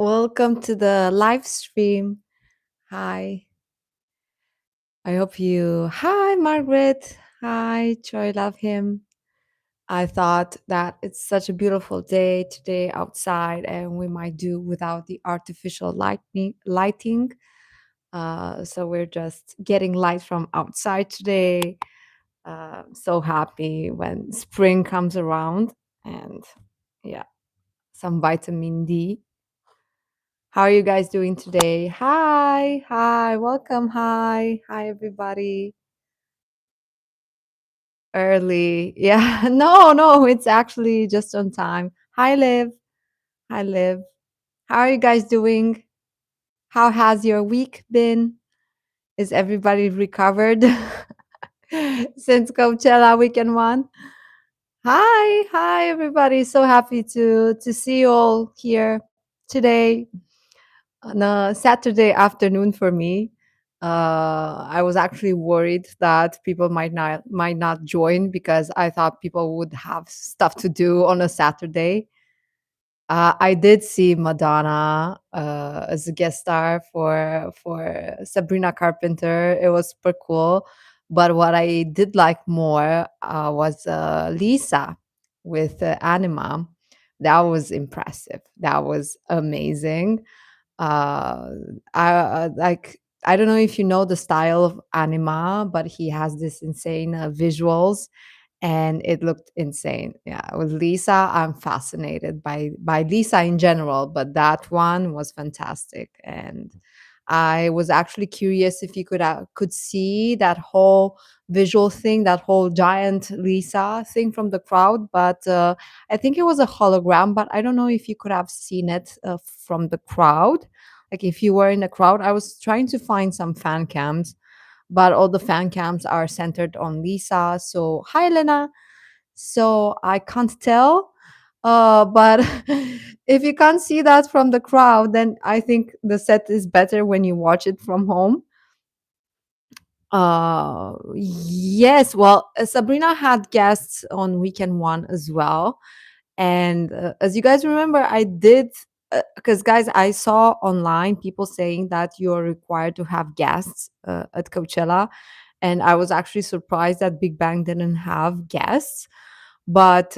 Welcome to the live stream. Hi. I hope you. Hi, Margaret. Hi, Troy. Love him. I thought that it's such a beautiful day today outside, and we might do without the artificial lighting. So we're just getting light from outside today. So happy when spring comes around, and yeah, some vitamin D. How are you guys doing today? Hi, welcome. Hi, everybody. Early. Yeah, no, it's actually just on time. Hi, Liv. Hi, Liv. How are you guys doing? How has your week been? Is everybody recovered since Coachella weekend one? Hi, everybody. So happy to see you all here today. On a Saturday afternoon for me. I was actually worried that people might not join because I thought people would have stuff to do on a Saturday. I did see Madonna as a guest star for Sabrina Carpenter. It was super cool. But what I did like more was Lisa with Anima. That was impressive. That was amazing. uh I don't know if you know the style of Anima, but he has this insane visuals, and it looked insane. Yeah, with Lisa, I'm fascinated by Lisa in general, but that one was fantastic. And I was actually curious if you could see that whole visual thing, that whole giant Lisa thing from the crowd. But I think it was a hologram, but I don't know if you could have seen it from the crowd. Like if you were in the crowd, I was trying to find some fan cams, but all the fan cams are centered on Lisa. So hi, Lena. So I can't tell. But if you can't see that from the crowd, then I think the set is better when you watch it from home. Yes. Well, Sabrina had guests on weekend one as well. And as you guys remember, I did, because guys, I saw online people saying that you're required to have guests at Coachella. And I was actually surprised that Big Bang didn't have guests. But,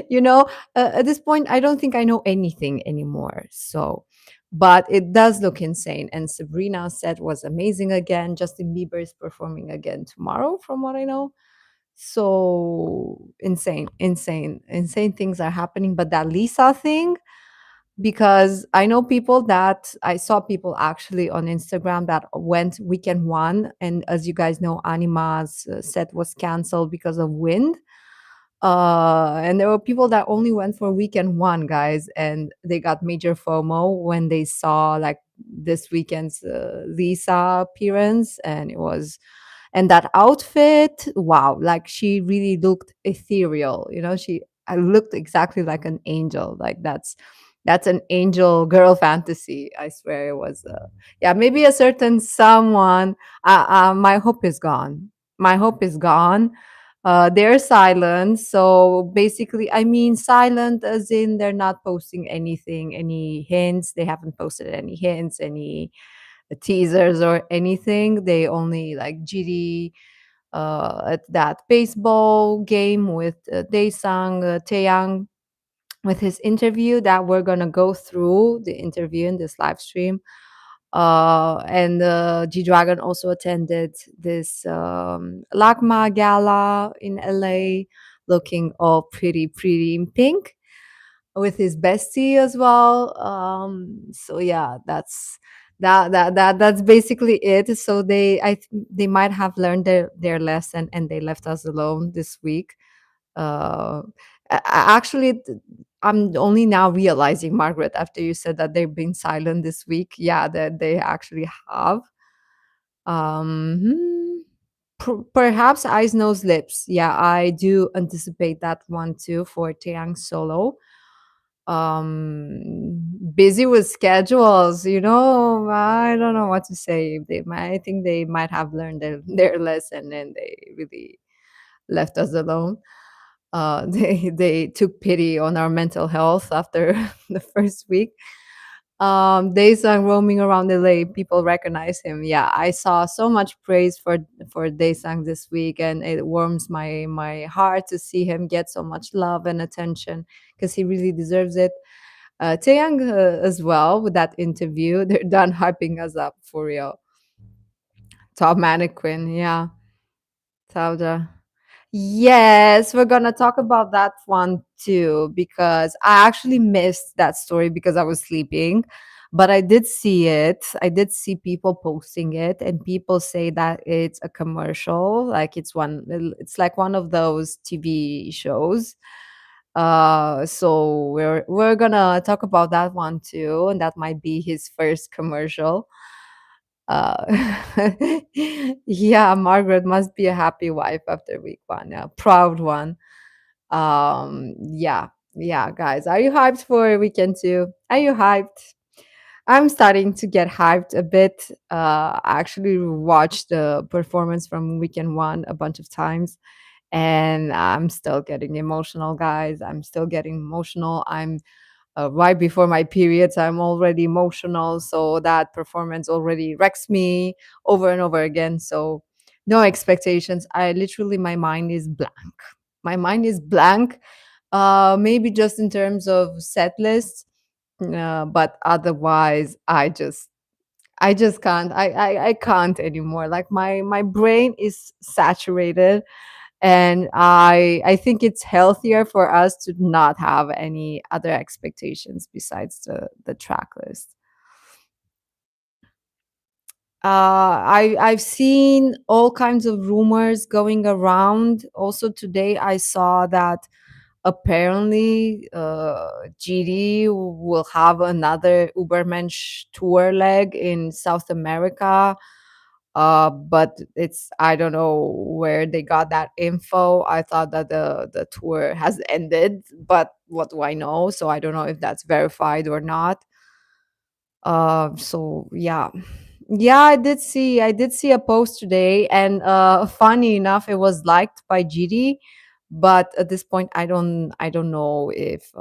you know, at this point, I don't think I know anything anymore. So, but it does look insane. And Sabrina set was amazing again. Justin Bieber is performing again tomorrow, from what I know. So insane things are happening. But that Lisa thing, because I saw people actually on Instagram that went weekend one. And as you guys know, Anima's set was canceled because of wind. And there were people that only went for weekend one, guys, and they got major FOMO when they saw like this weekend's Lisa appearance, and it was, and that outfit, wow, like she really looked ethereal. She I looked exactly like an angel. Like that's an angel girl fantasy. I swear it was. Yeah, maybe a certain someone. My hope is gone. My hope is gone. They're silent. So basically, I mean, silent as in they're not posting anything, any hints. They haven't posted any hints, any teasers or anything. They only like GD at that baseball game with Taeyang with his interview that we're gonna go through the interview in this live stream. And G Dragon also attended this Lagma gala in LA, looking all pretty in pink with his bestie as well. So yeah, that's basically it. So they might have learned their lesson and they left us alone this week. Uh, Actually, I'm only now realizing, Margaret, after you said that they've been silent this week. Yeah, that they actually have. Perhaps eyes, nose, lips. Yeah, I do anticipate that one too for Taeyang solo. Busy with schedules. I don't know what to say. I think they might have learned their lesson and they really left us alone. They took pity on our mental health after the first week. Daesung roaming around LA, people recognize him. Yeah, I saw so much praise for Daesung this week, and it warms my heart to see him get so much love and attention because he really deserves it. Taeyang as well with that interview. They're done hyping us up for real. Top mannequin, yeah. Sauda. Yes, we're gonna talk about that one too because I actually missed that story because I was sleeping, but I did see it. I did see people posting it, and people say that it's a commercial, like it's like one of those TV shows. So we're gonna talk about that one too, and that might be his first commercial. Uh, yeah, Margaret must be a happy wife after week one, a proud one. Yeah, yeah, guys, are you hyped for weekend two? Are you hyped? I'm starting to get hyped a bit. I actually watched the performance from weekend one a bunch of times, and I'm still getting emotional, guys. I'm still getting emotional. I'm right before my periods. I'm already emotional, so that performance already wrecks me over and over again. So no expectations. I literally, my mind is blank. My mind is blank. Maybe just in terms of set list, but otherwise, I just can't. I can't anymore. Like my brain is saturated, and I think it's healthier for us to not have any other expectations besides the track list. I've seen all kinds of rumors going around. Also today, I saw that apparently GD will have another Ubermensch tour leg in South America. But it's I don't know where they got that info. I thought that the tour has ended, but what do I know? So I don't know if that's verified or not. So yeah. Yeah, I did see a post today, and funny enough, it was liked by GD, but at this point I don't know if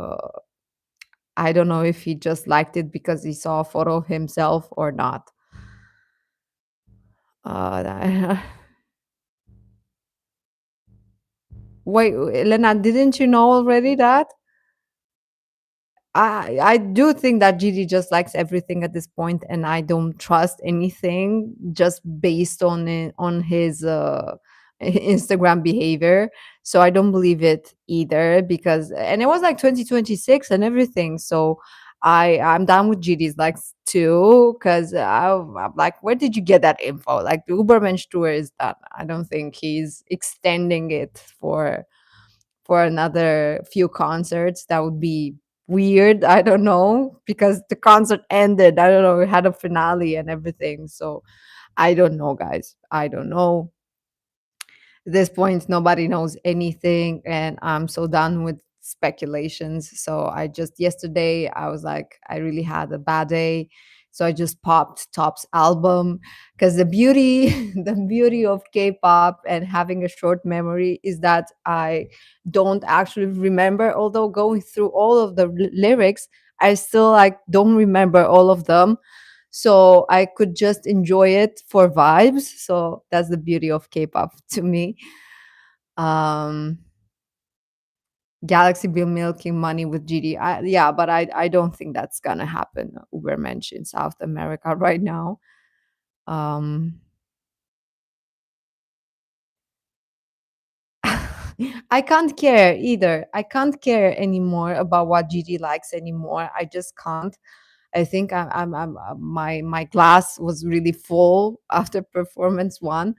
he just liked it because he saw a photo of himself or not. That Wait, Elena, didn't you know already that? I do think that Gigi just likes everything at this point, and I don't trust anything just based on his Instagram behavior. So I don't believe it either because and it was like 2026 and everything. So I'm down with Gigi's likes too because I'm like, where did you get that info? Like the Ubermensch tour is done. I don't think he's extending it for another few concerts. That would be weird. I don't know because the concert ended. I don't know. We had a finale and everything. So I don't know, guys. I don't know. At this point, nobody knows anything, and I'm so done with speculations. So I just yesterday I was like, I really had a bad day. So I just popped Top's album because the beauty, the beauty of K-pop and having a short memory is that I don't actually remember. Although going through all of the lyrics, I still like don't remember all of them, so I could just enjoy it for vibes. So that's the beauty of K-pop to me. Um, Galaxy Bill milking money with GD. Yeah, but I don't think that's gonna happen. Uber mentioned South America right now. Um, I can't care either. I can't care anymore about what GD likes anymore. I just can't. I think my glass was really full after performance one.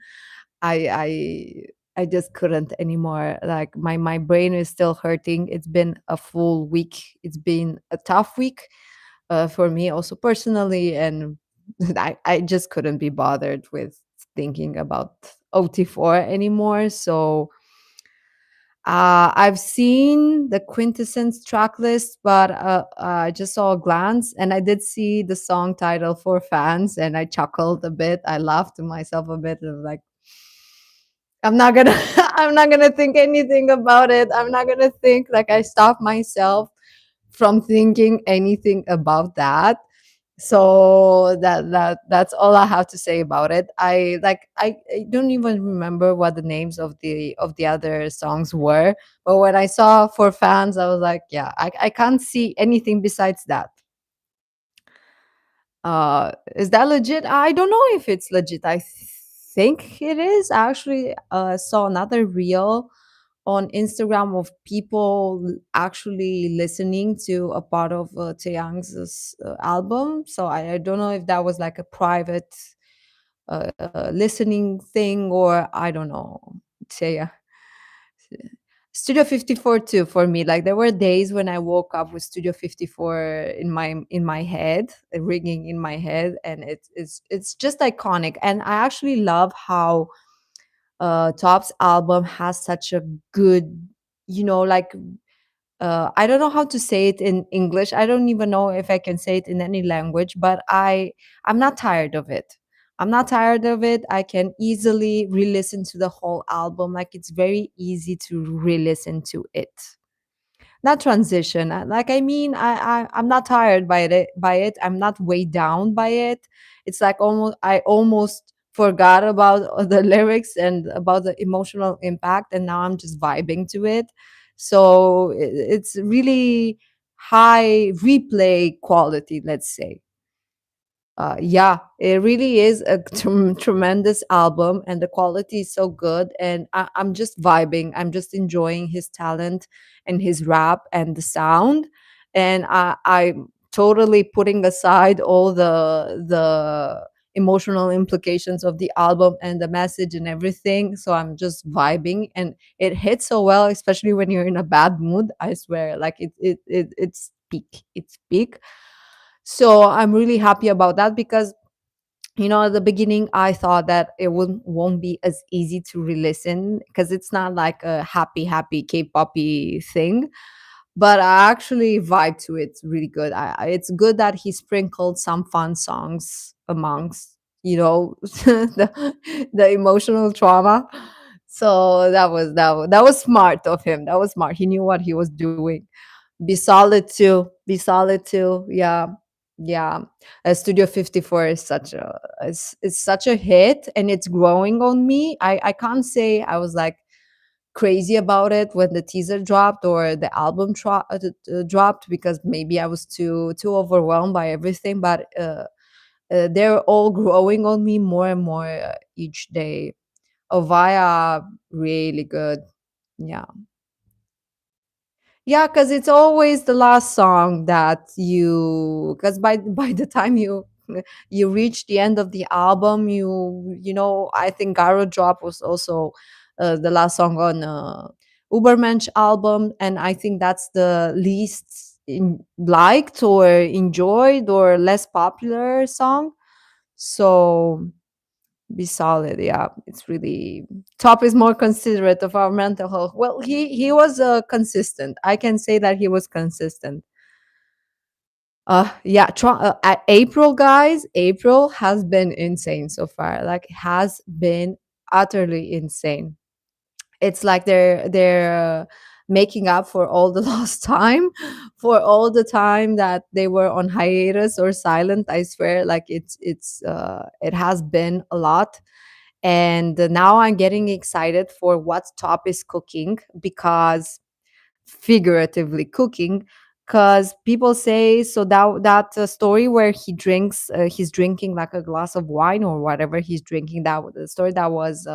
I I just couldn't anymore. Like my brain is still hurting. It's been a full week. It's been a tough week for me also personally, and I just couldn't be bothered with thinking about OT4 anymore. So I've seen the quintessence track list, but I just saw a glance, and I did see the song title for fans, and I chuckled a bit. I laughed to myself a bit, of like, I'm not gonna I'm not gonna think anything about it. I'm not gonna think, like, I stop myself from thinking anything about that. So that's all I have to say about it. I don't even remember what the names of the other songs were, but when I saw For Fans, I was like, yeah, I can't see anything besides that. Is that legit? I don't know if it's legit. I think it is. I actually saw another reel on Instagram of people actually listening to a part of Taeyang's album. So I don't know if that was like a private listening thing, or I don't know. Taeyang. Studio 54 too for me. Like, there were days when I woke up with Studio 54 in my head, ringing in my head, and it's just iconic. And I actually love how Top's album has such a good, like, I don't know how to say it in English. I don't even know if I can say it in any language, but I'm not tired of it. I'm not tired of it. I can easily re-listen to the whole album. Like, it's very easy to re-listen to it. Not transition. Like, I mean, I'm not tired by it. I'm not weighed down by it. It's like, I almost forgot about the lyrics and about the emotional impact, and now I'm just vibing to it. So it's really high replay quality, let's say. Yeah, it really is a tremendous album, and the quality is so good. And I'm just vibing. I'm just enjoying his talent and his rap and the sound. And I'm totally putting aside all the emotional implications of the album and the message and everything. So I'm just vibing, and it hits so well, especially when you're in a bad mood. I swear, like, it's peak. It's peak. So I'm really happy about that, because at the beginning I thought that it won't be as easy to re-listen, because it's not like a happy K-poppy thing. But I actually vibe to it really good. It's good that he sprinkled some fun songs amongst, the emotional trauma. So that was smart of him. That was smart. He knew what he was doing. Be solid too. Be solid too. Yeah. Yeah. Studio 54 is it's such a hit, and it's growing on me. I can't say I was like crazy about it when the teaser dropped or the album dropped, because maybe I was too overwhelmed by everything, but they're all growing on me more and more each day. Ovaya, really good. Yeah. Yeah, because it's always the last song that because by the time you reach the end of the album, I think Garo Drop was also the last song on Ubermensch album, and I think that's the least liked or enjoyed or less popular song. So be solid. Yeah, it's really Top is more considerate of our mental health. Well, he was consistent. I can say that he was consistent. Yeah, April, guys, April has been insane so far. Like, has been utterly insane. It's like they're making up for all the lost time, for all the time that they were on hiatus or silent. I swear, like, it has been a lot. And now I'm getting excited for what Top is cooking, because figuratively cooking, because people say, so that story where he's drinking like a glass of wine or whatever he's drinking, that the story that was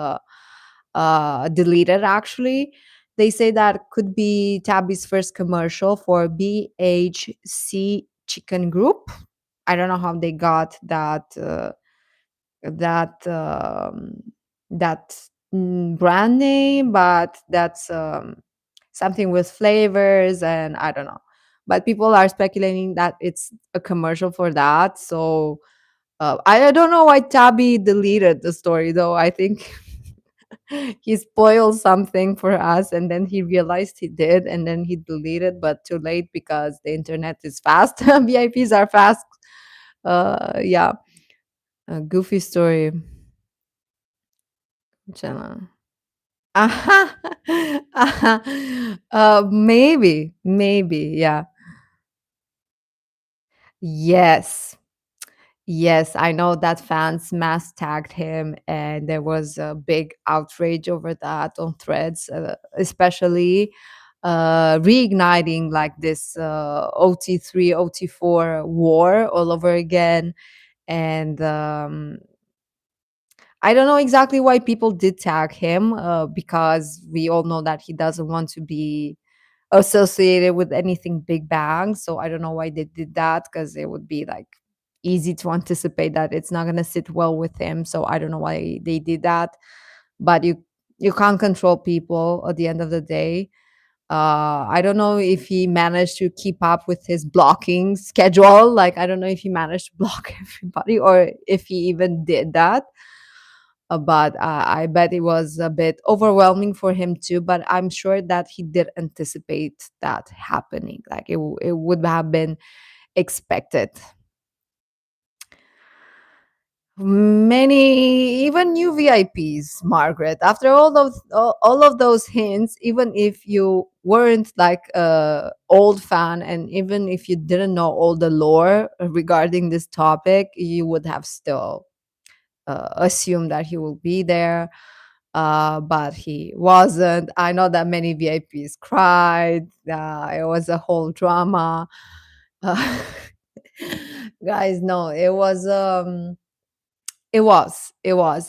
deleted, actually. They say that could be Tabby's first commercial for BHC Chicken Group. I don't know how they got that that brand name, but that's something with flavors, and I don't know. But people are speculating that it's a commercial for that. So I don't know why Tabby deleted the story, though. I think he spoiled something for us, and then he realized he did, and then he deleted, but too late, because the internet is fast. VIPs are fast. Yeah, a goofy story. Jenna. Maybe, yeah. Yes. Yes, I know that fans mass tagged him, and there was a big outrage over that on threads, especially reigniting like this OT3, OT4 war all over again. And I don't know exactly why people did tag him, because we all know that he doesn't want to be associated with anything Big Bang. So I don't know why they did that, because it would be like easy to anticipate that it's not gonna sit well with him. So I don't know why they did that. But you can't control people at the end of the day. I don't know if he managed to keep up with his blocking schedule. Like I don't know if he managed to block everybody or if he even did that. But I bet it was a bit overwhelming for him too. But I'm sure that he did anticipate that happening. Like it would have been expected. Many, even new VIPs, Margaret. After all of those hints, even if you weren't like a old fan, and even if you didn't know all the lore regarding this topic, you would have still assumed that he will be there. But he wasn't. I know that many VIPs cried. It was a whole drama. Uh, guys, no, it was.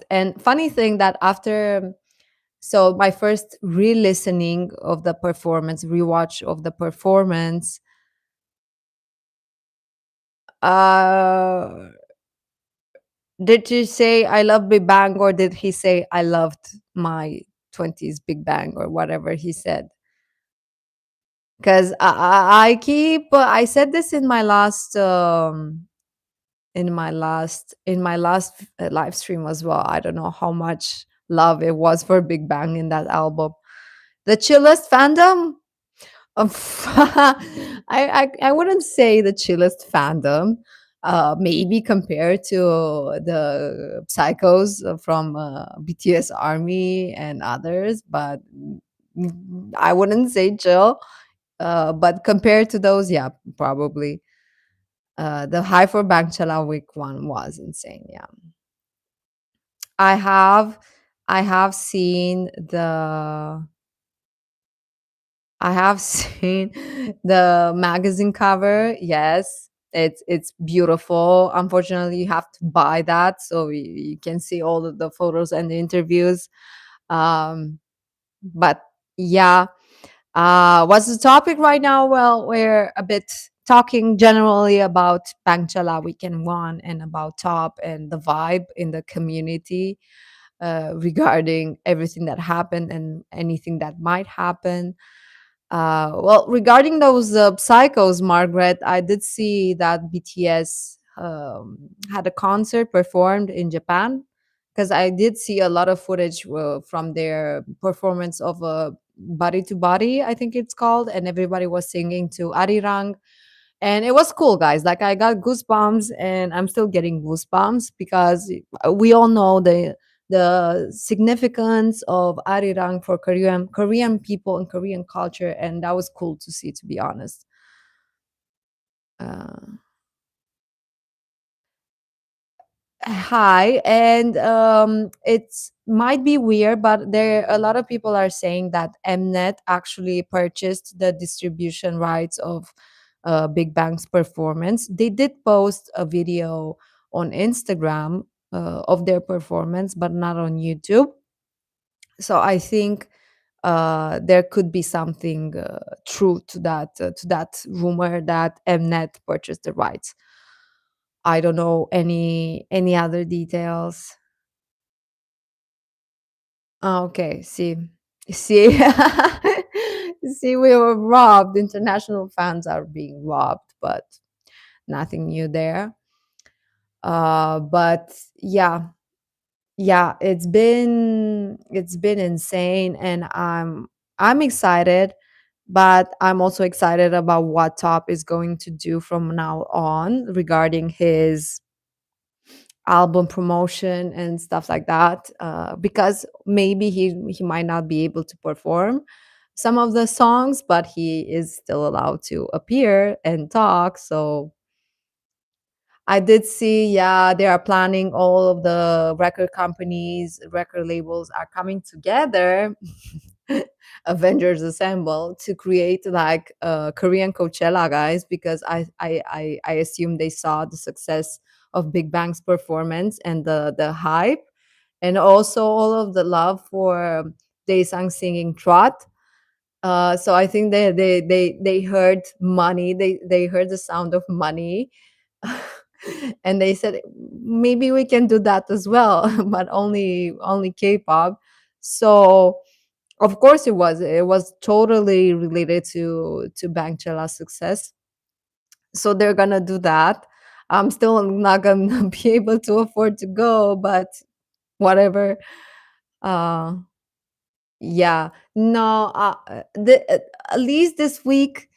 And funny thing that after, so my first re-listening of the performance, rewatch of the performance, uh, did he say I love Big Bang, or did he say I loved my 20s Big Bang, or whatever he said? Because I said this in my last live stream as well. I don't know how much love it was for Big Bang in that album. The chillest fandom. I wouldn't say the chillest fandom. Maybe compared to the psychos from BTS Army and others, but I wouldn't say chill. But compared to those, yeah, probably. The high for Bangchella week one was insane. Yeah, I have, I have seen the, I have seen the magazine cover. Yes, it's beautiful. Unfortunately, you have to buy that so you can see all of the photos and the interviews. Um, but yeah, what's the topic right now? Well, we're a bit talking generally about Bangchala Weekend One and about Top and the vibe in the community regarding everything that happened and anything that might happen. Well, regarding those psychos, Margaret, I did see that BTS had a concert performed in Japan, because I did see a lot of footage from their performance of Body to Body, I think it's called, and everybody was singing to Arirang, and it was cool, guys. Like I got goosebumps, and I'm still getting goosebumps because we all know the significance of Arirang for Korean people and Korean culture, and that was cool to see, to be honest. Uh, Hi, and it's might be weird, but there a lot of people are saying that Mnet actually purchased the distribution rights of Big Bang's performance. They did post a video on Instagram of their performance, but not on YouTube. So I think there could be something true to that rumor that Mnet purchased the rights. I don't know any other details. Oh, okay, see, see, we were robbed. International fans are being robbed, but nothing new there. But yeah, yeah, it's been insane, and I'm excited, but I'm also excited about what Top is going to do from now on regarding his album promotion and stuff like that, because maybe he might not be able to perform some of the songs, but he is still allowed to appear and talk. So I did see, yeah, they are planning, all of the record companies, record labels are coming together, Avengers Assemble, to create like a Korean Coachella, guys, because I assume they saw the success of Big Bang's performance and the hype, and also all of the love for Daesung singing Trot. So I think they heard money. They heard the sound of money, and they said maybe we can do that as well, but only K-pop. So of course it was totally related to Bangchella's success. So they're gonna do that. I'm still not gonna be able to afford to go, but whatever. Uh, Yeah, no, at least this week,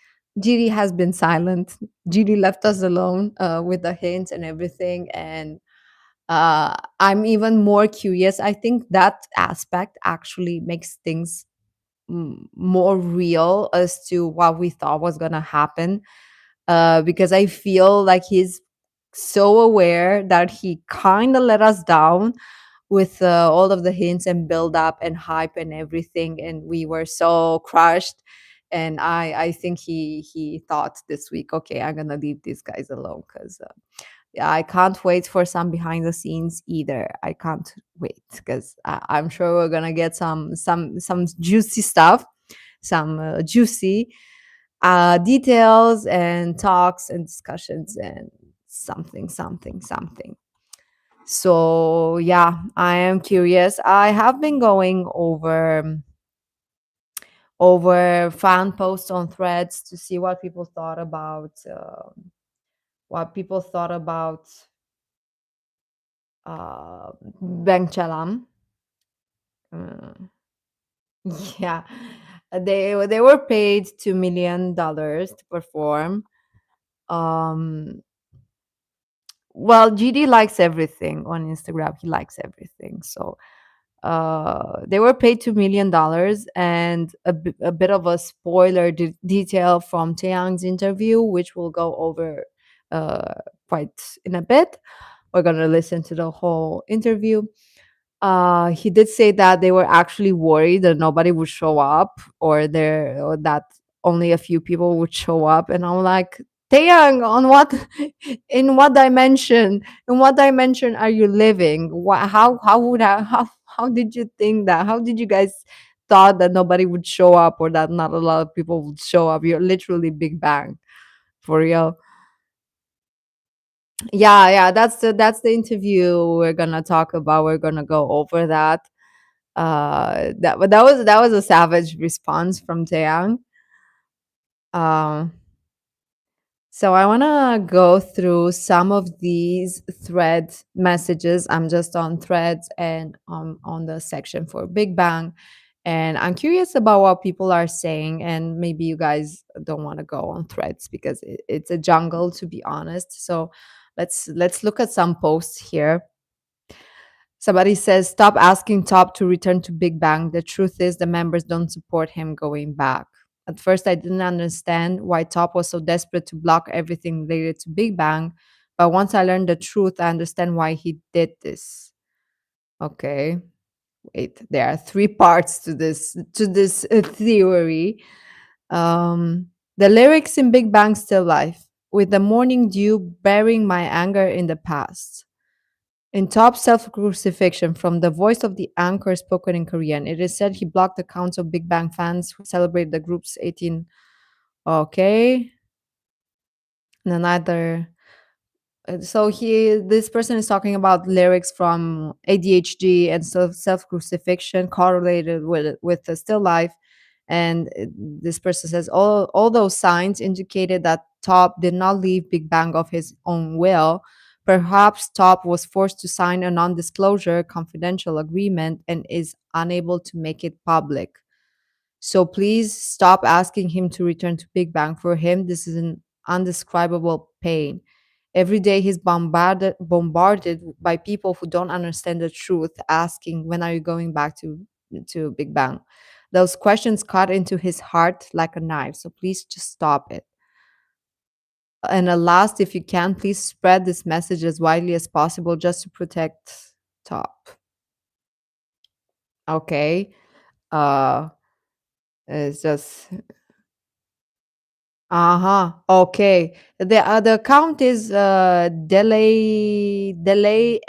Giri has been silent. Giri left us alone with the hints and everything. And I'm even more curious. I think that aspect actually makes things more real as to what we thought was going to happen. Because I feel like he's so aware that he kind of let us down with all of the hints and build up and hype and everything, and we were so crushed. And I think he thought this week, okay, I'm gonna leave these guys alone, because yeah, I can't wait for some behind the scenes either. I can't wait, because I'm sure we're gonna get some juicy stuff, some juicy details and talks and discussions and something. So yeah, I am curious. I have been going over fan posts on threads to see what people thought about Bangchelam. Uh, yeah, they were paid $2 million to perform. Um, well, GD likes everything on Instagram. He likes everything, so they were paid $2 million. And a bit of a spoiler detail from Taeyang's interview, which we'll go over uh, quite in a bit. We're going to listen to the whole interview. He did say that they were actually worried that nobody would show up, or that only a few people would show up. And I'm like, Taeyang, on what, in what dimension? In what dimension are you living? How would how did you think that? How did you guys thought that nobody would show up, or that not a lot of people would show up? You're literally Big Bang, for real. Yeah, that's the interview we're gonna talk about. We're gonna go over that. That was a savage response from Taeyang. Um, so I wanna go through some of these thread messages. I'm just on threads and on the section for Big Bang. And I'm curious about what people are saying. And maybe you guys don't want to go on threads because it's a jungle, to be honest. So let's look at some posts here. Somebody says, stop asking Top to return to Big Bang. The truth is, the members don't support him going back. At first, I didn't understand why Top was so desperate to block everything related to Big Bang. But once I learned the truth, I understand why he did this. Okay. Wait, there are three parts to this theory. Um, the lyrics in Big Bang Still Life, with the morning dew burying my anger in the past. In Top Self Crucifixion, from the voice of the anchor spoken in Korean, it is said he blocked accounts of Big Bang fans who celebrate the group's 18. Okay. And another. So this person is talking about lyrics from ADHD and self crucifixion correlated with the still life. And this person says all those signs indicated that Top did not leave Big Bang of his own will. Perhaps Top was forced to sign a non-disclosure confidential agreement and is unable to make it public. So please stop asking him to return to Big Bang. For him, this is an undescribable pain. Every day he's bombarded by people who don't understand the truth, asking, when are you going back to Big Bang? Those questions cut into his heart like a knife. So please just stop it. And at last, if you can, please spread this message as widely as possible just to protect Top. Okay. Uh it's just uh-huh. Okay. The account is delay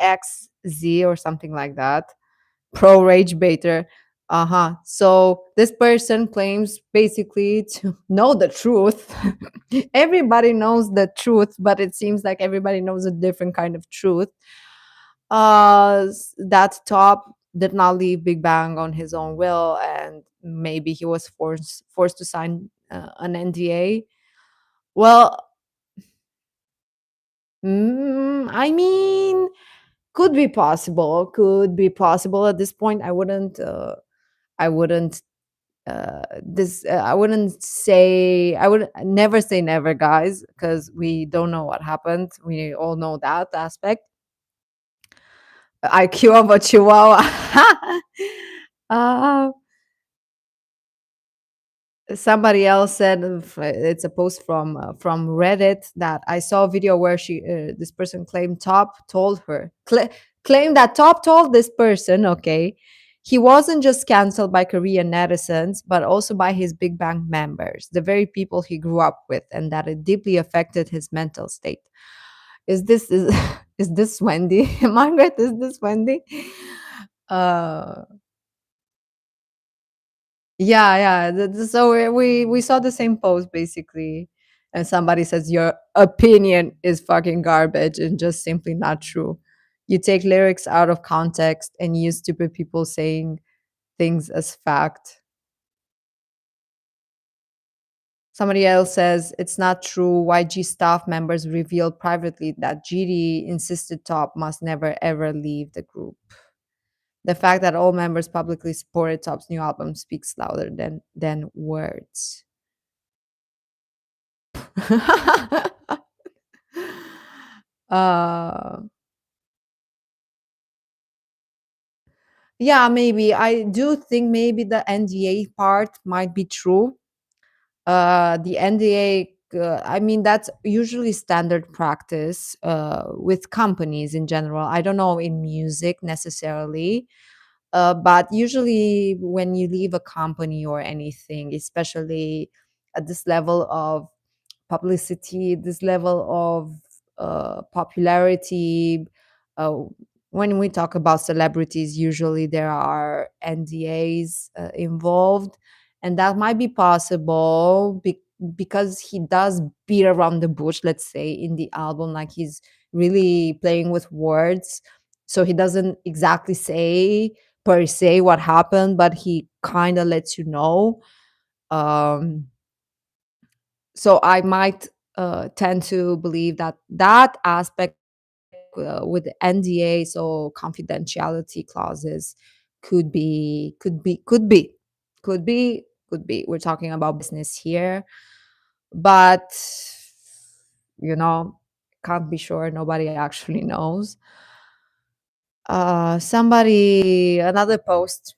XZ or something like that. Pro rage baiter. Uh-huh. So this person claims basically to know the truth. Everybody knows the truth, but it seems like everybody knows a different kind of truth. That Top did not leave Big Bang on his own will, and maybe he was forced to sign an NDA. Well, I mean, could be possible. Could be possible. At this point, I wouldn't. I wouldn't. I wouldn't say. I would never say never, guys, because we don't know what happened. We all know that aspect. IQ of a Chihuahua. uh, Somebody else said it's a post from Reddit that I saw a video where this person claimed Top told her claimed that Top told this person, okay, he wasn't just canceled by Korean netizens but also by his Big Bang members, the very people he grew up with, and that it deeply affected his mental state. Is is this Wendy? Margaret, is this Wendy? uh Yeah, yeah. So we saw the same post basically, and somebody says your opinion is fucking garbage and just simply not true. You take lyrics out of context and use stupid people saying things as fact. Somebody else says it's not true. YG staff members revealed privately that GD insisted Top must never ever leave the group. The fact that all members publicly supported Top's new album speaks louder than words. uh yeah, maybe I do think maybe the NDA part might be true. The NDA, I mean, that's usually standard practice with companies in general. I don't know in music necessarily, but usually when you leave a company or anything, especially at this level of publicity, this level of popularity. Uh, when we talk about celebrities, usually there are NDAs involved, and that might be possible because he does beat around the bush, let's say, in the album, like he's really playing with words. So he doesn't exactly say per se what happened, but he kind of lets you know. Um, so I might tend to believe that that aspect with the NDA, so confidentiality clauses, could be, could be. We're talking about business here, but can't be sure. Nobody actually knows. Another post.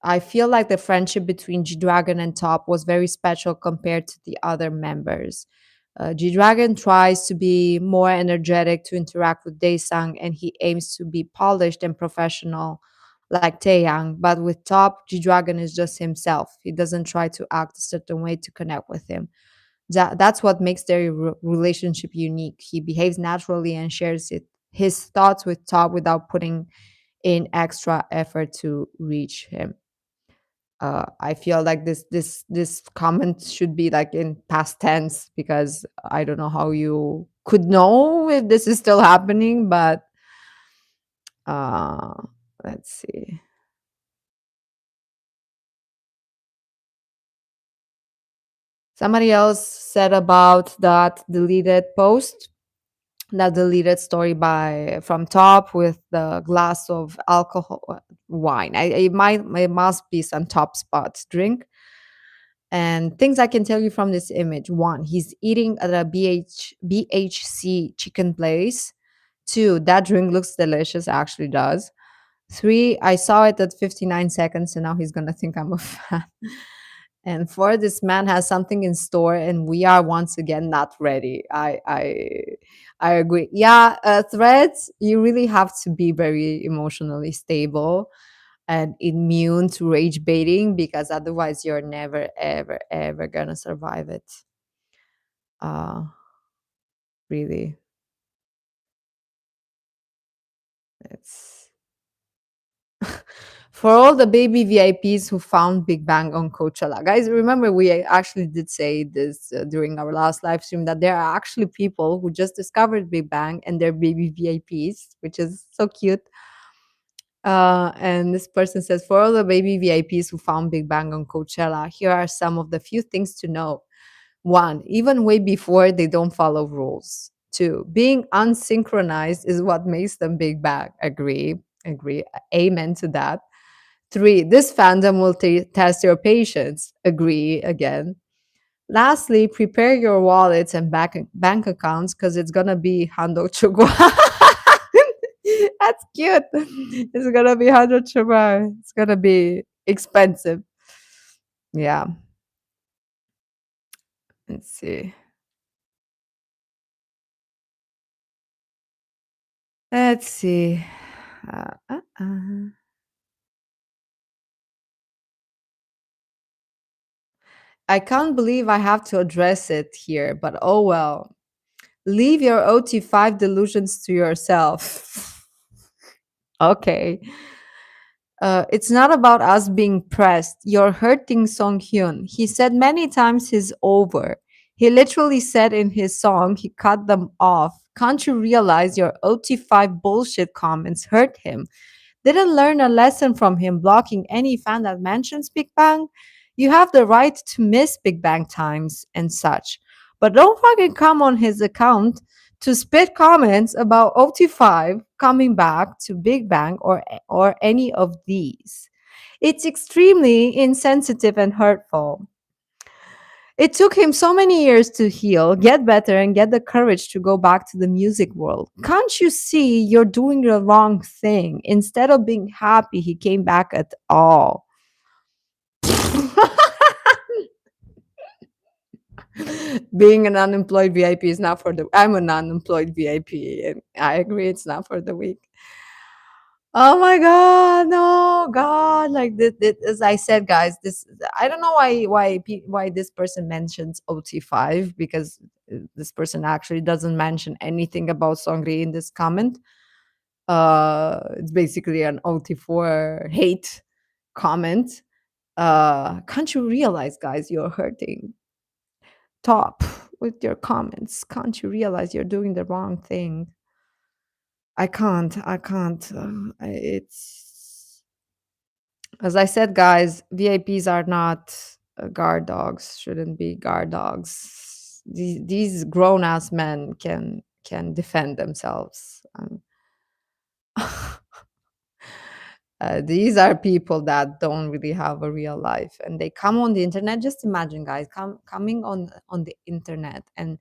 I feel like the friendship between G Dragon and Top was very special compared to the other members. G Dragon tries to be more energetic to interact with Daesung, and he aims to be polished and professional like Taeyang. But with Top, G Dragon is just himself. He doesn't try to act a certain way to connect with him. That's what makes their relationship unique. He behaves naturally and shares his thoughts with Top without putting in extra effort to reach him. I feel like this comment should be like in past tense because I don't know how you could know if this is still happening, but uh let's see. Somebody else said about that deleted story by from Top with the glass of alcohol wine. It must be some Top Spot drink. And things I can tell you from this image: one, he's eating at a BHC chicken place. Two, that drink looks delicious, actually does. Three, I saw it at 59 seconds, and now he's gonna think I'm a fan. And four, this man has something in store, and we are once again not ready. I agree. Yeah, threads. You really have to be very emotionally stable and immune to rage baiting, because otherwise you're never ever ever gonna survive it. Uh Really, it's for all the baby VIPs who found Big Bang on Coachella. Guys, remember we actually did say this during our last live stream, that there are actually people who just discovered Big Bang and they're baby VIPs, which is so cute. And this person says, for all the baby VIPs who found Big Bang on Coachella, here are some of the few things to know. One, even way before, they don't follow rules. Two, being unsynchronized is what makes them Big Bang. Agree, agree. Amen to that. Three, this fandom will test your patience. Agree again. Lastly, prepare your wallets and bank accounts, because it's gonna be Hando Chugwa. That's cute. It's gonna be Hando Chugwa. It's gonna be expensive. Yeah. Let's see. Let's see. Uh, uh, uh. I can't believe I have to address it here, but oh well. Leave your OT5 delusions to yourself. Okay. It's not about us being pressed. You're hurting Song Hyun. He said many times he's over. He literally said in his song he cut them off. Can't you realize your OT5 bullshit comments hurt him? Didn't learn a lesson from him blocking any fan that mentions Big Bang? You have the right to miss Big Bang times and such. But don't fucking come on his account to spit comments about OT5 coming back to Big Bang or any of these. It's extremely insensitive and hurtful. It took him so many years to heal, get better, and get the courage to go back to the music world. Can't you see you're doing the wrong thing? Instead of being happy he came back at all. Being an unemployed VIP is not for the I'm an unemployed VIP, and I agree it's not for the weak. Oh my god, no, god, like this, as I said, guys, this I don't know why this person mentions OT5, because this person actually doesn't mention anything about Songri in this comment. It's basically an OT4 hate comment. Can't you realize, guys, you're hurting Top with your comments? Can't you realize you're doing the wrong thing? I can't. It's as I said, guys. VIPs are not guard dogs. Shouldn't be guard dogs. These grown ass men can defend themselves. These are people that don't really have a real life, and they come on the internet. Just imagine, guys, coming on the internet and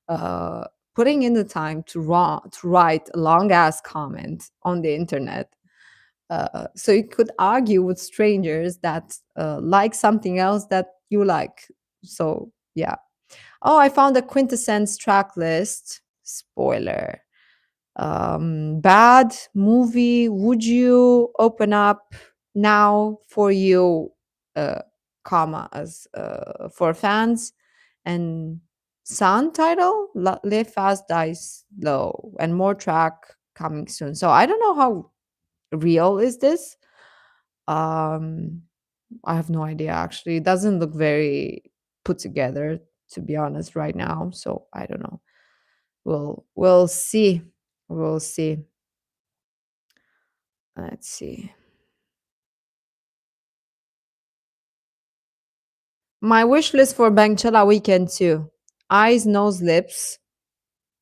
uh, putting in the time to write a long ass comment on the internet, so you could argue with strangers that like something else that you like. So yeah. Oh, I found a quintessence track list. Spoiler. Bad movie. Would you open up now for you? Comma as for fans, and sound title Live Fast Die Slow, and more track coming soon. So I don't know how real is this. um I have no idea, actually. It doesn't look very put together, to be honest, right now, so I don't know. We'll see. We'll see. Let's see. My wish list for Bangchella weekend too. Eyes, nose, lips.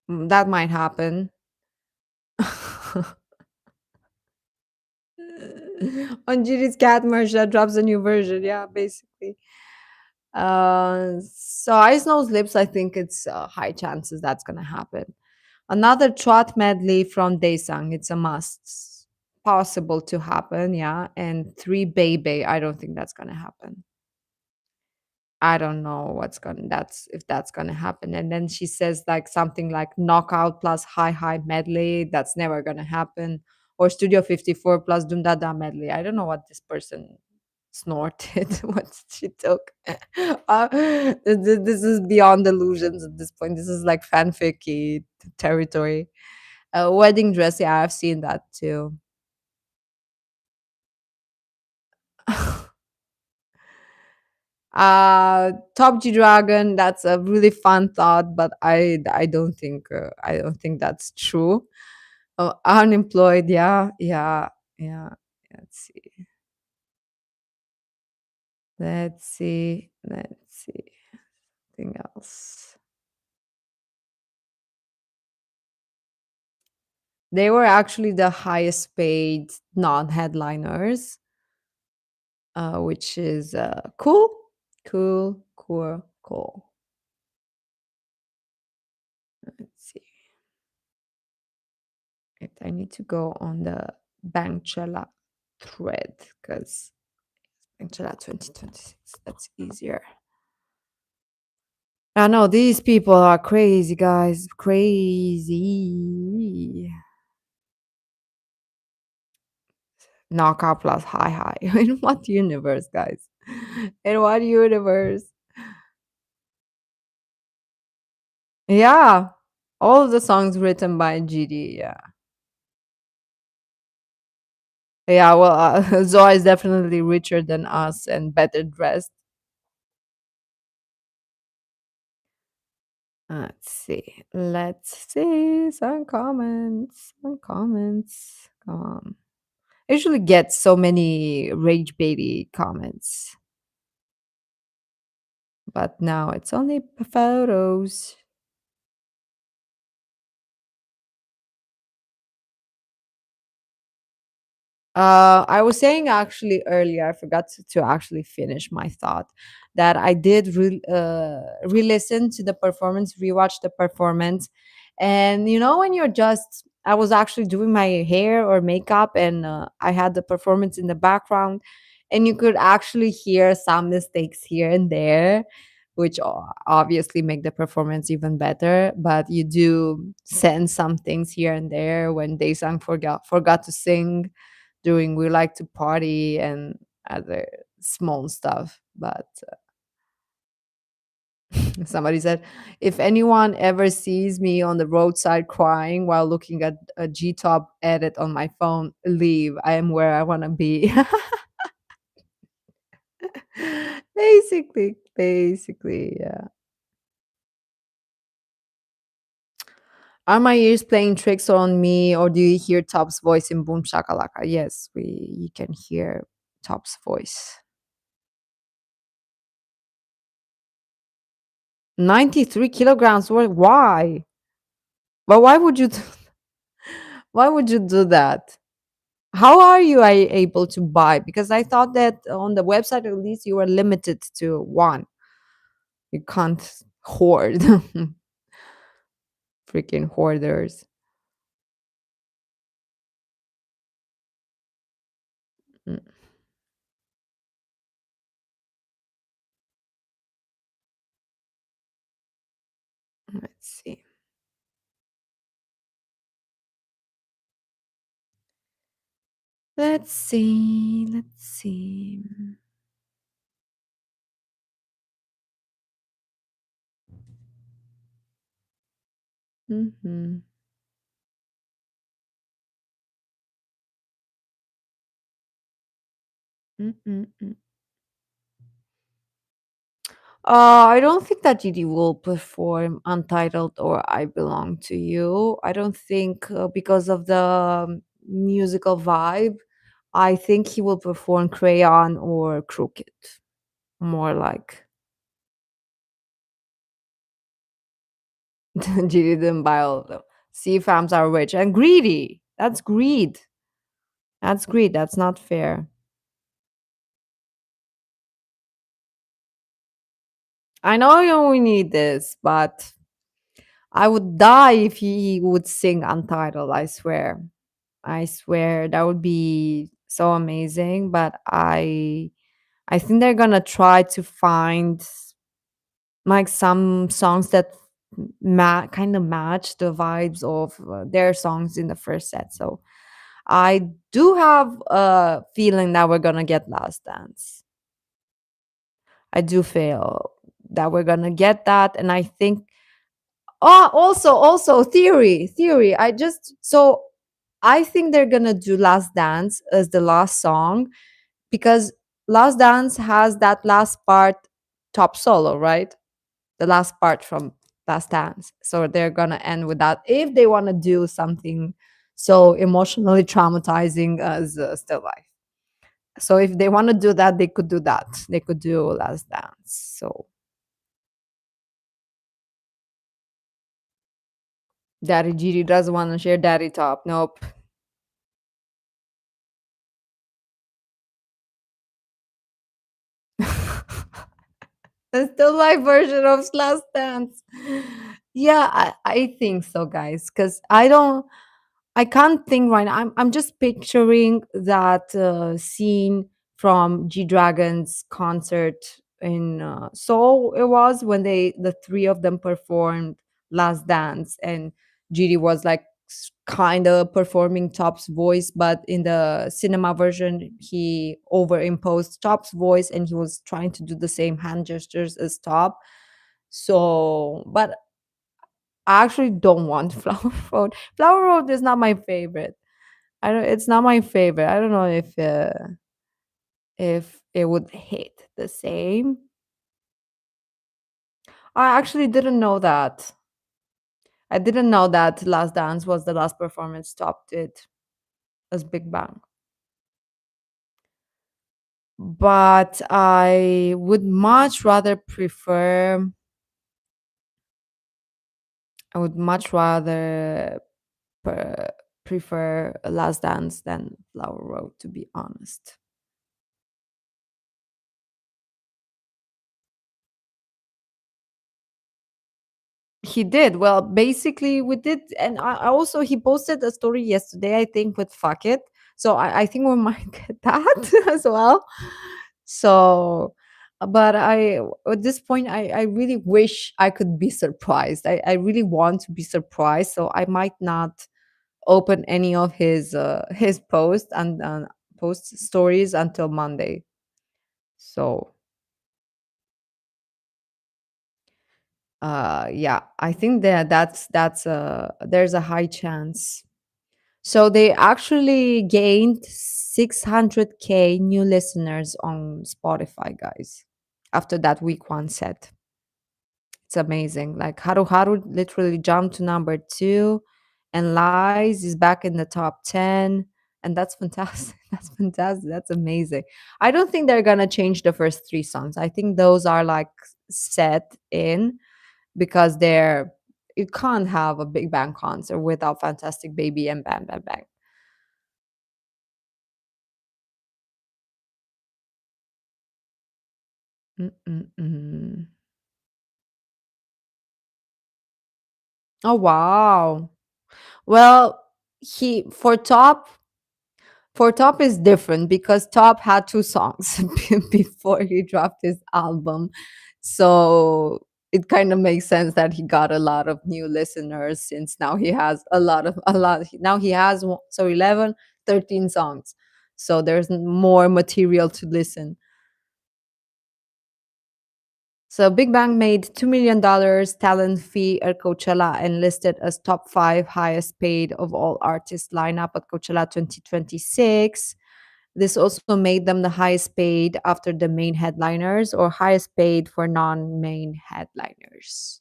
That might happen. On Judy's cat merch that drops a new version. Yeah, basically. So Eyes Nose Lips, I think it's high chances that's gonna happen. Another trot medley from Daesung, it's a must. Possible to happen, yeah. And three Baby, I don't think that's gonna happen. I don't know what's gonna that's if that's gonna happen. And then she says like something like knockout plus high medley. That's never gonna happen. Or Studio 54 plus Dundada medley. I don't know what this person snorted, what she took. This is beyond illusions at this point. This is like fanficky territory. Wedding dress, yeah, I've seen that too. Top G Dragon, that's a really fun thought, but I don't think that's true. Unemployed, yeah. Let's see. Let's see. Anything else? They were actually the highest paid non-headliners, which is cool. Let's see. Wait, I need to go on the Bangchella thread because Bangchella 2026. That's easier. I know these people are crazy, guys. Crazy. Knockout plus high. In what universe, guys? In what universe? Yeah. All of the songs written by GD. Yeah. Yeah. Well, Zoa is definitely richer than us and better dressed. Let's see. Let's see. Some comments. Some comments. Come on. I usually get so many rage baity comments, but now it's only photos. I was saying actually earlier, I forgot to actually finish my thought that I did re-listen to the performance, rewatch the performance, and you know when you're just, I was actually doing my hair or makeup, and I had the performance in the background, and you could actually hear some mistakes here and there, which obviously make the performance even better. But you do sense some things here and there when Daesung forgot to sing during We Like to Party and other small stuff. But somebody said, if anyone ever sees me on the roadside crying while looking at a G-Top edit on my phone, leave. I am where I want to be. Basically, yeah. Are my ears playing tricks on me, or do you hear Top's voice in Boom Shakalaka? Yes, we you can hear Top's voice. 93 kilograms. Why? But why would you why would you do that? How are you able to buy? Because I thought that on the website at least you were limited to one. You can't hoard. Freaking hoarders. Mm, let's see. Let's see. Mhm. Mm-mm-mm. I don't think that Didi will perform Untitled or I Belong to You. I don't think because of the musical vibe. I think he will perform Crayon or Crooked. More like Didi didn't buy all of them. CFAMs are rich and greedy. That's greed. That's greed. That's not fair. I know you only need this, but I would die if he would sing Untitled, I swear. I swear that would be so amazing, but I think they're gonna try to find like some songs that kind of match the vibes of their songs in the first set. So I do have a feeling that we're gonna get Last Dance. I do feel that we're gonna get that, and I think. Oh, also theory. I think they're gonna do Last Dance as the last song because Last Dance has that last part top solo, right? The last part from Last Dance. So they're gonna end with that if they want to do something so emotionally traumatizing as Still Life. So if they want to do that, they could do that. They could do Last Dance. So Daddy Giri doesn't want to share Daddy Top. Nope. The Still Life version of Last Dance. Yeah, I think so, guys. Because I can't think right now. I'm just picturing that scene from G Dragon's concert in Seoul. It was when the three of them performed Last Dance, and GD was like kind of performing Top's voice, but in the cinema version, he overimposed Top's voice, and he was trying to do the same hand gestures as Top. So, but I actually don't want Flower Road. Flower Road is not my favorite. I don't. It's not my favorite. I don't know if it would hit the same. I actually didn't know that. I didn't know that Last Dance was the last performance Top did as Big Bang. But I would much rather prefer. I would much rather pre- prefer Last Dance than Flower Road, to be honest. He did. Well, basically, we did, and I also he posted a story yesterday, I think, with "fuck it." So I think we might get that as well. So, but at this point, I really wish I could be surprised. I really want to be surprised, so I might not open any of his posts and post stories until Monday. So, yeah, I think that's there's a high chance. So they actually gained 600K new listeners on Spotify, guys, after that week one set. It's amazing. Like Haru Haru literally jumped to number two, and Lies is back in the top 10. And that's fantastic. That's fantastic. That's amazing. I don't think they're gonna change the first three songs. I think those are like set in because they're you can't have a Big Bang concert without Fantastic Baby and Bam Bam Bang. Mm-mm-mm. Oh wow. Well, he for Top is different because Top had two songs before he dropped his album. So it kind of makes sense that he got a lot of new listeners since now he has a lot now he has 11, 13 songs. So there's more material to listen. So Big Bang made $2 million talent fee at Coachella and listed as top five highest paid of all artists lineup at Coachella 2026. This also made them the highest paid after the main headliners or highest paid for non-main headliners.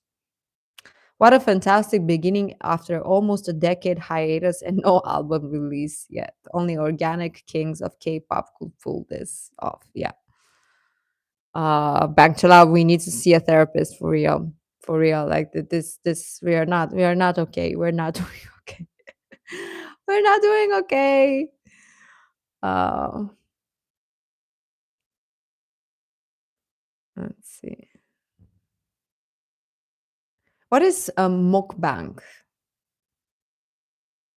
What a fantastic beginning after almost a decade hiatus and no album release yet. Only organic kings of K-pop could pull this off. Yeah. Bangchella, we need to see a therapist for real. For real. Like this we are not okay. We're not doing okay. We're not doing okay. Uh let's see. What is a mukbang?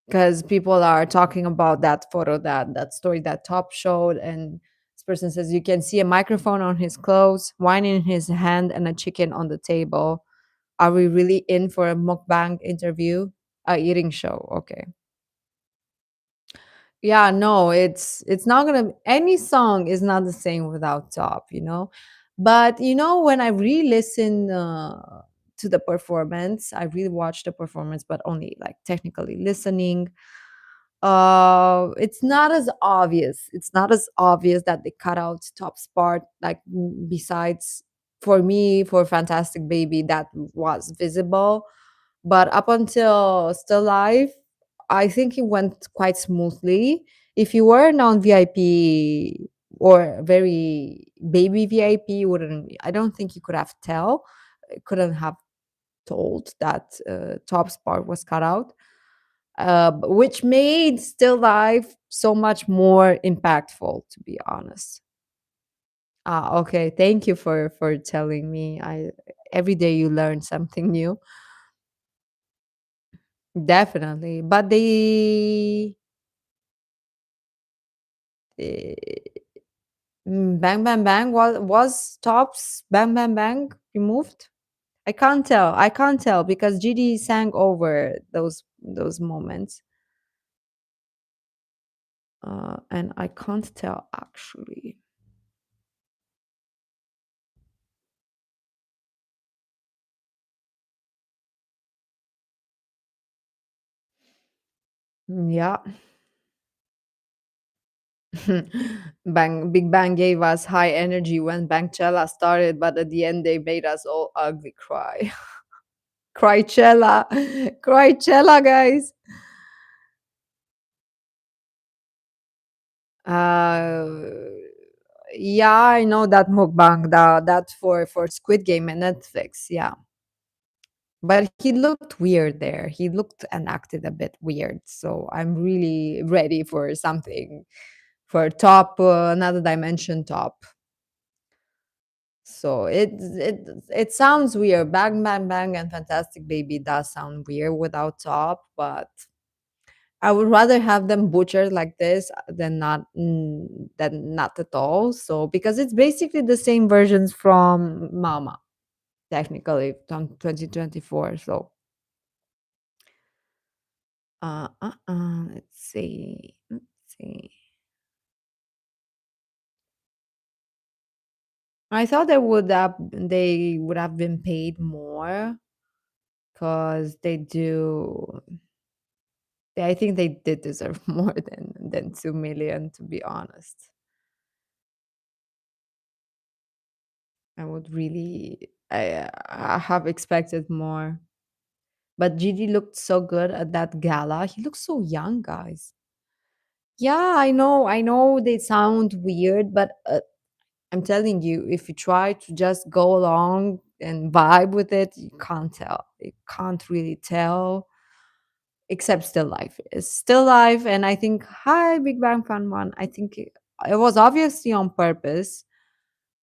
Because people are talking about that photo, that story that Top showed, and this person says you can see a microphone on his clothes, wine in his hand, and a chicken on the table. Are we really in for a mukbang interview? A eating show? Okay. Yeah, no, it's not gonna. Any song is not the same without Top, you know. But you know, when I re-listen to the performance, I really watched the performance, but only like technically listening. It's not as obvious. It's not as obvious that they cut out Top's part. Like besides, for me, for Fantastic Baby, that was visible. But up until Still Life, I think it went quite smoothly. If you were non VIP or very baby VIP, you wouldn't. I don't think you could have couldn't have told that Top's part was cut out, which made Still Life so much more impactful. To be honest. Ah, okay. Thank you for telling me. I Every day you learn something new. Definitely, but eh, Bang Bang Bang was Top's Bang Bang Bang removed? I can't tell. I can't tell because GD sang over those moments, and I can't tell actually. Yeah. Big Bang gave us high energy when Bangchella started, but at the end they made us all ugly cry. Crychella, Crychella, guys. Uh, yeah, I know that mukbang, that for Squid Game and Netflix. Yeah, but he looked weird there. He looked and acted a bit weird. So I'm really ready for something for Top, another dimension Top. So it sounds weird. Bang Bang Bang and Fantastic Baby does sound weird without Top, but I would rather have them butchered like this than not at all. So because it's basically the same versions from Mama, technically from 2024. So let's see. Let's see. I thought they would have been paid more because I think they did deserve more than 2 million, to be honest. I have expected more. But Gigi looked so good at that gala. He looks so young, guys. Yeah, I know they sound weird, but I'm telling you, if you try to just go along and vibe with it, you can't tell. You can't really tell, except Still Life. It's Still Life, and I think Hi Big Bang Fan One. I think it was obviously on purpose,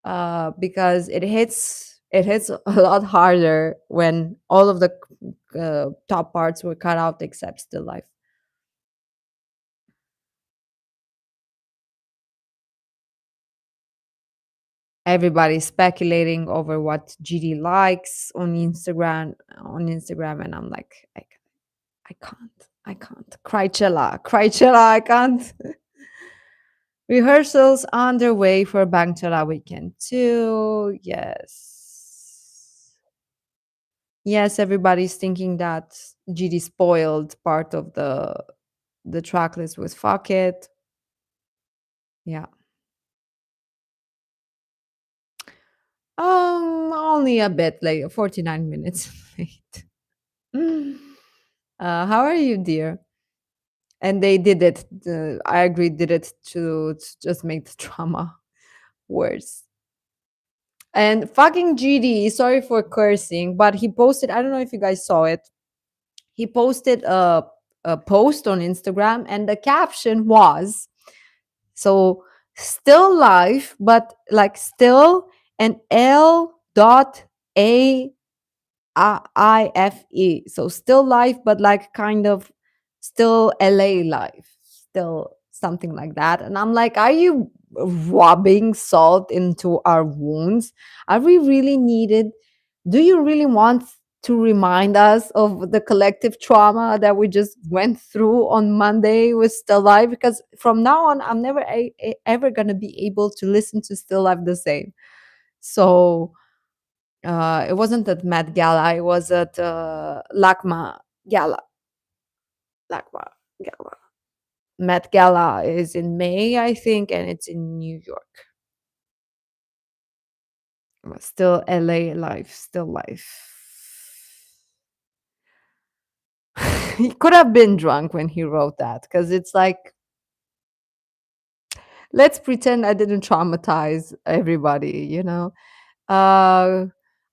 because it hits a lot harder when all of the top parts were cut out except Still Life. Everybody's speculating over what GD likes on Instagram, and I'm like, I can't. Crychella, I can't. Rehearsals underway for Bangchella weekend too. Yes. Yes, everybody's thinking that GD spoiled part of the track list with Fuck It. Yeah. Only a bit late, 49 minutes late. How are you, dear? And they did it. I agree, did it to just make the drama worse. And fucking GD, sorry for cursing, but he posted, I don't know if you guys saw it. He posted a post on Instagram, and the caption was so still life, but like still and L dot IFE. So still life, but like kind of still LA life, still something like that. And I'm like, are you rubbing salt into our wounds? Are we really needed? Do you really want to remind us of the collective trauma that we just went through on Monday with Still Life? Because from now on, I'm never ever gonna be able to listen to Still Life the same. So it wasn't at Met Gala. It was at LACMA Gala. LACMA Gala. Met Gala is in May, I think, and it's in New York. But still LA life, still life. He could have been drunk when he wrote that because it's like, let's pretend I didn't traumatize everybody, you know? Uh,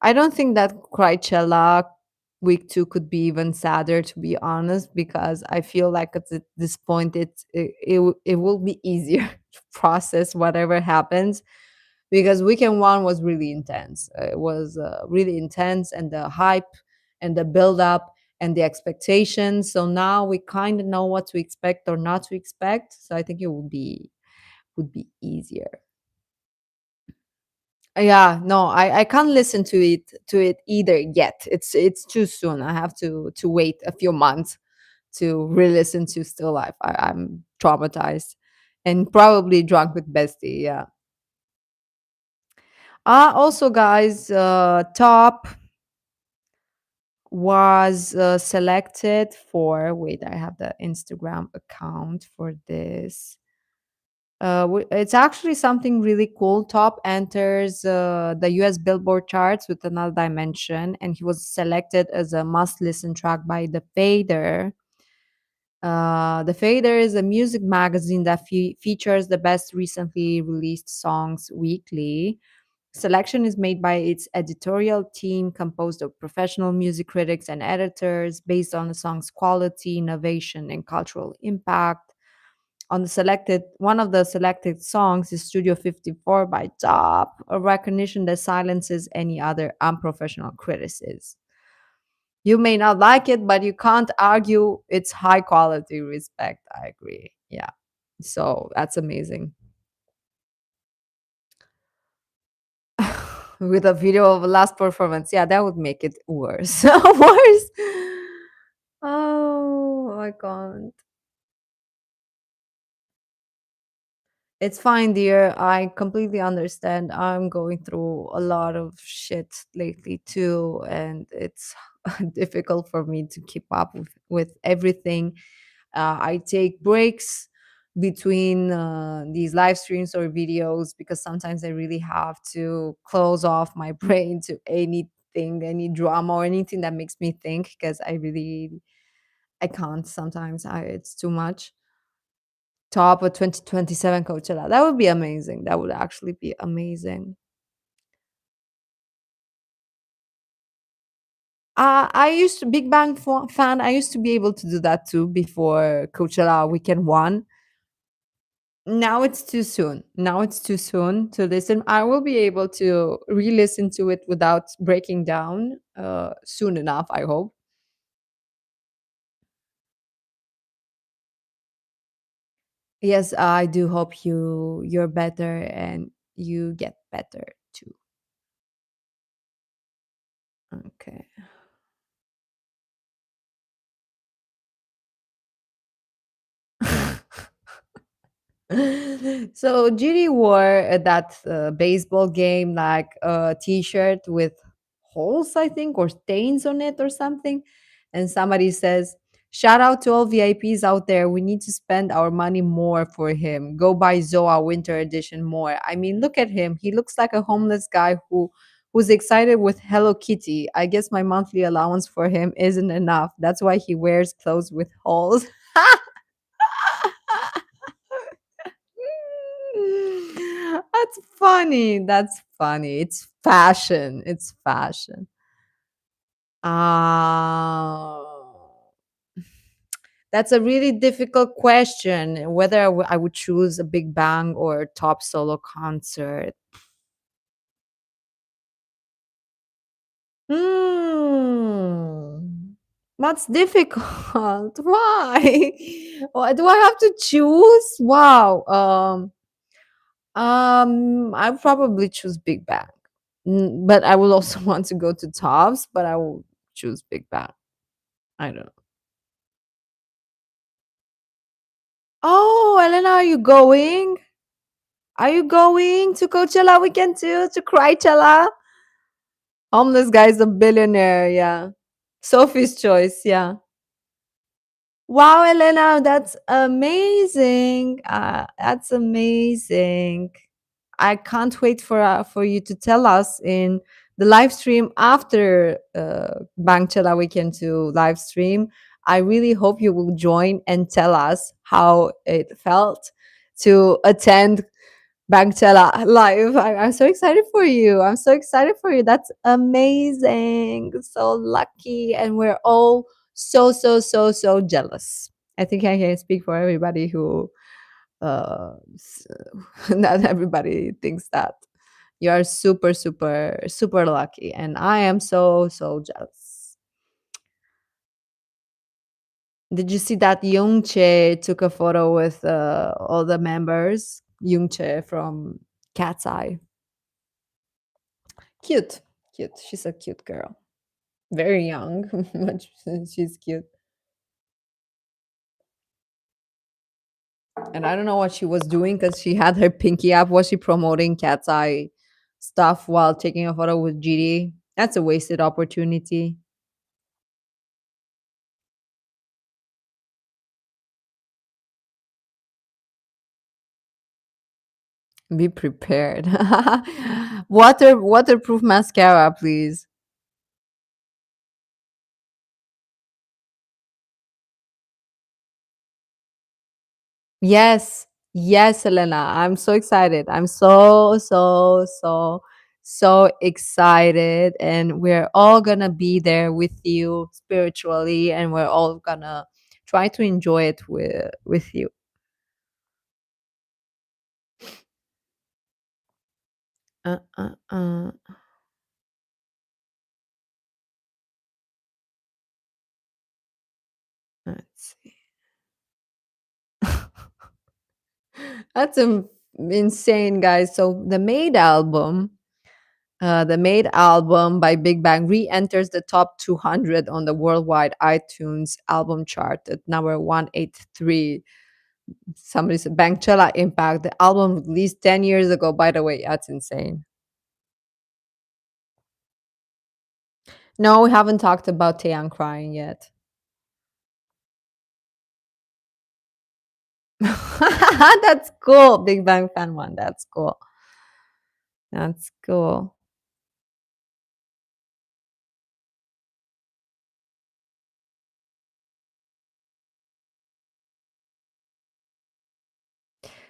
I don't think that Coachella week 2 could be even sadder, to be honest, because I feel like at this point it will be easier to process whatever happens because weekend 1 was really intense. It was really intense, and the hype and the build up and the expectations. So now we kind of know what to expect or not to expect. So I think it would be easier. Yeah, no, I can't listen to it either yet. It's too soon. I have to wait a few months to re-listen to Still Life. I'm traumatized and probably drunk with Bestie. Yeah. Also, guys, Top was selected for. Wait, I have the Instagram account for this. It's actually something really cool. Top enters the US Billboard charts with Another Dimension, and he was selected as a must listen track by The Fader. The Fader is a music magazine that features the best recently released songs weekly. Selection is made by its editorial team, composed of professional music critics and editors, based on the song's quality, innovation, and cultural impact. On the selected one of the selected songs is Studio 54 by Top, a recognition that silences any other unprofessional criticism. You may not like it, but you can't argue it's high quality respect. I agree. Yeah. So that's amazing. With a video of last performance. Yeah, that would make it worse. Worse. Oh, I can't. It's fine, dear. I completely understand. I'm going through a lot of shit lately too, and it's difficult for me to keep up with everything. I take breaks between these live streams or videos because sometimes I really have to close off my brain to anything, any drama or anything that makes me think because I can't sometimes. It's too much. Top of 2027 Coachella. That would be amazing. That would actually be amazing. I used to Big Bang fan. I used to be able to do that too before Coachella weekend 1. Now it's too soon. Now it's too soon to listen. I will be able to re-listen to it without breaking down soon enough, I hope. Yes, I do hope you're better and you get better too. Okay. So Judy wore that baseball game like a t-shirt with holes, I think, or stains on it or something. And somebody says, "Shout out to all VIPs out there. We need to spend our money more for him. Go buy Zoa Winter Edition more." I mean, look at him. He looks like a homeless guy who's excited with Hello Kitty. I guess my monthly allowance for him isn't enough. That's why he wears clothes with holes. That's funny. That's funny. It's fashion. It's fashion. Oh, that's a really difficult question. Whether I would choose a Big Bang or a Top solo concert. Hmm. That's difficult. Why? Why do I have to choose? Wow. I probably choose Big Bang. But I will also want to go to Tops, but I will choose Big Bang. I don't know. Oh, Elena, are you going? Are you going to Coachella weekend too? To Crychella? Homeless guy's a billionaire. Yeah. Sophie's choice. Yeah. Wow, Elena, that's amazing. That's amazing. I can't wait for you to tell us in the live stream after Bangchella Weekend to live stream. I really hope you will join and tell us how it felt to attend Bangchella live. I'm so excited for you. I'm so excited for you. That's amazing. So lucky. And we're all so, so, so, so jealous. I think I can speak for everybody who, not everybody thinks that. You are super, super, super lucky. And I am so, so jealous. Did you see that Youngche took a photo with all the members? Youngche from Cat's Eye. Cute, cute. She's a cute girl. Very young, but she's cute. And I don't know what she was doing because she had her pinky up. Was she promoting Cat's Eye stuff while taking a photo with GD? That's a wasted opportunity. Be prepared. Waterproof mascara, please. Yes. Yes, Elena. I'm so excited. I'm so, so, so, so excited. And we're all going to be there with you spiritually. And we're all going to try to enjoy it with you. Uh, uh, uh. Let's see. That's insane, guys. So the Made album by Big Bang re-enters the top 200 on the worldwide iTunes album chart at number 183. Somebody said Bangchella Impact, the album released 10 years ago. By the way, that's insane. No, we haven't talked about Taeyang crying yet. That's cool. Big Bang fan one. That's cool. That's cool.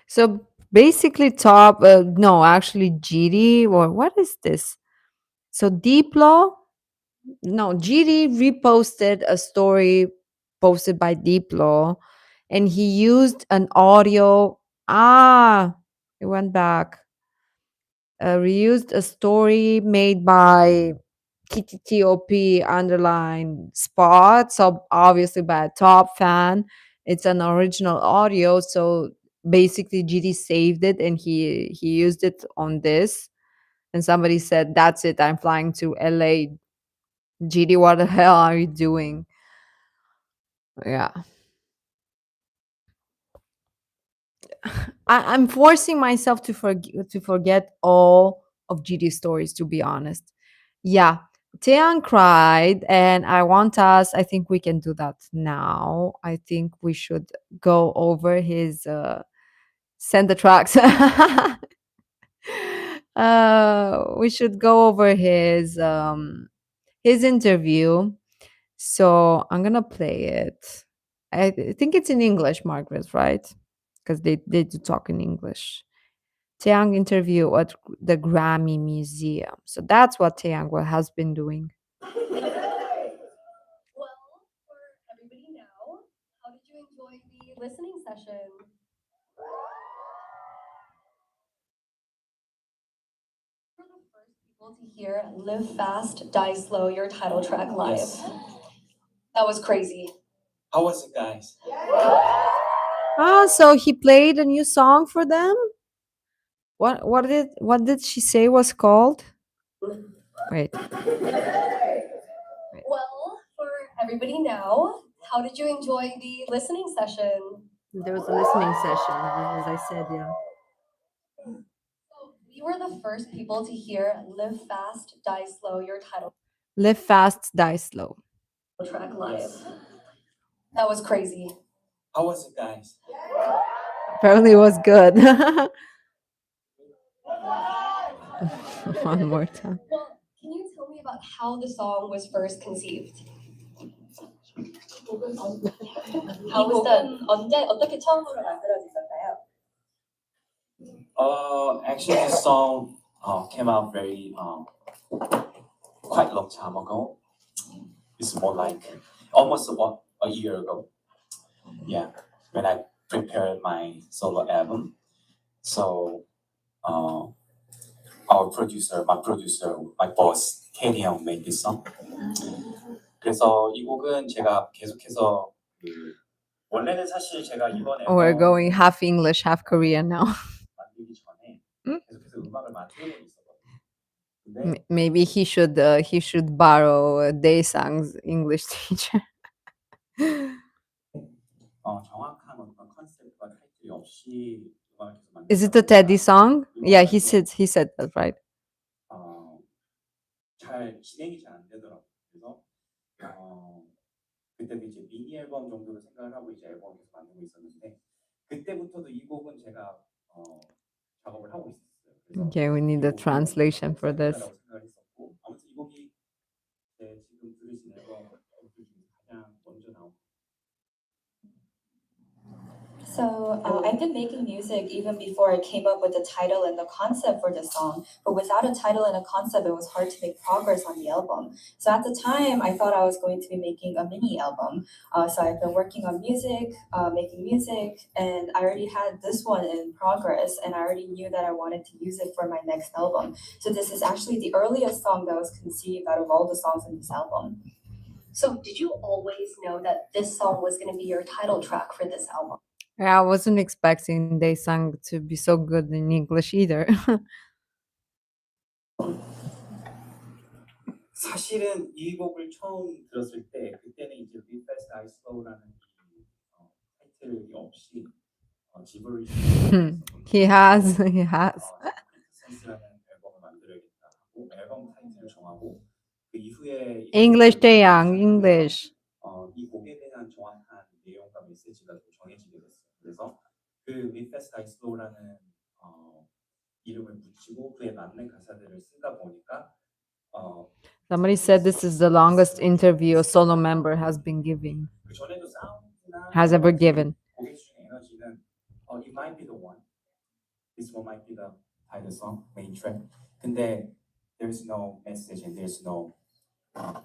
So basically, top, no, actually, GD, or what is this? So Diplo, no, GD reposted a story posted by Diplo, and he used an audio. It went back. Reused a story made by T.O.P underline spot. So obviously by a top fan. It's an original audio. So basically GD saved it and he used it on this. And somebody said, "That's it. I'm flying to LA. GD, what the hell are you doing?" Yeah. I'm forcing myself to forget all of GD's stories, to be honest. Yeah. Taeyeon cried, and I want us. I think we can do that now. I think we should go over his send the tracks. We should go over his interview. So I'm gonna play it. I think it's in English, Margaret, right? Because they do talk in English. Taeyang interview at the Grammy Museum. So that's what Taeyang has been doing. To hear Live Fast, Die Slow, your title track live. Yes. That was crazy. How was it, guys? Ah, so he played a new song for them? What did she say was called? Wait. Well, for everybody now, how did you enjoy the listening session? There was a listening session, as I said, yeah. So we were the first people to hear Live Fast, Die Slow, your title Live fast, die slow. track live. That was crazy. How was it, guys? Apparently it was good. One more time. Well, can you tell me about how the song was first conceived? How was the 어떻게 처음으로 만들어졌었나요? Actually, this song came out very quite a long time ago. It's more like almost a year ago. Yeah, when I prepared my solo album. So our producer, my boss, Taeyang made this song. 그래서 이 곡은 제가 계속해서 원래는 사실 제가 이번 앨범 We're going half English, half Korean now. 만들기 전에 Hmm? 계속해서 음악을 만들고 있었거든요. 근데 Maybe he should borrow Daesang's English teacher. 정확한 어떤 컨셉과 타이틀이 없이 음악을 계속 만들다 Is it the Teddy song? Yeah, he 사실 said that, right? 잘 진행이 잘 안 되더라고요. 그래서 그때도 이제 미니 앨범 정도로 생각을 하고 이제 앨범을 계속 만들고 있었는데 그때부터도 이 곡은 제가 작업을 하고 있었어요. 그래서 Okay, we need 이 a 곡은 translation for this. 컨셉이라고 생각을 했었고 아무튼 이 곡이 지금 들으신 앨범 중에서 가장 먼저 나온 So I've been making music even before I came up with the title and the concept for the song. But without a title and a concept, it was hard to make progress on the album. So at the time, I thought I was going to be making a mini album. So I've been working on music, making music, and I already had this one in progress, and I already knew that I wanted to use it for my next album. So this is actually the earliest song that was conceived out of all the songs in this album. So did you always know that this song was going to be your title track for this album? Yeah, I wasn't expecting Daesang to be so good in English either. 사실은 이 곡을 처음 들었을 때 그때는 이제 We Fast I Slow라는 이 타이틀이 없이 지브리시 he has. 센스라는 앨범을 만들어야겠다 하고 앨범 타이틀을 정하고 그 이후에 English, Taeyang, English. 이 곡에 대한 정확한 내용과 메시지가 좀 정해지게 됐어요. 그래서 그 We Fast I Slow라는 이름을 붙이고 그에 맞는 가사들을 쓰다 보니까 Somebody said this is the longest interview a solo member has been giving, 그 전에도 사운드나 has ever given. 곡의 주인 에너지는 it might be the one. This one might be the title song, main track. 근데 there's no message and there's no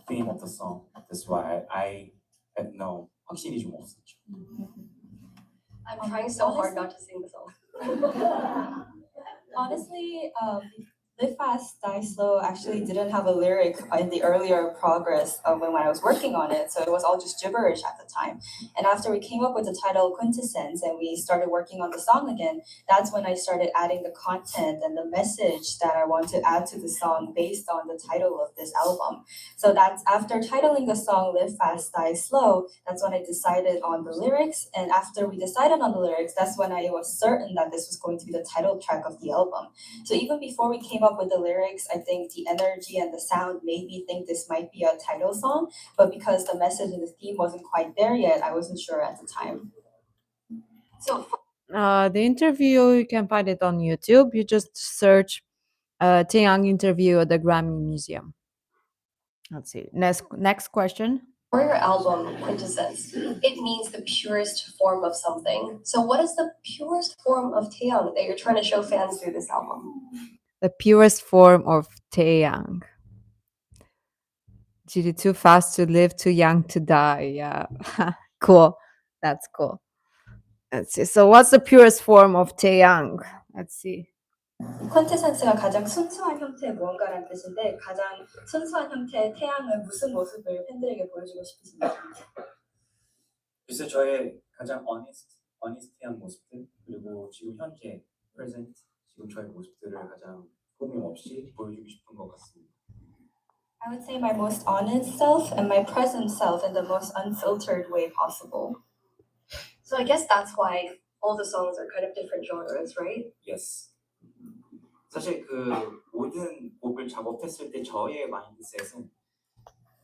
theme of the song. That's why I had no 확신이 좀 없었죠. I'm trying so hard not to sing the song. Honestly, Live Fast, Die Slow actually didn't have a lyric in the earlier progress when I was working on it, so it was all just gibberish at the time. And after we came up with the title Quintessence and we started working on the song again, that's when I started adding the content and the message that I want to add to the song based on the title of this album. So that's after titling the song Live Fast, Die Slow, that's when I decided on the lyrics. And after we decided on the lyrics, that's when I was certain that this was going to be the title track of the album. So even before we came up with the lyrics, I think the energy and the sound made me think this might be a title song. But because the message and the theme wasn't quite there yet, I wasn't sure at the time. So The interview, you can find it on YouTube. You just search Taeyang Interview at the Grammy Museum. Let's see. Next question. for your album Quintessence, it means the purest form of something. So what is the purest form of Taeyang that you're trying to show fans through this album? The purest form of Taeyang. GD, too fast to live, too young to die. Yeah. Cool. That's cool. Let's see. So what's the purest form of Taeyang? Let's see. 퀀테센스가 가장 순수한 형태의 무언가라는 뜻인데 가장 순수한 형태의 태양은 무슨 모습을 팬들에게 보여주고 싶으신가요? 글쎄 저의 가장 어니스티한 모습들 그리고 지금 현재 present 지금 저의 모습들을 가장 꾸밈 없이 보여주고 싶은 것 같습니다. I would say my most honest self and my present self in the most unfiltered way possible. So I guess that's why all the songs are kind of different genres, right? Yes. 사실 그 모든 곡을 작업했을 때 저의 마인드셋은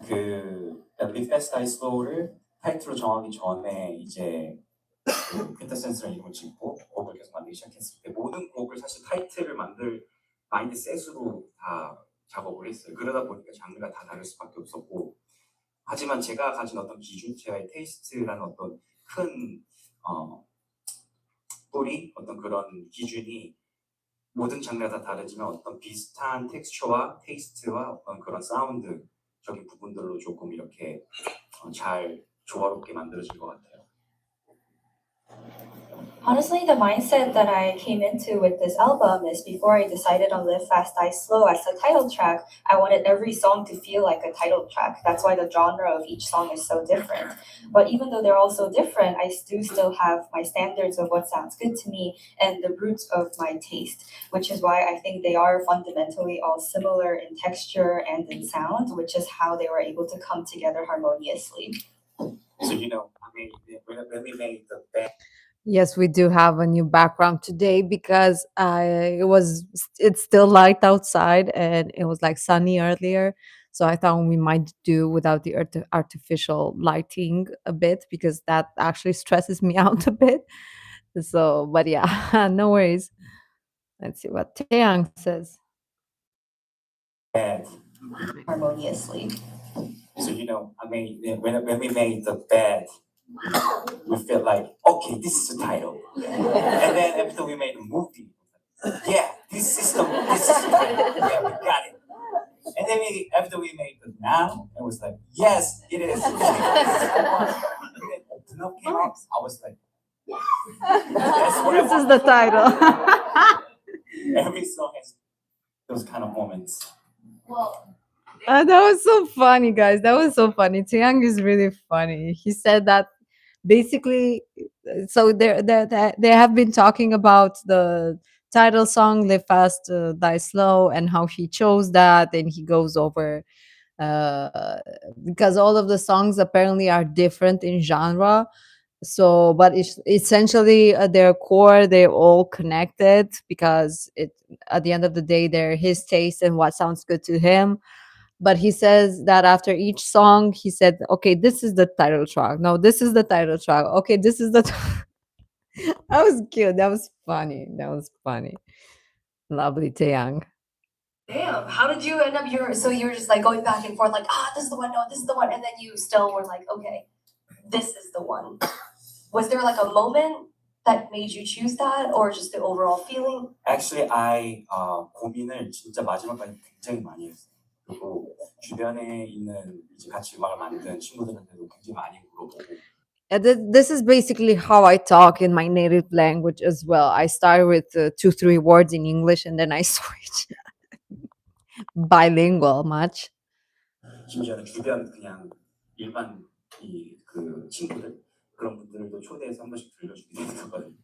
그 Live Fast Die Slow를 타이틀로 정하기 전에 이제 그 퀸테센스라는 이름을 짓고 곡을 계속 만들기 시작했을 때 모든 곡을 사실 타이틀을 만들 마인드셋으로 다 작업을 했어요. 그러다 보니까 장르가 다 다를 수밖에 없었고 하지만 제가 가진 어떤 기준, 제가의 테이스트라는 어떤 큰 뿌리, 어떤 그런 기준이 모든 장르가 다 다르지만 어떤 비슷한 텍스처와 테이스트와 어떤 그런 사운드적인 부분들로 조금 이렇게 잘 조화롭게 만들어진 것 같아요. Honestly, the mindset that I came into with this album is before I decided on Live Fast Die Slow as the title track, I wanted every song to feel like a title track. That's why the genre of each song is so different. But even though they're all so different, I do still have my standards of what sounds good to me and the roots of my taste, which is why I think they are fundamentally all similar in texture and in sound, which is how they were able to come together harmoniously. So I mean, when we made the band. Yes, we do have a new background today because it's still light outside and it was like sunny earlier. So I thought we might do without the artificial lighting a bit because that actually stresses me out a bit. So, but yeah, no worries. Let's see what Taeyang says. Harmoniously. So I mean, when we made the bed, we felt like, okay, this is the title. And then after we made the movie, yeah, this is the title. Yeah, we got it. And then after we made the now, it was like, yes, it is. And then T.O.P came out, I was like, that's what This is the title. Every song has those kind of moments. Well, that was so funny, guys. That was so funny. Taeyang is really funny. He said that basically, so they have been talking about the title song "Live Fast, Die Slow" and how he chose that, and he goes over because all of the songs apparently are different in genre. So, but it's essentially at their core, they're all connected because at the end of the day, they're his taste and what sounds good to him. But he says that after each song, he said, okay, this is the title track. No, this is the title track. Okay, this is the. That was cute. That was funny. That was funny. Lovely Taeyang. damn, how did you end up so you were just like going back and forth like, this is the one, no, this is the one, and then you still were like, okay, this is the one. Was there like a moment that made you choose that or just the overall feeling? Actually, I 고민을 진짜 마지막까지 굉장히 많이 했어요. 그리고 주변에 있는 이제 같이 음악을 만든 친구들한테도 굉장히 많이 물어보고. This is basically how I talk in my native language as well. I start with 2-3 words in English and then I switch bilingual much. 심지어는 주변 그냥 일반 그 친구들 그런 분들도 초대해서 한 번씩 들려주기도 했거든요.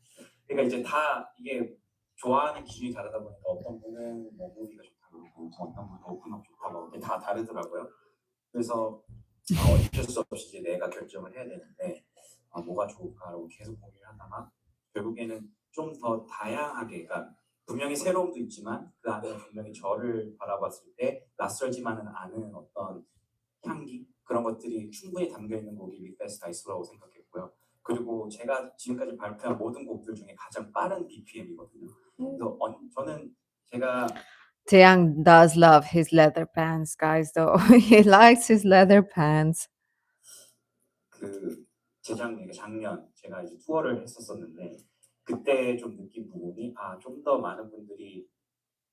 그러니까 이제 다 이게 좋아하는 기준이 다르다 보니까 어떤 분은 뭐 무비가 좋다고 그러고 어떤 분은 오픈업 좋다고 이게 다 다르더라고요. 그래서 어쩔 수 없이 이제 내가 결정을 해야 되는데 뭐가 좋을까라고 계속 고민을 하다가 결국에는 좀 더 다양하게, 그러니까 분명히 새로움도 있지만 그 안에 분명히 저를 바라봤을 때 낯설지만은 않은 어떤 향기 그런 것들이 충분히 담겨 있는 곡이 Live Fast Die Slow라고 생각했고요. 그리고 제가 지금까지 발표한 모든 곡들 중에 가장 빠른 BPM이거든요. 그래서 저는 제가 Taeyang does love his leather pants, guys. Though he likes his leather pants. 그 작년 제가 이제 투어를 했었었는데 그때 좀 느낀 부분이 좀 더 많은 분들이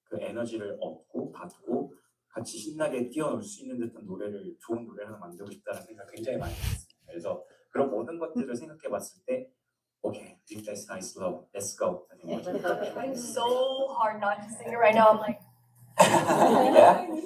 그 에너지를 얻고 받고 같이 신나게 뛰어놀 수 있는 듯한 좋은 노래를 하나 만들고 싶다는 생각 굉장히 많이 했어요. 그래서 그런 모든 것들을 생각해봤을 때, 오케이, Live fast, die slow. Let's go. I think I'm trying so hard not to sing it right now. I'm like,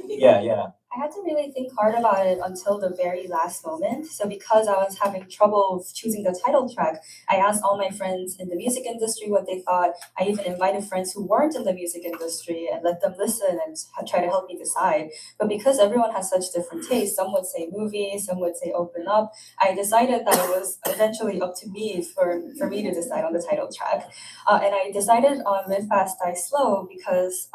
yeah. I had to really think hard about it until the very last moment. So because I was having trouble choosing the title track, I asked all my friends in the music industry what they thought. I even invited friends who weren't in the music industry and let them listen and try to help me decide. But because everyone has such different tastes, some would say movie, some would say open up, I decided that it was eventually up to me for me to decide on the title track. And I decided on Live Fast, Die Slow because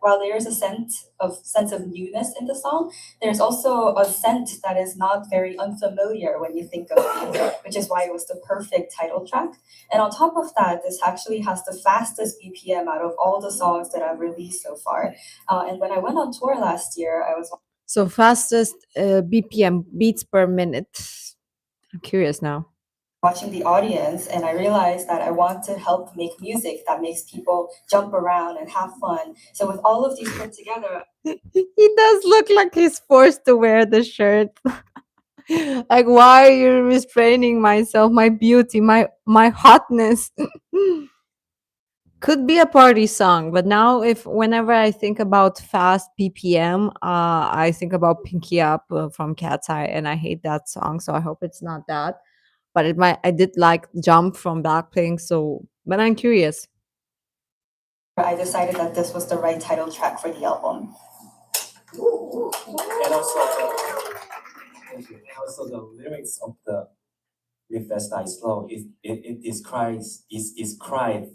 while there is a sense of newness in the song, there's also a scent that is not very unfamiliar when you think of it, which is why it was the perfect title track. And on top of that, this actually has the fastest BPM out of all the songs that I've released so far. And when I went on tour last year, I was So fastest BPM, beats per minute. I'm curious now. watching the audience and I realized that I want to help make music that makes people jump around and have fun. So with all of these put together, He does look like he's forced to wear the shirt. Like, why are you restraining myself, my beauty, my hotness? Could be a party song, but now if whenever I think about fast BPM, I think about Pinky Up from Cat's Eye, and I hate that song, so I hope it's not that. But it might. I did like Jump from Blackpink, so but I'm curious. I decided that this was the right title track for the album. And also the lyrics of the Live Fast, Die Slow, it describe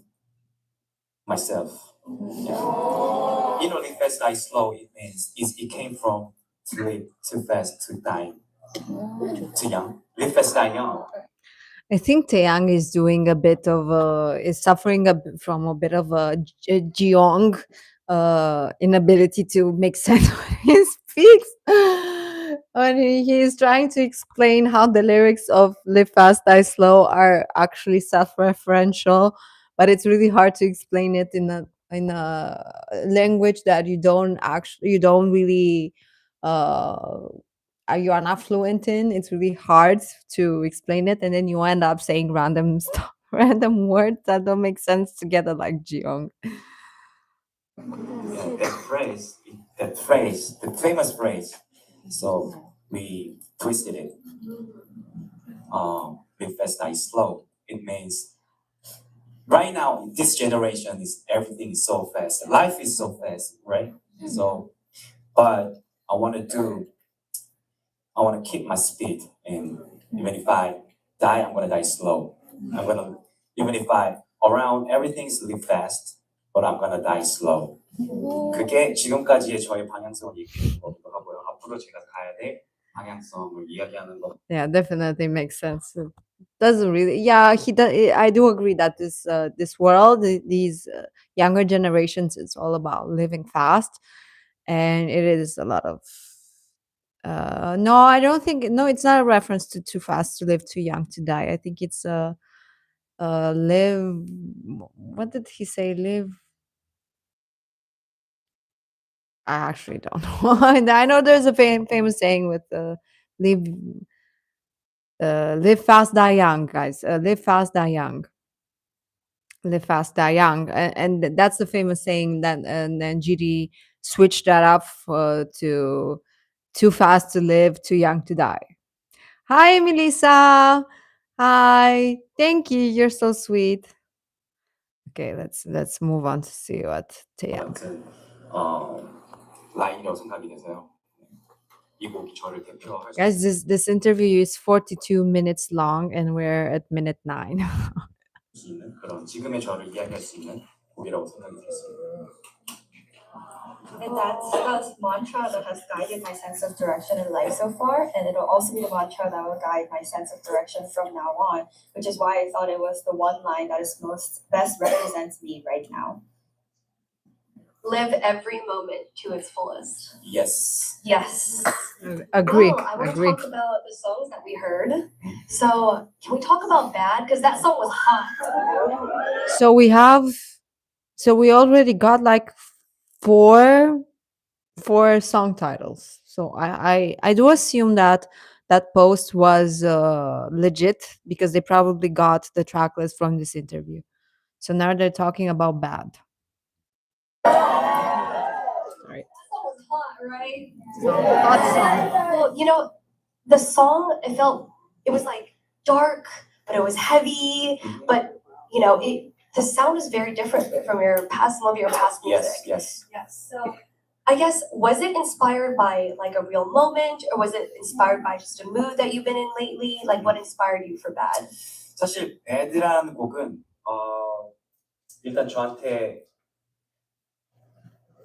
myself. Yeah. You know, Live Fast, Die Slow, it means it came from to live too fast, to die too young. Live fast, die young. I think Taeyang is doing a bit of is suffering from a bit of a Jeong inability to make sense when he speaks. When he is trying to explain how the lyrics of "Live Fast, Die Slow" are actually self-referential, but it's really hard to explain it in a language that you don't really uh you are not fluent in. It's really hard to explain it, and then you end up saying random stuff, random words that don't make sense together, like Jiong. Yeah, that phrase, the famous phrase. So we twisted it. Live fast, die slow. It means right now, this generation is everything is so fast. Life is so fast, right? So, but I want to do I want to keep my speed, and even if I die, I'm gonna die slow. I'm gonna even if I around everything's live fast, but I'm gonna die slow. 그게 지금까지의 저의 방향성을 얘기하는 거기도 하고요. 앞으로 제가 가야 될 방향성을 이야기하는 거. Yeah, definitely makes sense. It doesn't really. Yeah, he does. I do agree that this world, these younger generations, it's all about living fast, and it is a lot of. No, I don't think. No, it's not a reference to too fast to live, too young to die. I think it's live. What did he say? Live. I actually don't know. And I know there's a famous saying with live live fast, die young, guys. Live fast, die young. Live fast, die young, and that's the famous saying. That and then GD switched that up to too fast to live, too young to die. Hi, Melissa. Hi. Thank you. You're so sweet. Okay, let's move on to see what Taeyang. 같은 라인이라고 생각이 돼서요. 이 곡이 저를 대표할 수 Guys, this interview is 42 minutes long, and we're at minute 9. 있는 그런 지금의 저를 이야기할 수 있는 곡이라고 생각이 들었습니다. And that's the mantra that has guided my sense of direction in life so far, and it'll also be the mantra that will guide my sense of direction from now on, which is why I thought it was the one line that is best represents me right now. live every moment to its fullest. Yes. Yes. Agree. Well, I want to Agree. talk about the songs that we heard. So, can we talk about Bad? Because that song was hot. So we already got like four song titles. So I do assume that that post was legit because they probably got the track list from this interview. So now they're talking about bad. Right. That was hot, right? Hot song. Well, you know, the song, it was like dark, but it was heavy, but you know, the sound is very different from some of your past music. Yes. Yes. So I guess, was it inspired by like a real moment, or was it inspired by just a mood that you've been in lately? Like, what inspired you for Bad? 사실 Bad라는 곡은 일단 저한테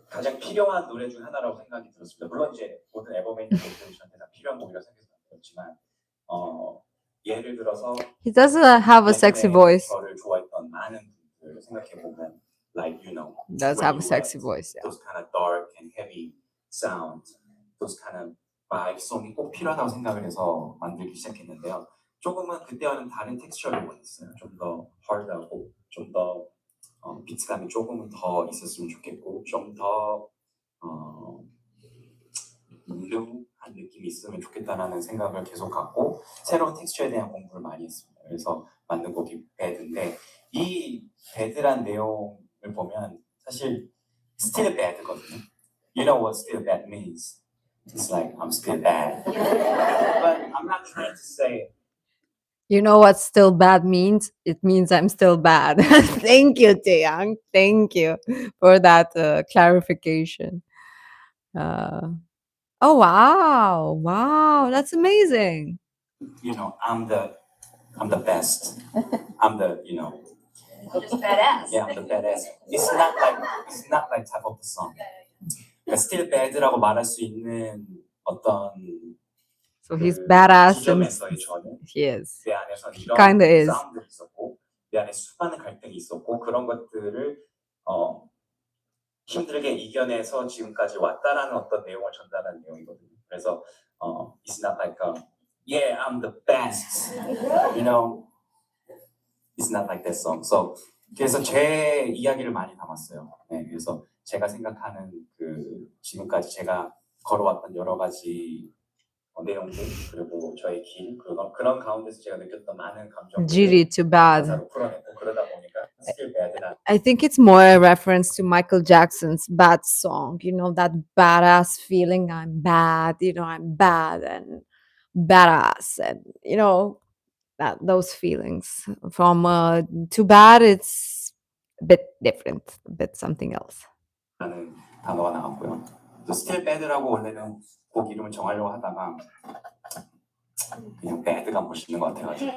가장 필요한 노래 중 하나라고 생각이 들었습니다. 물론 이제 모든 앨범에 있는 곡들이 저한테 다 필요한 곡이라고 생각해서 만들었지만 예를 들어서 He does have a sexy voice. 저를 좋아했던 많은 분들 생각해 보면, like Does Where have a You sexy At, voice. Yeah. those kind of dark and heavy sounds, those kind of vibe송이 꼭 필요하다고 생각을 해서 만들기 시작했는데요. 조금은 그때와는 다른 텍스처를 원했어요. 좀 더 hard하고 좀 더 비트감이 조금은 더 있었으면 좋겠고 좀 더 블루한 느낌이 있으면 좋겠다라는 생각을 계속 갖고 새로운 텍스처에 대한 공부를 많이 했습니다. 그래서 만든 곡이 배드인데 이 배드란 내용을 보면 사실 still bad거든요. You know what still bad means? It's like I'm still bad. But I'm not trying to say You know what still bad means? It means I'm still bad. Thank you, Taeyang. Thank you for that clarification. Oh, wow. Wow. That's amazing. I'm the best. I'm the Just badass. Yeah, I'm the badass. It's not like type of the song. Still bad라고 말할 수 있는 어떤 So he's badass and 지점에서의 저는 he is. 내 안에서 He 이런 kinda is. 싸움들이 있었고 내 안에 수많은 갈등이 있었고 그런 것들을 힘들게 이겨내서 지금까지 왔다라는 어떤 내용을 전달하는 내용이거든요. 그래서 it's not like yeah I'm the best, it's not like that song. So 그래서 제 이야기를 많이 담았어요. 네, 그래서 제가 생각하는 지금까지 제가 걸어왔던 여러 가지 내용들 그리고 저의 길 그런 가운데서 제가 느꼈던 많은 감정들을 Giri, too bad. 가사로 풀어내고 그러다 보니까 Still Bad이라는 I think it's more a reference to Michael Jackson's Bad song. That badass feeling. I'm bad. I'm bad and badass, and those feelings. From Too Bad, it's a bit different, a bit something else. 단어가 나왔고요. 또 Still Bad라고 원래는 곡 이름을 정하려고 하다가 그냥 Bad가 멋있는 것 같아가지고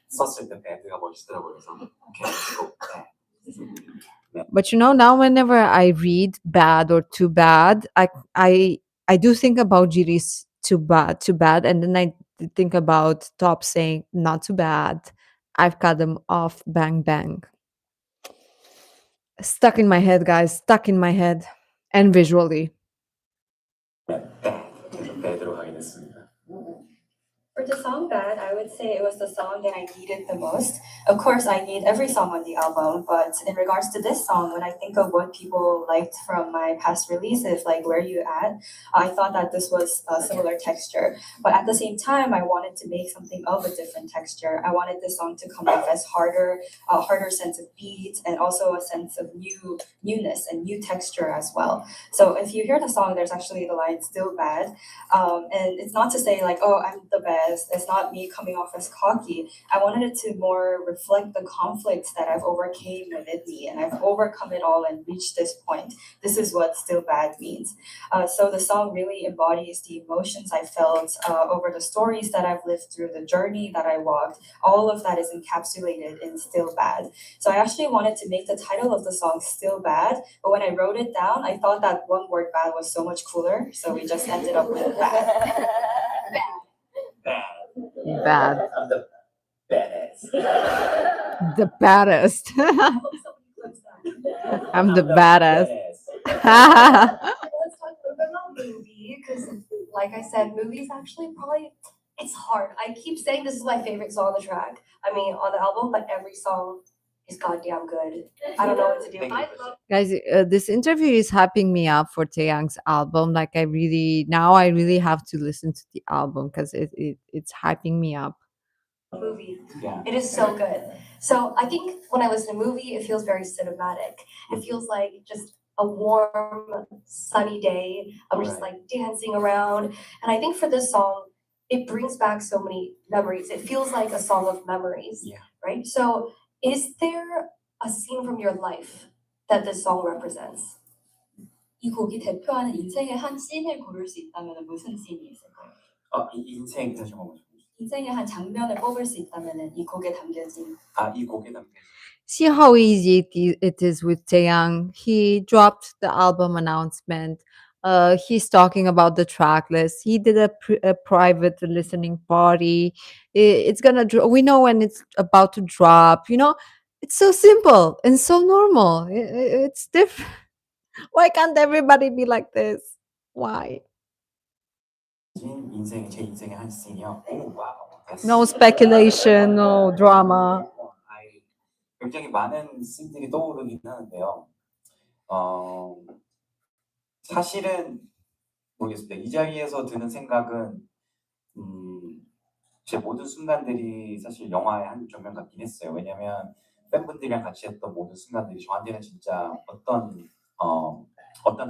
썼을 때 Bad가 멋있더라고요. 그래서 But now whenever I read Bad or Too Bad, I do think about Jiri's Too Bad, and then I think about Top saying not too bad. I've cut them off, bang bang. Stuck in my head, guys. Stuck in my head, and visually. Bad로 하게 됐습니다. For the song Bad, I would say it was the song that I needed the most. Of course, I need every song on the album, but in regards to this song, when I think of what people liked from my past releases, like Where You At, I thought that this was a similar texture. But at the same time, I wanted to make something of a different texture. I wanted this song to come off as harder, a harder sense of beat, and also a sense of newness and new texture as well. So if you hear the song, there's actually the line Still Bad. And it's not to say like, oh, I'm the best. It's not me coming off as cocky. I wanted it to more reflect the conflicts that I've overcame within me, and I've overcome it all and reached this point. This is what Still Bad means. So the song really embodies the emotions I felt over the stories that I've lived through, the journey that I walked. All of that is encapsulated in Still Bad. So I actually wanted to make the title of the song Still Bad, but when I wrote it down, I thought that one word bad was so much cooler, so we just ended up with bad. Bad. I'm the badass. The baddest. I'm the baddest. Let's talk a little bit about movie, because like I said, movie's actually probably, it's hard. I keep saying this is my favorite song on the track. On the album, but every song is goddamn good. I don't know what to do. Thank you. I love Guys, this interview is hyping me up for Taeyang's album. Like I really have to listen to the album because it's hyping me up. movie. Yeah. It is so good. So I think when I listen to movie, it feels very cinematic. It feels like just a warm, sunny day. I'm just Right. like dancing around. And I think for this song, it brings back so many memories. It feels like a song of memories. Yeah. Right? So is there a scene from your life that this song represents? 이 곡이 대표하는 인생의 한 씬을 고를 수 있다면 무슨 씬이 있을까요? 인생 다시 한번 인생의 한 장면을 뽑을 수 있다면 이 곡에 담겨진 이 곡에 담긴 See how easy it is with Taeyang. He dropped the album announcement. He's talking about the track list. He did a private listening party. It's gonna. We know when it's about to drop. You know, it's so simple and so normal. It's different. Why can't everybody be like this? Why? 인생 제 인생의 한 씬이요. 오 와우. No speculation, no drama. 굉장히 많은 씬들이 떠오르긴 하는데요. 사실은 모르겠습니다. 이 자리에서 드는 생각은 제 모든 순간들이 사실 영화의 한 장면 같긴 했어요. 왜냐면 팬분들이랑 같이 했던 모든 순간들이 저한테는 진짜 어떤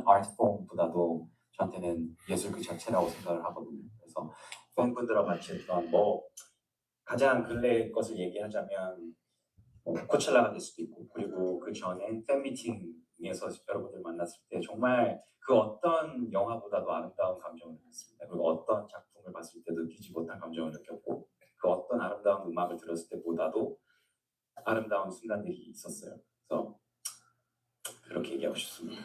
아트폼보다도 저한테는 예술 그 자체라고 생각을 하거든요. 그래서 팬분들하고 같이 했던 가장 근래 것을 얘기하자면 코첼라가 될 수도 있고 그리고 그 전에 팬미팅에서 여러분들 만났을 때 정말 그 어떤 영화보다도 아름다운 감정을 느꼈습니다. 그리고 어떤 작품을 봤을 때 느끼지 못한 감정을 느꼈고 그 어떤 아름다운 음악을 들었을 때보다도 아름다운 순간들이 있었어요. 그래서 그렇게 얘기하고 싶습니다.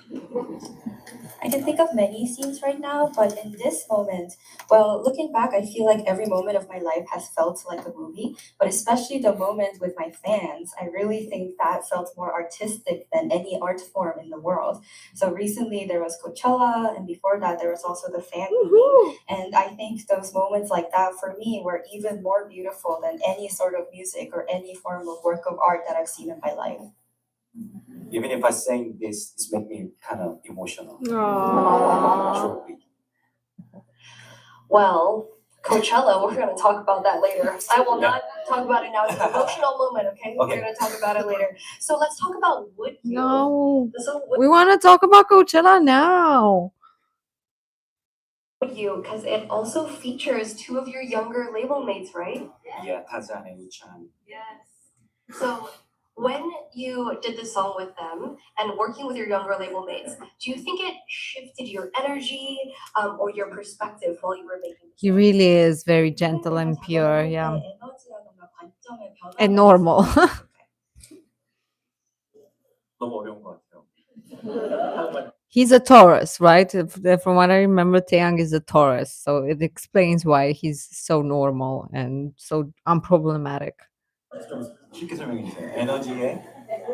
I can think of many scenes right now, but in this moment, well, looking back, I feel like every moment of my life has felt like a movie, but especially the moment with my fans, I really think that felt more artistic than any art form in the world. So recently there was Coachella, and before that there was also the fan meeting, and I think those moments like that for me were even more beautiful than any sort of music or any form of work of art that I've seen in my life. Even if I saying this, it's make me kind of emotional. Truly. Well, Coachella, we're going to talk about that later. I will not talk about it now. It's an emotional moment, okay? We're going to talk about it later. So let's talk about Would You. No, So we want to talk about Coachella now. Would You, because it also features two of your younger label mates, right? Yeah, 타잔 and Uchan. Yes. So when you did the song with them and working with your younger label mates, do you think it shifted your energy or your perspective while you were making the He song? really is very gentle and pure, yeah, 에너지라던가 관점의 변화가 and normal. 너무 어려운 것 같아요. He's a Taurus, right? From what I remember, Taeyang is a Taurus, so it explains why he's so normal and so unproblematic. 좀 쉽게 설명해 주세요. 에너지에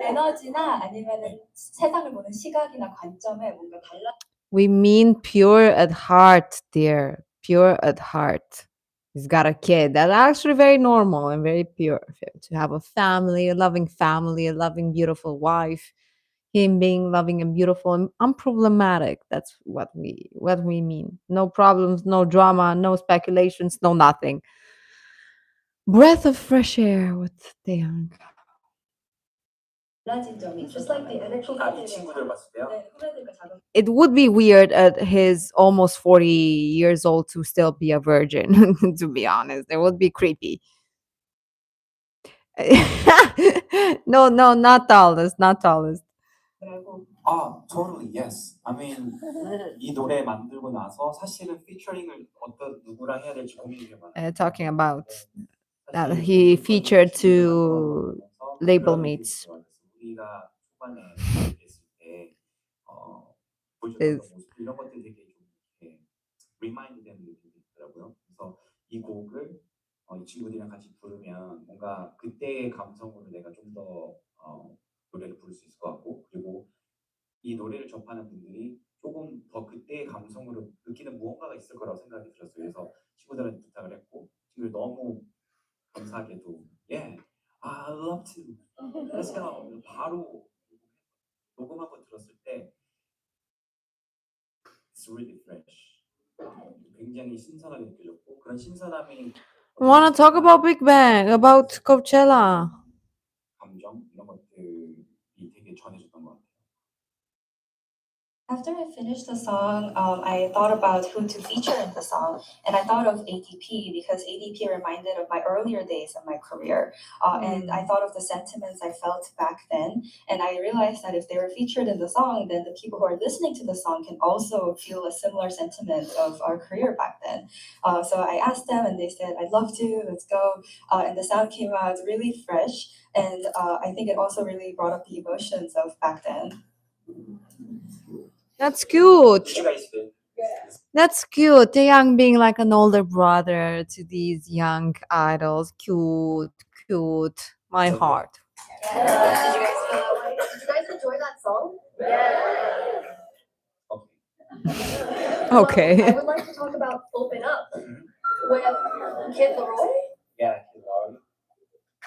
에너지나 아니면은 세상을 보는 시각이나 관점에 뭔가 달라. We mean pure at heart, dear. Pure at heart. He's got a kid. That's actually very normal and very pure to have a family, a loving, beautiful wife. Him being loving and beautiful and unproblematic. That's what we mean. No problems, no drama, no speculations, no nothing. Breath of fresh air with Taeyang. 달라진 점이 It's just like the energy. 이 친구들 봤을 때요. 네, 후배들과 작업. It would be weird at his almost 40 years old to still be a virgin, to be honest. It would be creepy. No, not tallest, not tallest. Totally yes. I mean 이 노래 만들고 나서 사실은 피처링을 어떤 누구랑 해야 될지 고민이 많아요. Talking about that he featured two label mates. 우리가 초반에 했을 때 Is- 보여줬던 모습 이런 것들이 되게 좀 이렇게 리마인드 되는 느낌이 있더라고요. 그래서 이 곡을 이 친구들이랑 같이 부르면 뭔가 그때의 감성으로 내가 좀 더 노래를 부를 수 있을 것 같고 그리고 이 노래를 접하는 분들이 조금 더 그때의 감성으로 느끼는 무언가가 있을 거라고 생각이 들었어요. 그래서 친구들한테 부탁을 했고 친구들 너무 감사하게도 I love to 그래서 제가 바로 녹음하고 들었을 때 it's really fresh. 굉장히 신선하게 느껴졌고 그런 신선함이 I want to talk about Big Bang, about Coachella. 감정 이런 것들이 되게 전해졌던 것 같아요. After I finished the song, I thought about who to feature in the song, and I thought of ADP because ADP reminded of my earlier days of my career, and I thought of the sentiments I felt back then, and I realized that if they were featured in the song, then the people who are listening to the song can also feel a similar sentiment of our career back then. So I asked them, and they said, "I'd love to. Let's go." And the sound came out really fresh, and I think it also really brought up the emotions of back then. That's cute. Did you guys feel? That's cute. Taeyang being like an older brother to these young idols. Cute, cute. My heart. Did you guys feel that way? Did you guys enjoy that song? Okay. I would like to talk about Open Up with Kid Laroi. Yeah, Laroi.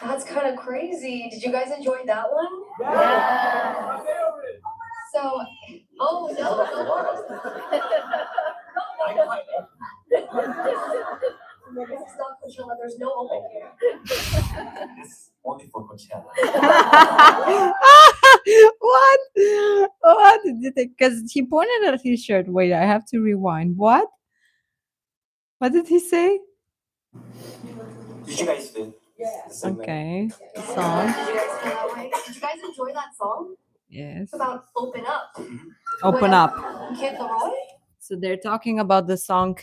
That's kind of crazy. Did you guys enjoy that one? So, oh no. This is not Coachella. There's no open here. It's only for Coachella. What? What? Because he pointed at his shirt. Wait, I have to rewind. What? What did he say? Did you guys feel? Okay. Song. Did you guys feel that way? Did you guys enjoy that song? Yes. It's about Open Up. Open Up. Kid Laroi. So they're talking about the song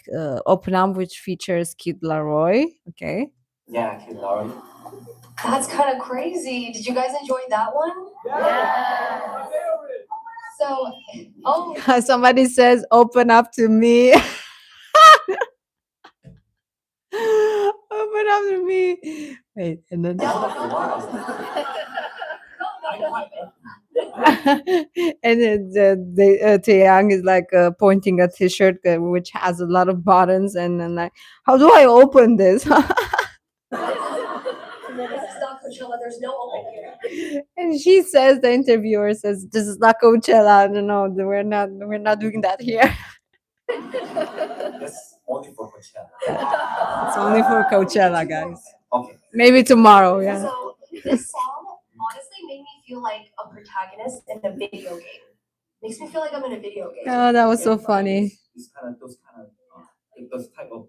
Open Up, which features Kid Laroi. Okay. Yeah, Kid Laroi. That's kind of crazy. Did you guys enjoy that one? So, oh Somebody says, open up to me. Open up to me. Wait, and then. And then Taeyang is like pointing at his shirt, which has a lot of buttons, and then like, how do I open this? this is not Coachella. There's no open here. And she says, the interviewer says, "This is not Coachella. No, we're not doing that here. It's only for Coachella. It's only for Coachella, guys. Okay. Maybe tomorrow, yeah." So this song honestly made me feel like a protagonist in a video game. Makes me feel like I'm in a video game. Oh, that was so funny. Those type of.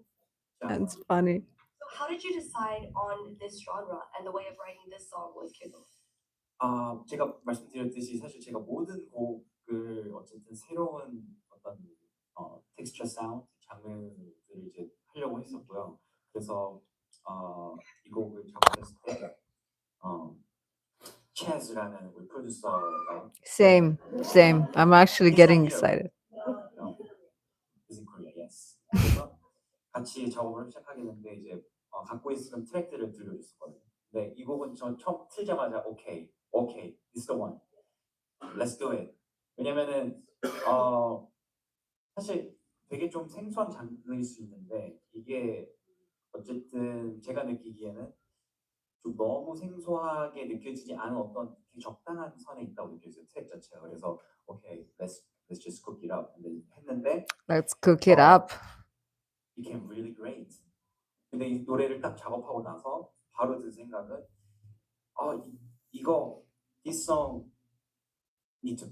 That's funny. So how did you decide on this genre and the way of writing this song with Kid Laroi? 제가 말씀드렸듯이 사실 제가 모든 곡을 어쨌든 새로운 어떤 텍스처 사운드 장르를 이제 하려고 했었고요. 그래서 이 곡을 작업했을 때 Chaz라는 우리 프로듀서가 Same. I'm actually getting excited. Is in Korea, yes. 그래서 같이 작업을 시작하게 됐는데 이제 갖고 있었던 트랙들을 들려줬었거든요. 근데 이 곡은 전 처음 틀자마자 오케이, this is the one, let's do it. 왜냐면은 사실 되게 좀 생소한 장르일 수 있는데 이게 어쨌든 제가 느끼기에는 좀 너무 생소하게 느껴지지 않은 어떤 되게 적당한 선에 있다고 느껴졌어요 트랙 자체가. 그래서 오케이, let's just cook it up. 했는데 Let's cook it up. became really great. 근데 이 노래를 딱 작업하고 나서 바로 든 생각은 이거 this song need to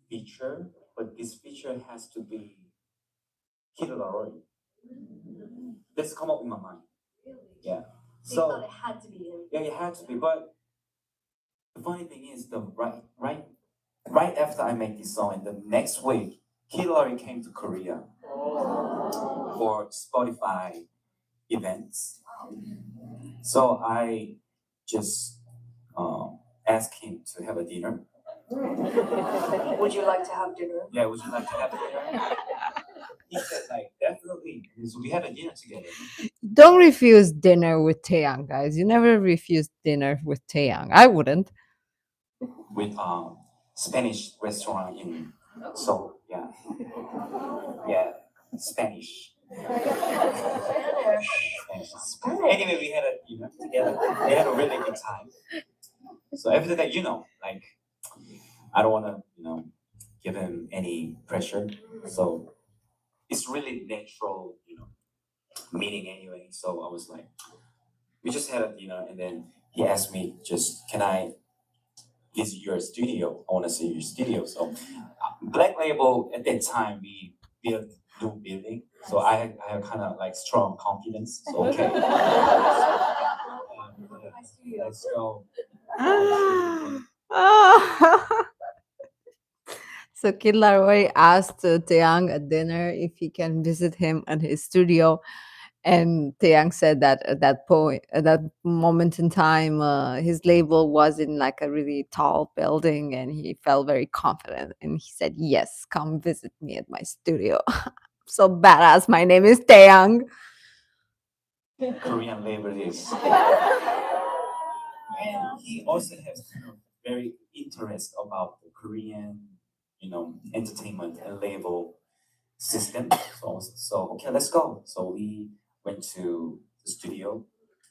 feature, but this feature has to be Kid Laroi. That's come up in my mind. Yeah. So you thought it had to be him. Yeah, it had to be. But the funny thing is, right after I made this song, and the next week, Kid Laroi came to Korea for Spotify events. So I just asked him to have a dinner. Would you like to have dinner? Yeah, would you like to have dinner? He said, like, definitely. So we had a dinner together. Don't refuse dinner with Taeyang, guys. You never refuse dinner with Taeyang. I wouldn't. With Spanish restaurant in Seoul. Yeah. Yeah, Spanish. Spanish. Anyway, we had a dinner together. We had a really good time. So after that, like I don't want to, give him any pressure. So it's really natural, meeting anyway. So I was like, we just had a dinner, and then he asked me, just can I visit your studio? I want to see your studio. So Black Label at that time we built new building, so I have kind of like strong confidence. So okay, let's go. So Kid Laroi asked Taeyang at dinner if he can visit him at his studio, and Taeyang said that at that point, at that moment in time, his label was in like a really tall building, and he felt very confident. And he said, "Yes, come visit me at my studio." So badass. My name is Taeyang. Korean label is. And he also has very interest about the Korean, entertainment and label system. So okay, let's go. So we went to the studio.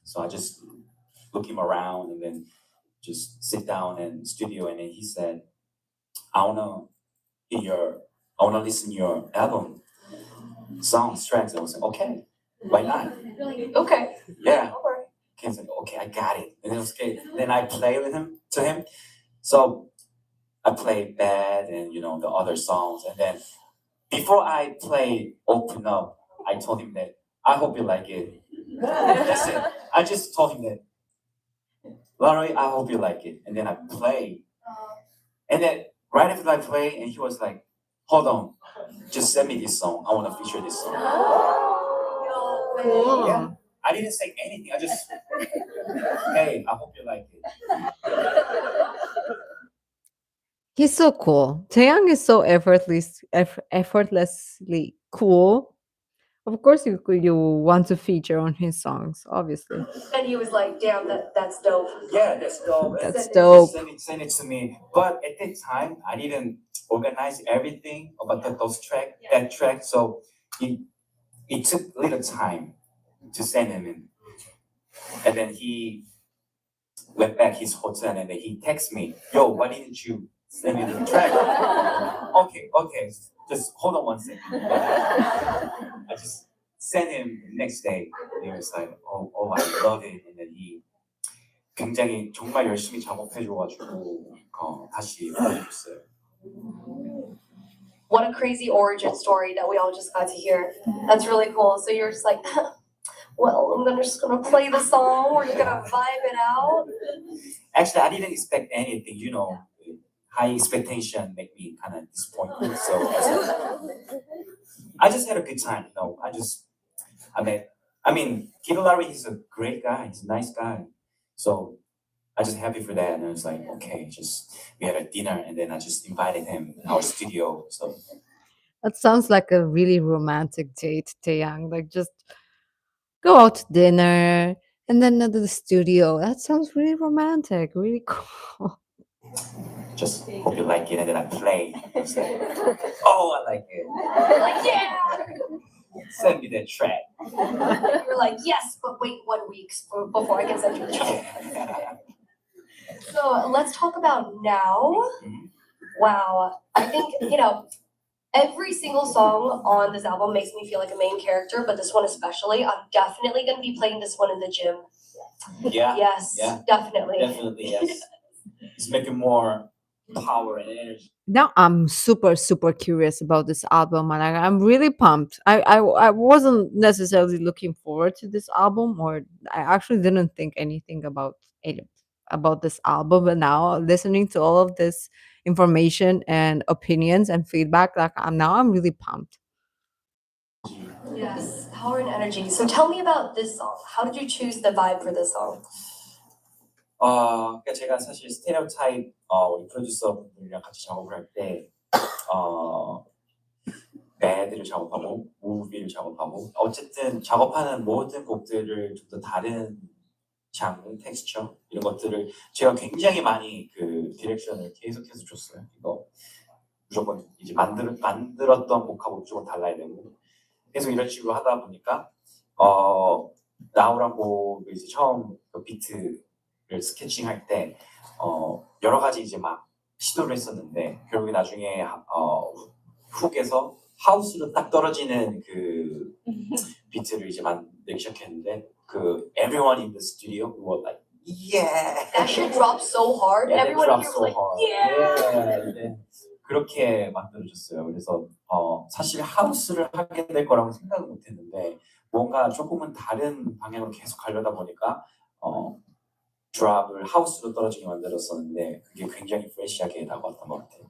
So I just look him around and then just sit down in studio, and then he said, I wanna I wanna listen your album, songs, tracks. I was like, okay, why not? You're like, okay. Yeah. Alright. Ken's like, okay, I got it. And it was okay. Then I play with him to him. So I played Bad and the other songs. And then before I play Open Up, I told him that I hope you like it. That's it. I just told him that, Larry, I hope you like it. And then I play. And then right after I play, and he was like, hold on, just send me this song. I want to feature this song. Cool. Yeah. I didn't say anything. I just, hey, I hope you like it. He's so cool. Taeyang is so effortlessly cool. Of course, you want to feature on his songs, obviously. And he was like, damn, that's dope. Yeah, that's dope. That's Just dope. send it to me. But at that time, I didn't organize everything about that track. So it took a little time to send him in. And then he went back his hotel, and then he texted me, yo, why didn't you send me the track? Okay, just hold on one second. I just sent him the next day. He was like, oh, I love it. And then he 굉장히 정말 열심히 작업해줘가지고 다시 보내줬어요. What a crazy origin story that we all just got to hear. That's really cool. So you're just like, well, I'm just gonna play the song. We're just gonna vibe it out. Actually, I didn't expect anything. High expectation make me kind of disappointed. So I just had a good time. I mean, Kid Larry, he's a great guy. He's a nice guy. So I just happy for that. And I was like, okay, we had a dinner, and then I just invited him in our studio. So That sounds like a really romantic date, Taeyang. Like just go out to dinner and then to the studio. That sounds really romantic, really cool. just hope you like it. And then I play. I was like, oh, I like it. Like, yeah. Send me that track. You're like, yes, but wait 1 week before I can send you the track. So let's talk about now. Wow. I think, every single song on this album makes me feel like a main character, but this one especially. I'm definitely going to be playing this one in the gym. Yeah. Yes, Yeah. definitely. Definitely, yes. It's making more power and energy. Now I'm super curious about this album, and I'm really pumped. I wasn't necessarily looking forward to this album, or I actually didn't think anything about this album. But now listening to all of this information and opinions and feedback, like I'm really pumped. Yes, power and energy. So tell me about this song. How did you choose the vibe for this song? 그러니까 제가 사실 스테레오타입 우리 프로듀서 분들이랑 같이 작업을 할 때 배드를 작업하고 무비를 작업하고 어쨌든 작업하는 모든 곡들을 좀 더 다른 장르, 텍스처 이런 것들을 제가 굉장히 많이 그 디렉션을 계속해서 줬어요. 이거 무조건 이제 만들었던 곡하고 무조건 달라야 되고 계속 이런 식으로 하다 보니까 나우라고 이제 처음 그 비트를 스케칭할 때 여러 가지 이제 막 시도를 했었는데 결국에 나중에 훅에서 하우스로 딱 떨어지는 그 비트를 이제 만들기 시작했는데 그 everyone in the studio were like yeah. That shit dropped so hard. Yeah, Everyone dropped here was so like, hard. yeah. 네. 그렇게 만들어졌어요. 그래서 사실 하우스를 하게 될 거라고 생각을 못했는데 뭔가 조금은 다른 방향으로 계속 가려다 보니까 드랍을 하우스로 떨어지게 만들었었는데 그게 굉장히 프레시하게 다가왔던 것 같아요.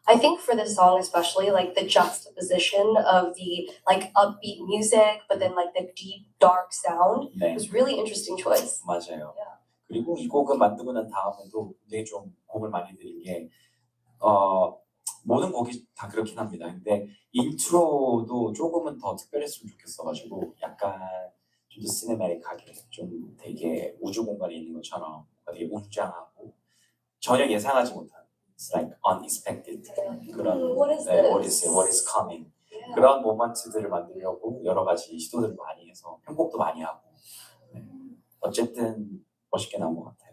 I think for this song especially, like the juxtaposition of the like upbeat music, but then like the deep dark sound 네, was really interesting choice. 맞아요. Yeah. 그리고 이 곡을 만들고 난 다음에도 굉장히 좀 곡을 많이 들인 게 모든 곡이 다 그렇긴 합니다. 근데 인트로도 조금은 더 특별했으면 좋겠어가지고 약간 좀 더 시네매틱하게 좀 되게 우주 공간에 있는 것처럼 되게 웅장하고 전혀 예상하지 못한 It's like unexpected 그런 What is 네, this? what is coming Yeah. 그런 모먼트들을 만들려고 여러 가지 시도들을 많이 해서 편곡도 많이 하고 네. 어쨌든 멋있게 나온 것 같아요.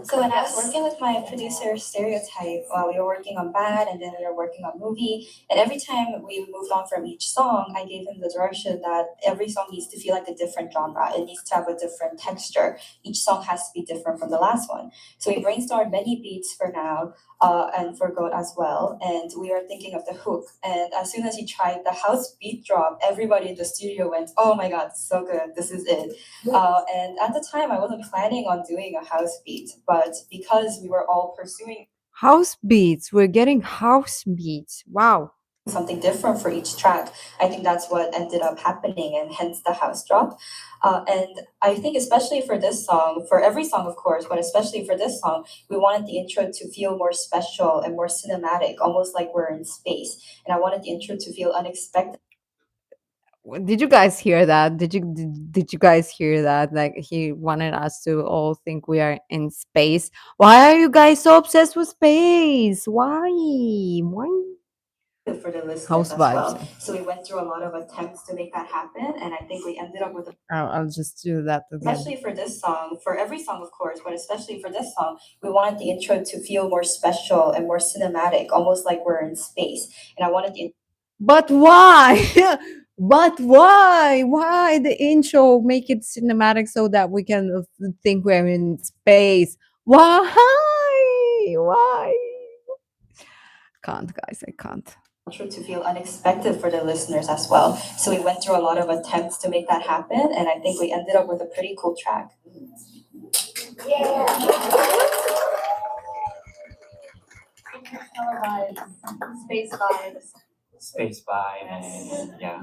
So when I was working with my producer Stereotype, we were working on Bad and then we were working on Movie, and every time we moved on from each song, I gave him the direction that every song needs to feel like a different genre. It needs to have a different texture. Each song has to be different from the last one. So we brainstormed many beats for now, and for Goat as well, and we were thinking of the hook. And as soon as he tried the house beat drop, everybody in the studio went, "Oh my god, so good! This is it." And at the time, I wasn't planning on doing a house beat, but because we were all pursuing House beats. We're getting house beats. Wow. something different for each track, I think that's what ended up happening, and hence the house drop. And I think especially for this song, for every song of course, but especially for this song, we wanted the intro to feel more special and more cinematic, almost like we're in space. And I wanted the intro to feel unexpected. Did you guys hear that? Did you guys hear that? Like he wanted us to all think we are in space. Why are you guys so obsessed with space? Why? For the listeners House as vibes. well. So we went through a lot of attempts to make that happen, and I think we ended up with a I'll just do that again. especially for this song, for every song of course, but especially for this song, we wanted the intro to feel more special and more cinematic, almost like we're in space. And I wanted the But why? But why? Why the intro make it cinematic so that we can think we're in space? Why? Why? Can't, guys. I can't. intro to feel unexpected for the listeners as well. So we went through a lot of attempts to make that happen, and I think we ended up with a pretty cool track. Yeah. Interstellar vibes, space vibes. Space vibe and yeah.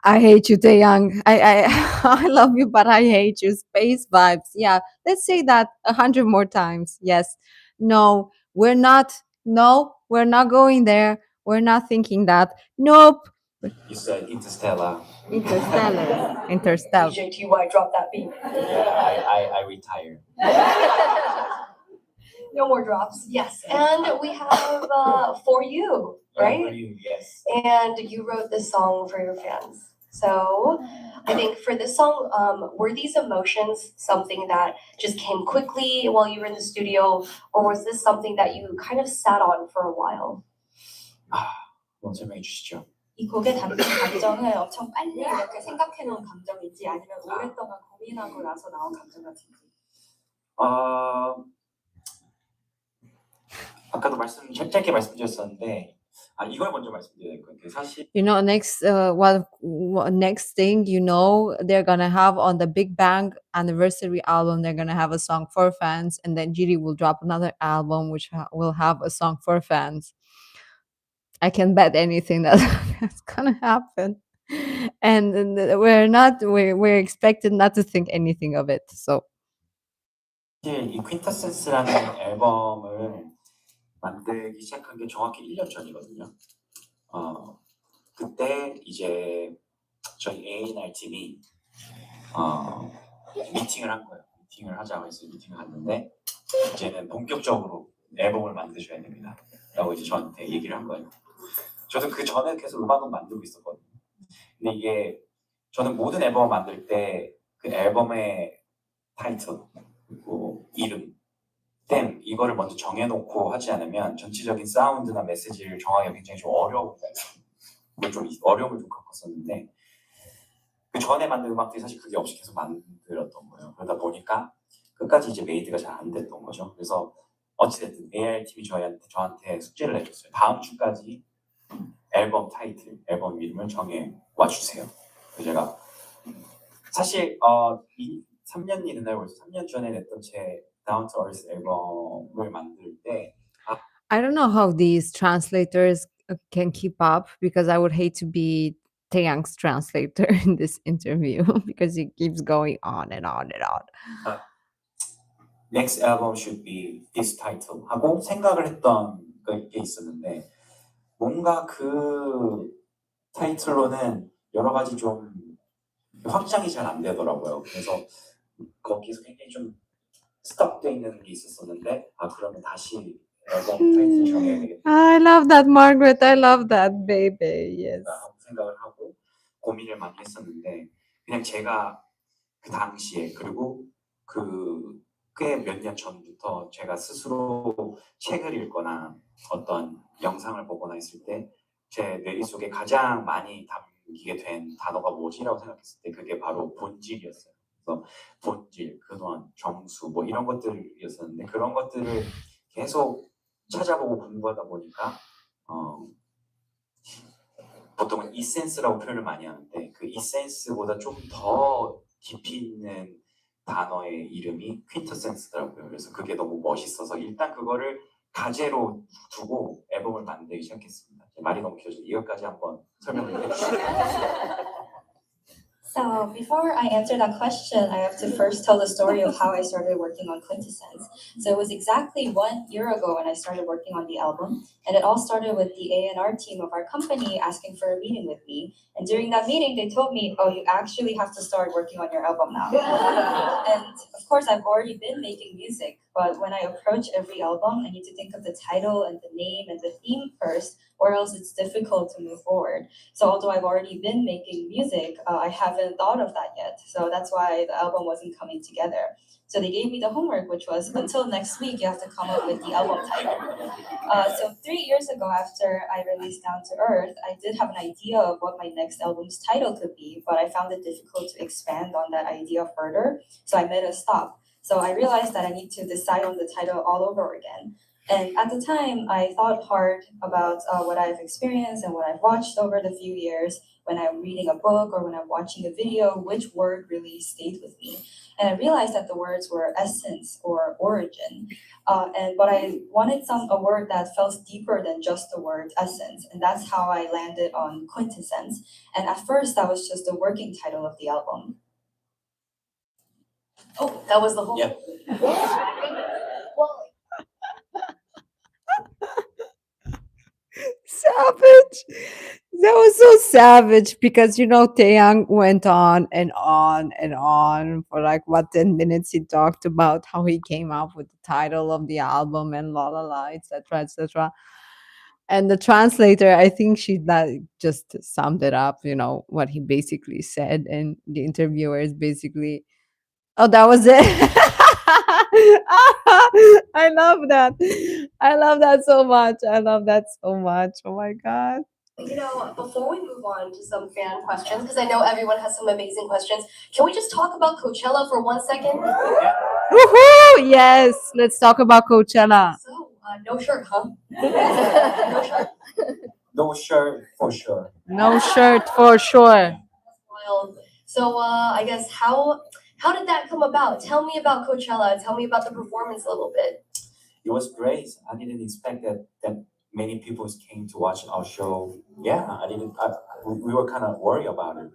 I hate you, Taeyang. I I love you, but I hate you. Space vibes. Yeah, let's say that 100 more times. Yes. No, we're not. No, we're not going there. We're not thinking that. Nope. You said Interstellar. Interstellar. Interstellar. DJTY, drop that beat. Yeah, I retired. No more drops. Yes, and we have For You, right? For you, yes. And you wrote this song for your fans. So I think for this song, were these emotions something that just came quickly while you were in the studio, or was this something that you kind of sat on for a while? 한번 설명해 주시죠. 이 곡의 감정을 엄청 빨리 이렇게 생각해 놓은 감정인지 아니면 오랫동안 고민하고 나서 나온 감정 같은지. 아까도 짧게 말씀드렸었는데 이걸 먼저 말씀드려야 될 것 같아요. 사실 You know, next next thing you know, they're gonna have on the Big Bang anniversary album, they're gonna have a song for fans, and then GD will drop another album which will have a song for fans. I can bet anything that that's gonna happen, and we're expected not to think anything of it. So 사실 이 퀸터센스라는 앨범을 만들기 시작한 게 정확히 1년 전이거든요. 그때 이제 저희 A&R 팀이 미팅을 한 거예요. 미팅을 하자고 해서 미팅을 갔는데 이제는 본격적으로 앨범을 만드셔야 됩니다. 라고 이제 저한테 얘기를 한 거예요. 저도 그 전에 계속 음악은 만들고 있었거든요. 근데 이게 저는 모든 앨범을 만들 때 그 앨범의 타이틀 그리고 이름, 댐 이거를 먼저 정해놓고 하지 않으면 전체적인 사운드나 메시지를 정하기가 굉장히 좀 어려움을 좀 겪었었는데 그 전에 만든 음악들이 사실 그게 없이 계속 만들었던 거예요. 그러다 보니까 끝까지 이제 메이드가 잘 안 됐던 거죠. 그래서 어찌됐든 AR 팀이 저한테 숙제를 내줬어요. 다음 주까지 앨범 타이틀, 앨범 이름을 정해 와주세요. 그래서 제가 사실 3년 일은 알고 있어요. 3년 전에 냈던 제 Down to Earth 앨범을 만들 때 I don't know how these translators can keep up because I would hate to be Taeyang's translator in this interview because he keeps going on and on and on. Next album should be this title 하고 생각을 했던 게 있었는데 뭔가 그 타이틀로는 여러 가지 좀 확장이 잘 안 되더라고요. 그래서 거기서 굉장히 좀 스톱돼 있는 게 있었었는데 그러면 다시 앨범 타이틀 정해야 되겠다. I love that, Margaret. I love that, baby. Yes. 하고 생각을 하고 고민을 많이 했었는데 그냥 제가 그 당시에 그리고 꽤 몇 년 전부터 제가 스스로 책을 읽거나 어떤 영상을 보거나 했을 때 제 뇌리 속에 가장 많이 담기게 된 단어가 뭐지라고 생각했을 때 그게 바로 본질이었어요. 그래서 본질, 근원, 정수 뭐 이런 것들이었었는데 그런 것들을 계속 찾아보고 공부하다 보니까 보통은 이센스라고 표현을 많이 하는데 그 이센스보다 좀 더 깊이 있는 단어의 이름이 퀸터센스더라고요. 그래서 그게 너무 멋있어서 일단 그거를 가제로 두고 앨범을 만들기 시작했습니다. 말이 너무 길어서 이것까지 한번 설명을 해주시죠. So before I answer that question, I have to first tell the story of how I started working on Quintessence. So it was exactly 1 year ago when I started working on the album, and it all started with the A&R team of our company asking for a meeting with me. And during that meeting, they told me, "Oh, you actually have to start working on your album now." And of course, I've already been making music, but when I approach every album, I need to think of the title and the name and the theme first, or else it's difficult to move forward. So although I've already been making music, I haven't thought of that yet. So that's why the album wasn't coming together. So they gave me the homework, which was until next week, you have to come up with the album title. So 3 years ago, after I released Down to Earth, I did have an idea of what my next album's title could be, but I found it difficult to expand on that idea further. So I made a stop. So I realized that I need to decide on the title all over again. And at the time, I thought hard about what I've experienced and what I've watched over the few years. When I'm reading a book or when I'm watching a video, which word really stayed with me? And I realized that the words were essence or origin. But I wanted a word that felt deeper than just the word essence. And that's how I landed on Quintessence. And at first, that was just the working title of the album. Oh, that was the whole. Yeah. Well, Savage. That was so savage because Taeyang went on and on and on for like 10 minutes. He talked about how he came up with the title of the album and la la la, etc. etc. And the translator, I think she just summed it up, what he basically said. And the interviewer is basically, oh, that was it. I love that. I love that so much. I love that so much. Oh my God. before we move on to some fan questions, because I know everyone has some amazing questions, can we just talk about Coachella for 1 second? Woohoo! Yes, let's talk about Coachella. So, no shirt, huh? No shirt. No shirt for sure. No shirt for sure. Wild. So, I guess how did that come about? Tell me about Coachella. Tell me about the performance a little bit. It was great. I didn't expect that many people came to watch our show. Yeah, we were kind of worried about it.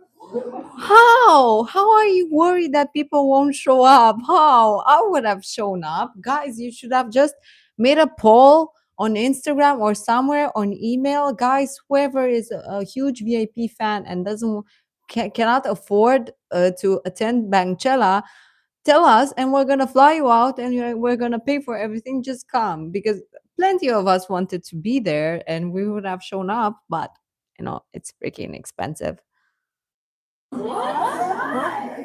How are you worried that people won't show up? How? I would have shown up. Guys, you should have just made a poll on Instagram or somewhere on email. Guys, whoever is a huge VIP fan and cannot afford to attend Bangchella, tell us and we're gonna fly you out and we're gonna pay for everything. Just come, because plenty of us wanted to be there and we would have shown up, but it's freaking expensive. I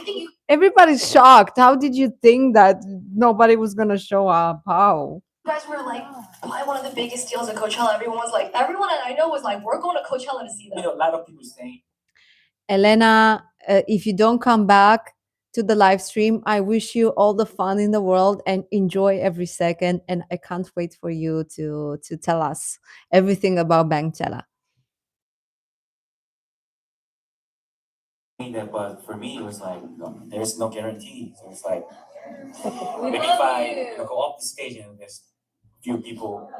think you Everybody's shocked. How did you think that nobody was gonna show up? How? You guys were like probably one of the biggest deals at Coachella. Everyone that I know was like, we're going to Coachella to see You them. know, a lot of people saying, Elena, if you don't come back to the live stream, I wish you all the fun in the world and enjoy every second. And I can't wait for you to tell us everything about Bangchella. that, but for me, it was like, there's no guarantee. So it's like, maybe if I go off the stage and there's a few people,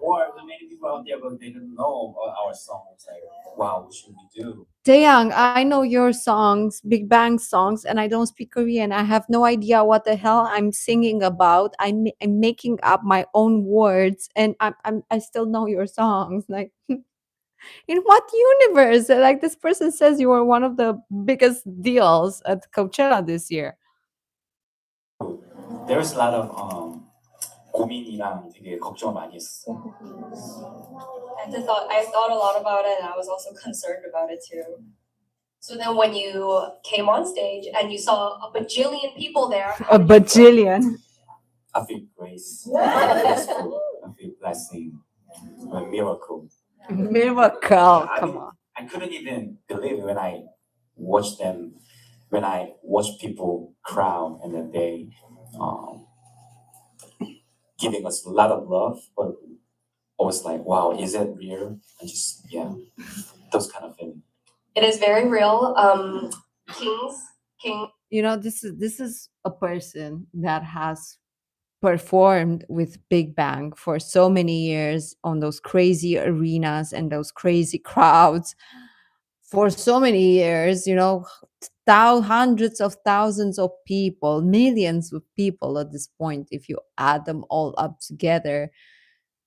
or the many people out there, but they don't know our song. It's like, wow, what should we do? Taeyang, I know your songs, Big Bang songs, and I don't speak Korean. I have no idea what the hell I'm singing about. I'm making up my own words, and I still know your songs. Like, in what universe? Like, this person says you were one of the biggest deals at Coachella this year. There's a lot of 고민이랑 되게 걱정을 많이 했어. I thought a lot about it, and I was also concerned about it too. So then when you came on stage and you saw a bajillion people there, A bajillion. I feel grace. I feel blissful. I feel blessing. A miracle. Miracle. Come on. I couldn't even believe it when I watched them, when I watched people crowd and then they giving us a lot of love, but I was like, wow, is it real? And just, yeah, those kind of feelings. it is very real. King. You know, this is a person that has performed with Big Bang for so many years on those crazy arenas and those crazy crowds for so many years, you know, hundreds of thousands of people, millions of people at this point, if you add them all up together.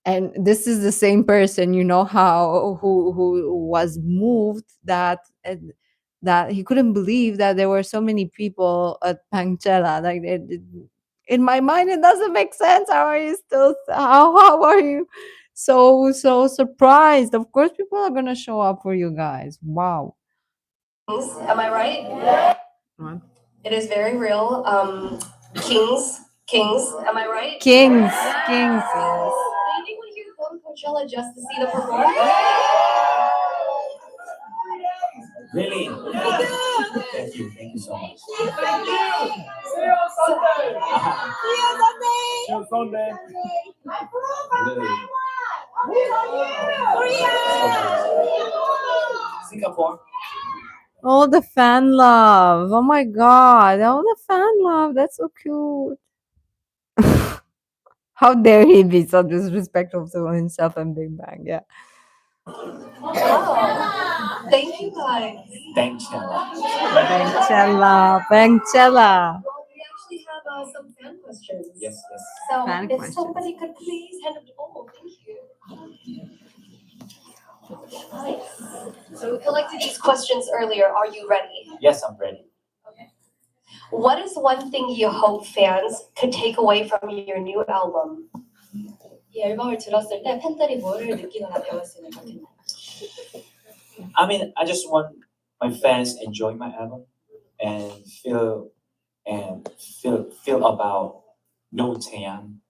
And this is the same person, you know, who was moved that he couldn't believe that there were so many people at Pangchela. Like, in my mind, it doesn't make sense. How are you still? How are you so surprised? Of course, people are gonna show up for you guys. Wow. Am I right? What? It is very real. Kings. Am I right? Kings. Did anyone here go to Coachella just to see the performance? Really? Thank you so much. Really? Singapore? Oh, the fan love. Oh my god. Oh, the fan love. That's so cute. How dare he be so disrespectful to himself and Big Bang? Yeah. Wow. Thank you guys. Bangchella. Bangchella. Well, we actually have some fan questions. Yes. So Fan if questions. somebody could please hand them. Oh, thank you. Nice. So we collected these questions earlier. Are you ready? Yes, I'm ready. What is one thing you hope fans could take away from your new album? 이 앨범을 들었을 때 팬들이 뭐를 느끼거나 배웠으면 좋겠나요? I mean, I just want my fans enjoy my album and feel about no Taeyang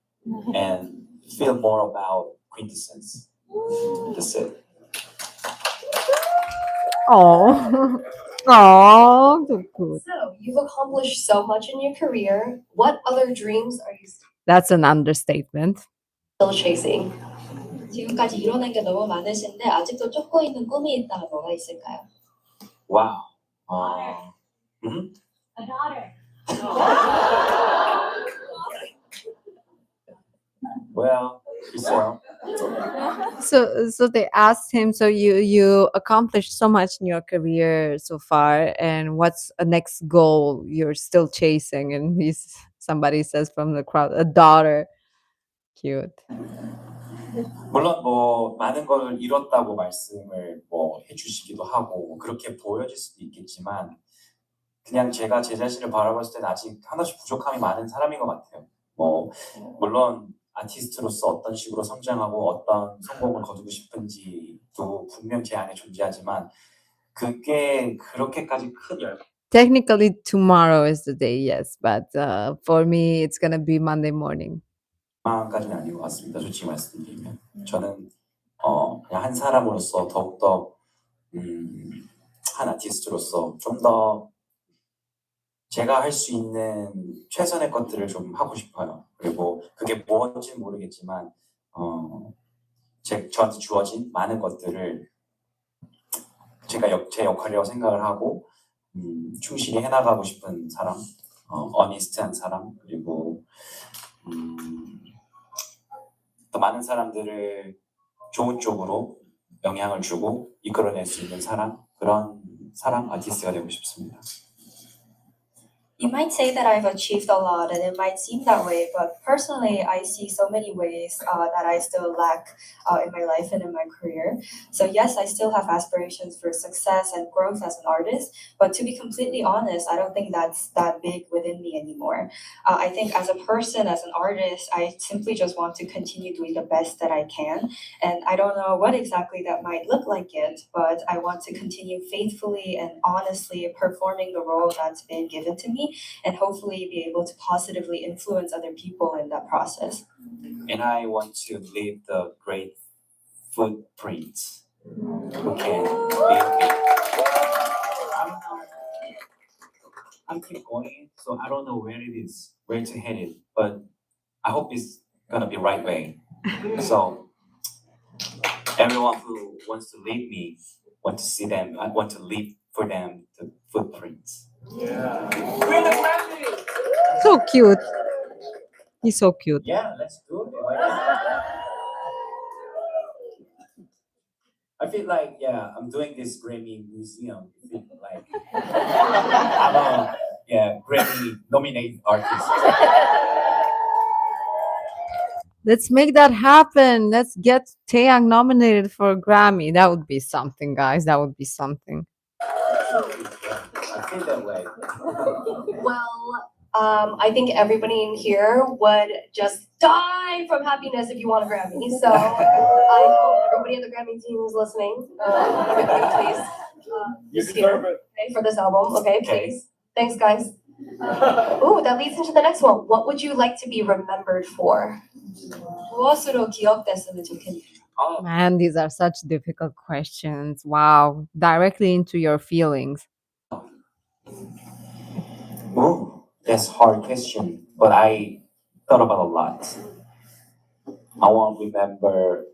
and feel more about quintessence. That's it. Oh. Oh, so good. So you've accomplished so much in your career. What other dreams are you That's an understatement. still chasing? 지금까지 이뤄낸 게 너무 많으신데 아직도 쫓고 있는 꿈이 있다면 뭐가 있을까요? Wow. A daughter. Well, So they asked him, so you accomplished so much in your career so far, and what's a next goal you're still chasing? And somebody says from the crowd, a daughter. Cute. 물론 뭐 많은 걸 이뤘다고 말씀을 뭐 해주시기도 하고 그렇게 보여질 수도 있겠지만 그냥 제가 제 자신을 바라봤을 때는 아직 하나씩 부족함이 많은 사람인 것 같아요. 뭐 물론 아티스트로서 어떤 식으로 성장하고 어떤 성공을 거두고 싶은지도 분명 제 안에 존재하지만 그게 그렇게까지 큰 Technically, tomorrow is the day, yes, but for me, it's gonna be Monday morning. 열망까지는 아닌 것 같습니다. 솔직히 말씀드리면 저는 그냥 한 사람으로서 더욱더 한 아티스트로서 좀 더 제가 할 수 있는 최선의 것들을 좀 하고 싶어요. 그리고 그게 무엇인지 모르겠지만 저한테 주어진 많은 것들을 제가 제 역할이라고 생각을 하고 충실히 해나가고 싶은 사람, 어니스트한 사람, 그리고 더 많은 사람들을 좋은 쪽으로 영향을 주고 이끌어낼 수 있는 사람, 그런 사람 아티스트가 되고 싶습니다. You might say that I've achieved a lot, and it might seem that way, but personally, I see so many ways that I still lack in my life and in my career. So yes, I still have aspirations for success and growth as an artist, but to be completely honest, I don't think that's that big within me anymore. I think as a person, as an artist, I simply just want to continue doing the best that I can, and I don't know what exactly that might look like yet, but I want to continue faithfully and honestly performing the role that's been given to me, and hopefully be able to positively influence other people in that process. And I want to leave the great footprints who can leave me. I'm keep going, so I don't know where it is, where to head it, but I hope it's gonna be right way. So everyone who wants to leave me, want to see them, I want to leave for them the footprints. So cute. He's so cute. Yeah, let's do it. I feel like I'm doing this Grammy museum. I feel like I'm a Grammy nominated artist. Let's make that happen. Let's get Taeyang nominated for a Grammy. That would be something, guys. That would be something. I feel that way. Well, I think everybody in here would just die from happiness if you won a Grammy. So I hope everybody in the Grammy team is listening. Everybody, please. Just here, okay, for this album. Okay, please. Thanks, guys. Ooh, that leads into the next one. What would you like to be remembered for? 무엇으로 기억됐으면 좋겠나요? Oh, Man, these are such difficult questions. Wow. Directly into your feelings. oh, that's a hard question, but I thought about a lot. I won't remember.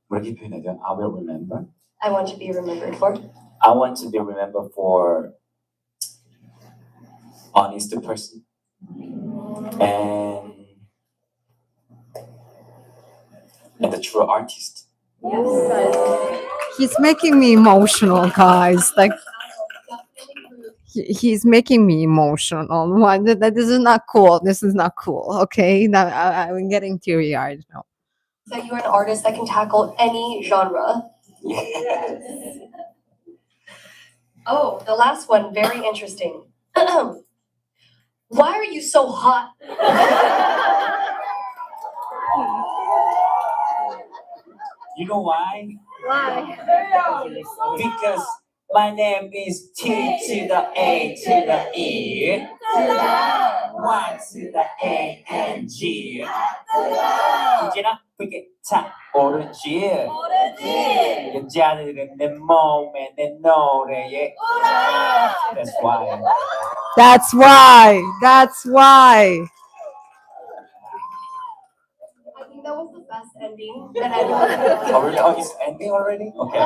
뭐라고 표현해야 돼요? I will remember. I want to be remembered for. I want to be remembered for honest person and the true artist. Yes. He's making me emotional, guys. Like he's making me emotional. This is not cool. This is not cool. Okay, now I'm getting teary-eyed now. So you're an artist that can tackle any genre. Oh, the last one, very interesting. Why are you so hot? You know why? Why? Because my name is T to the A to the E, Y to the A and G. 이제나 그게 다 오르지. 여자들은 내 몸에 내 노래에. That's why. That's why. That's why. I think that was the best ending that anyone could have done. Already? Oh, it's ending already? Okay.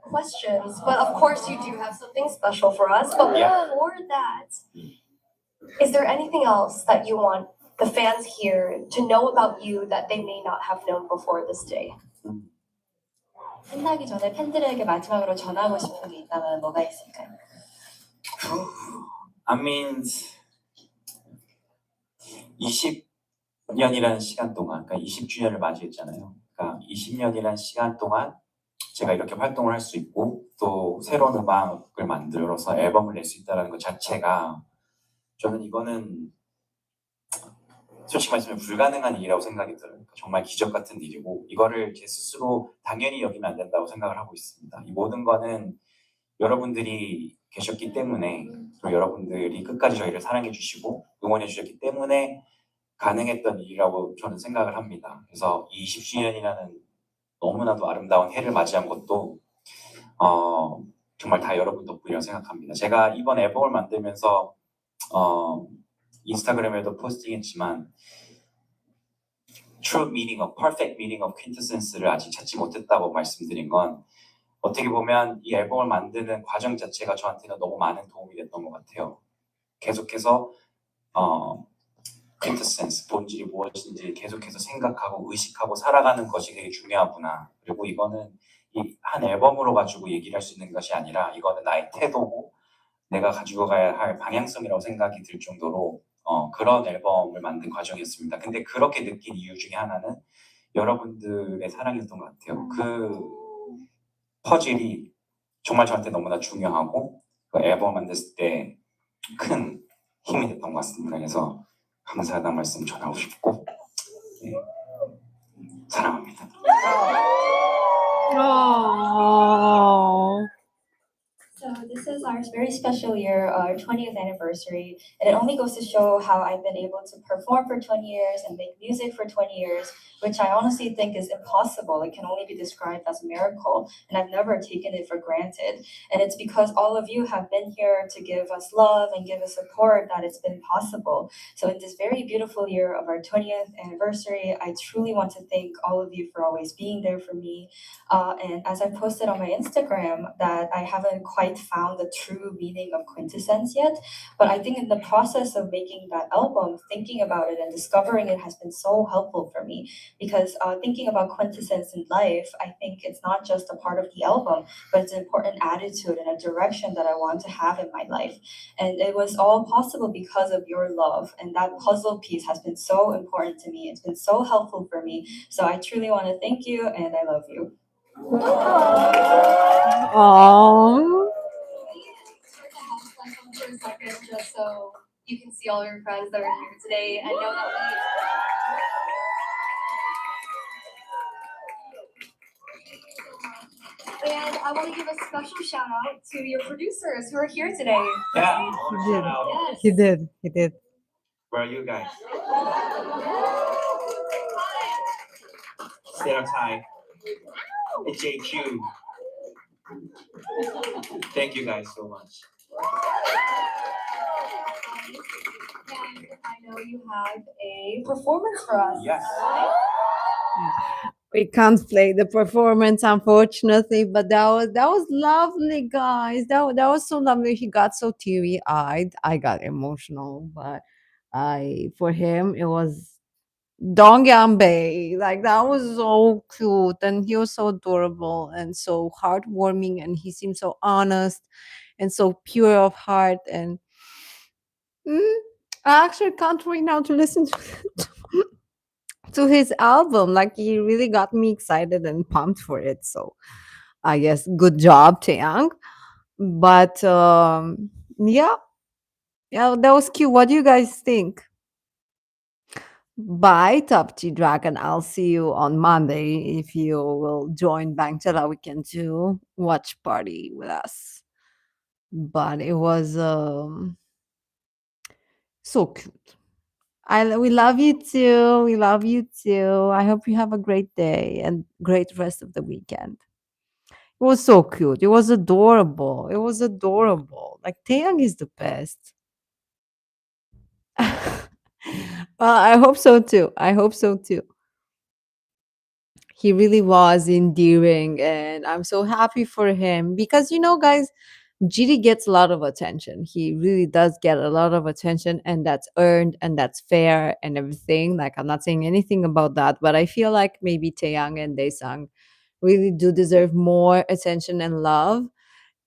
Questions, but of course you do have something special for us. But Yeah. before that, is there anything else that you want the fans here to know about you that they may not have known before this day? 끝나기 전에 팬들에게 마지막으로 전하고 싶은 게 있다면 뭐가 있을까요? I mean, 20년이라는 시간 동안, 그러니까 20주년을 맞이했잖아요. 그러니까 20년이라는 시간 동안 제가 이렇게 활동을 할 수 있고 또 새로운 음악을 만들어서 앨범을 낼 수 있다는 것 자체가 저는 이거는 솔직히 말씀하면 불가능한 일이라고 생각이 들어요. 정말 기적 같은 일이고 이거를 제 스스로 당연히 여기면 안 된다고 생각을 하고 있습니다. 이 모든 거는 여러분들이 계셨기 때문에 그리고 여러분들이 끝까지 저희를 사랑해 주시고 응원해 주셨기 때문에 가능했던 일이라고 저는 생각을 합니다. 그래서 이 20주년이라는 너무나도 아름다운 해를 맞이한 것도 정말 다 여러분 덕분이라고 생각합니다. 제가 이번 앨범을 만들면서 어, 인스타그램에도 포스팅했지만 true meaning of, perfect meaning of quintessence를 아직 찾지 못했다고 말씀드린 건 어떻게 보면 이 앨범을 만드는 과정 자체가 저한테는 너무 많은 도움이 됐던 것 같아요. 계속해서 quintessence, 본질이 무엇인지 계속해서 생각하고 의식하고 살아가는 것이 되게 중요하구나. 그리고 이거는 이 한 앨범으로 가지고 얘기를 할 수 있는 것이 아니라 이거는 나의 태도고 내가 가지고 가야 할 방향성이라고 생각이 들 정도로 그런 앨범을 만든 과정이었습니다. 근데 그렇게 느낀 이유 중에 하나는 여러분들의 사랑이었던 것 같아요. 그 퍼즐이 정말 저한테 너무나 중요하고 그 앨범 만들었을 때 큰 힘이 됐던 것 같습니다. 그래서 감사하다는 말씀 전하고 싶고 네, 사랑합니다. Oh. So this is our very special year, our 20th anniversary, and it only goes to show how I've been able to perform for 20 years and make music for 20 years, which I honestly think is impossible. It can only be described as a miracle, and I've never taken it for granted. And it's because all of you have been here to give us love and give us support that it's been possible. So in this very beautiful year of our 20th anniversary, I truly want to thank all of you for always being there for me. And as I posted on my Instagram, that I haven't quite found the true meaning of quintessence yet, but I think in the process of making that album, thinking about it and discovering it has been so helpful for me. Because thinking about quintessence in life, I think it's not just a part of the album, but it's an important attitude and a direction that I want to have in my life. And it was all possible because of your love, and that puzzle piece has been so important to me. It's been so helpful for me. So I truly want to thank you, and I love you. Oh. Start the house like for a second, just so you can see all your friends that are here today and know that we. And I want to give a special shout out to your producers who are here today. Yeah, He did. shout out. Yes. He did. He did. Where are you guys? Stay on time. JQ. Thank you guys so much. And I know you have a performance for us. Yes. Right? We can't play the performance, unfortunately, but that was lovely, guys. That was so lovely. He got so teary eyed. I got emotional, but for him it was Dongyambe. Like that was so cute, and he was so adorable and so heartwarming, and he seemed so honest and so pure of heart. And mm, I actually can't wait now to listen to his album. Like he really got me excited and pumped for it. So I guess good job, Taeyang. But yeah, yeah, that was cute. What do you guys think? Bye, Top G Dragon. I'll see you on Monday. If you will join Bangchella, we can do watch party with us. But it was so cute. We love you too. We love you too. I hope you have a great day and great rest of the weekend. It was so cute. It was adorable. It was adorable. Like Taeyang is the best. Well, I hope so too. I hope so too. He really was endearing, and I'm so happy for him because guys, GD gets a lot of attention. He really does get a lot of attention, and that's earned and that's fair and everything. Like I'm not saying anything about that, but I feel like maybe Taeyang and Daesung really do deserve more attention and love,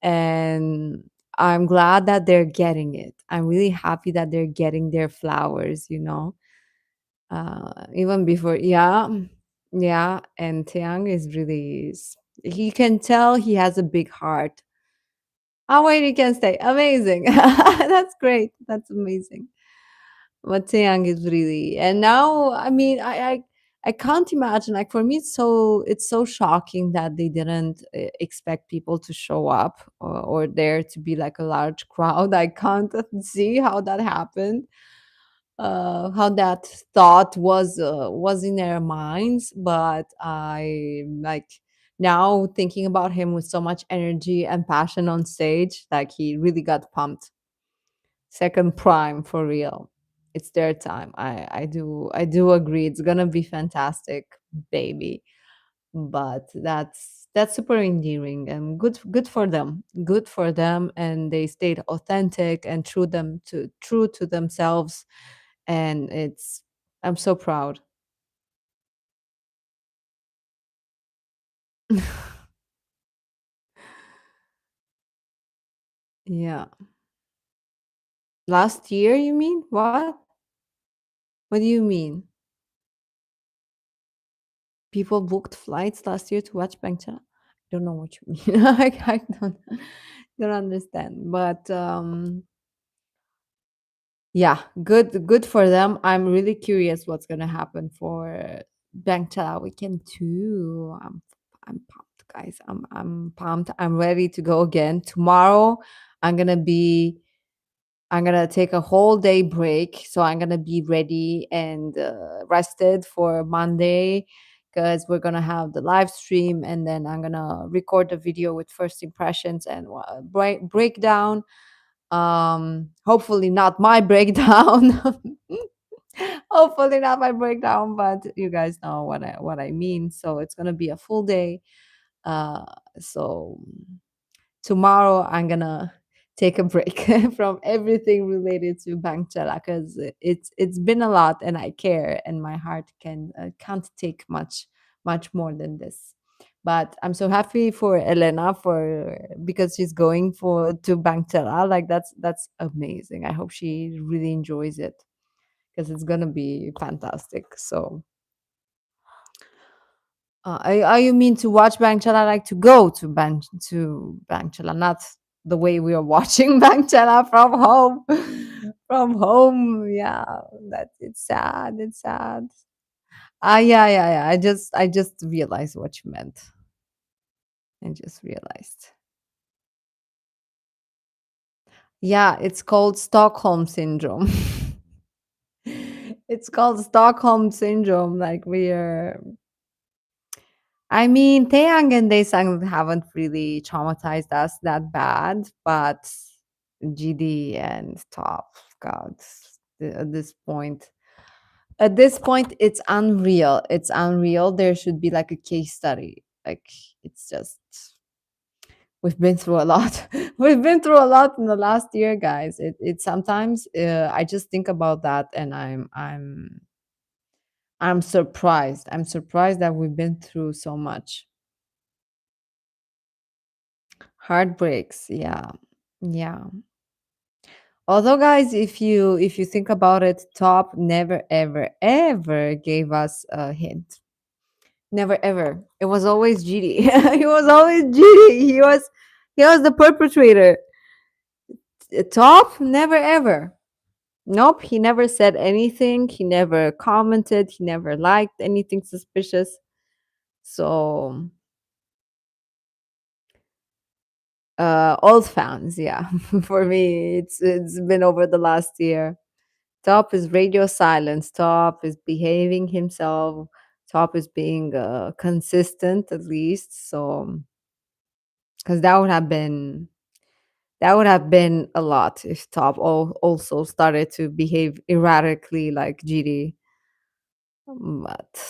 and I'm glad that they're getting it. I'm really happy that they're getting their flowers. Even before, yeah, yeah. And Taeyang is really, he can tell he has a big heart. Oh wait, he can stay. Amazing. That's great. That's amazing. But Taeyang is really, and now I mean I can't imagine, like for me it's so shocking that they didn't expect people to show up, or there to be like a large crowd. I can't see how that happened, how that thought was in their minds. But I like now thinking about him with so much energy and passion on stage, like he really got pumped. Second prime for real. It's their time. I do agree. It's gonna be fantastic, baby. But that's super endearing and good for them. Good for them, and they stayed authentic and true to themselves. And it's I'm so proud. Yeah. Last year, you mean? What do you mean? People booked flights last year to watch Bangchella? Don't know what you mean. I don't understand. But yeah, good for them. I'm really curious what's gonna happen for Bangchella weekend too. I'm pumped, guys. I'm pumped. I'm ready to go again. Tomorrow I'm gonna be I'm gonna take a whole day break, so I'm gonna be ready and rested for Monday, because we're gonna have the live stream, and then I'm gonna record the video with first impressions and breakdown. Hopefully not my breakdown. Hopefully not my breakdown, but you guys know what I mean. So it's gonna be a full day. Uh, so tomorrow I'm gonna take a break from everything related to Bangchela, because it's been a lot and I care, and my heart can't take much more than this. But I'm so happy for Elena, for because she's going for to Bangchela. Like that's amazing. I hope she really enjoys it, because it's gonna be fantastic. So you mean to watch Bangchala, like to go to Bangchala, not the way we are watching Bangchala from home. From home, yeah. That it's sad. It's sad. Yeah. I just realized what you meant. I just realized. Yeah, it's called Stockholm syndrome. It's called Stockholm syndrome. Like we are I mean, Taeyang and Daesung haven't really traumatized us that bad, but GD and Top, God, at this point, it's unreal. It's unreal. There should be like a case study. Like it's just we've been through a lot. We've been through a lot in the last year, guys. It sometimes I just think about that, and I'm surprised. I'm surprised that we've been through so much. Heartbreaks, yeah. Yeah. Although guys, if you think about it, Top never ever ever gave us a hint. Never ever. It was always GD. He was always GD. He was the perpetrator. Top never ever. Nope, he never said anything. He never commented. He never liked anything suspicious. So old fans, yeah. For me, it's been over the last year. Top is radio silence. Top is behaving himself. Top is being consistent at least. So, because that would have been a lot if Top also started to behave erratically like GD. But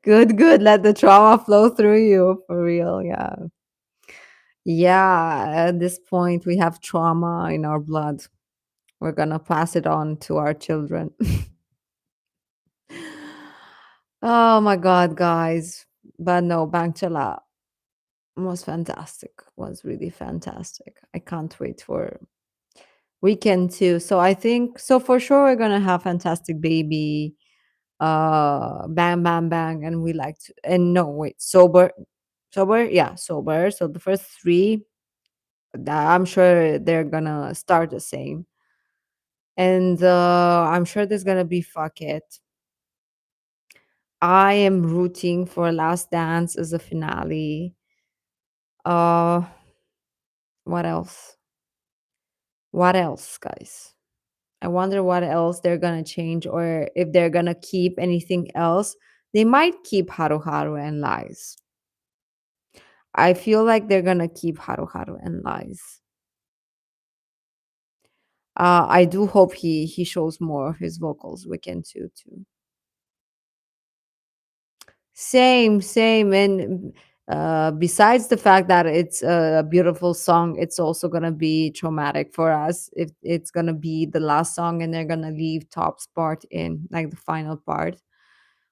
good. Let the trauma flow through you for real. Yeah. Yeah. At this point, we have trauma in our blood. We're gonna pass it on to our children. Oh my god, guys. But no, Bangchala was fantastic. Was really fantastic. I can't wait for weekend too. So I think so for sure we're gonna have fantastic baby, bang bang bang, and we like to and no wait, sober. Yeah, sober. So the first three I'm sure they're gonna start the same. And I'm sure there's gonna be fuck it. I am rooting for Last Dance as a finale. Uh, what else? What else, guys? I wonder what else they're gonna change, or if they're gonna keep anything else. They might keep Haru Haru and Lies. I feel like they're gonna keep Haru Haru and Lies. I do hope he shows more of his vocals weekend too. Same, and besides the fact that it's a beautiful song, it's also gonna be traumatic for us if it's gonna be the last song and they're gonna leave Top's part in, like the final part.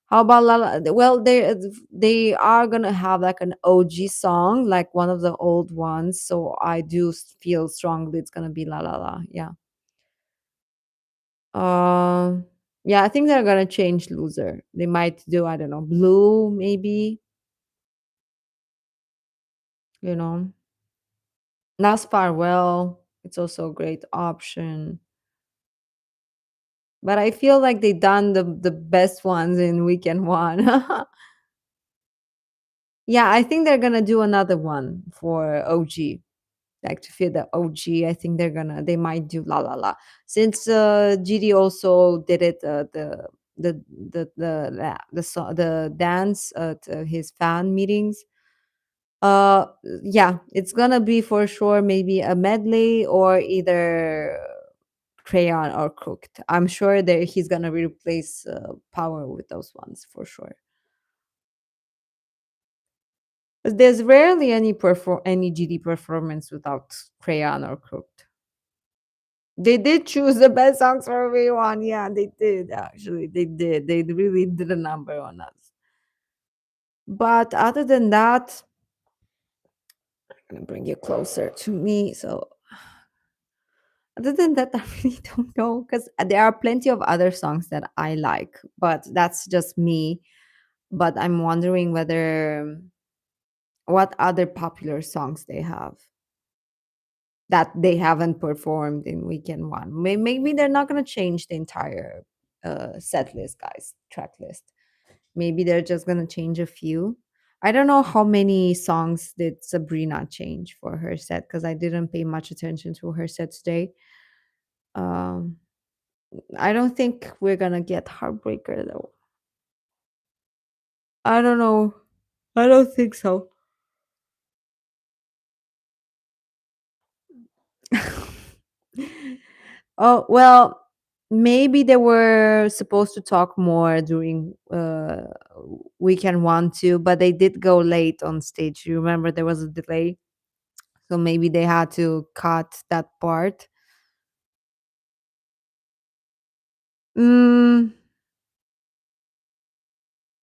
How about La La? Well, they are gonna have like an OG song, like one of the old ones. So I do feel strongly it's gonna be La La La. Yeah. Um. Yeah, I think they're gonna change loser. They might do, I don't know, blue maybe. You know, Last Farewell. It's also a great option. But I feel like they done the best ones in weekend one. Yeah, I think they're gonna do another one for OG. Like to feel the OG, I think they might do La La La. Since GD also did it, the dance at his fan meetings. Uh yeah, it's gonna be for sure maybe a medley or either crayon or cooked. I'm sure that he's gonna replace power with those ones for sure. But there's rarely any GD performance without crayon or cooked. They did choose the best songs for everyone. Yeah, they did actually. They did. They really did a number on us. But other than that, I'm gonna bring you closer to me. So other than that, I really don't know because there are plenty of other songs that I like, but that's just me. But I'm wondering whether what other popular songs they have that they haven't performed in weekend one. Maybe they're not going to change the entire set list, guys, track list. Maybe they're just going to change a few. I don't know how many songs did Sabrina change for her set because I didn't pay much attention to her set today. Um, I don't think we're gonna get Heartbreaker though. I don't know. I don't think so. Oh, well, maybe they were supposed to talk more during weekend one too, but they did go late on stage. You remember there was a delay, so maybe they had to cut that part. Mm,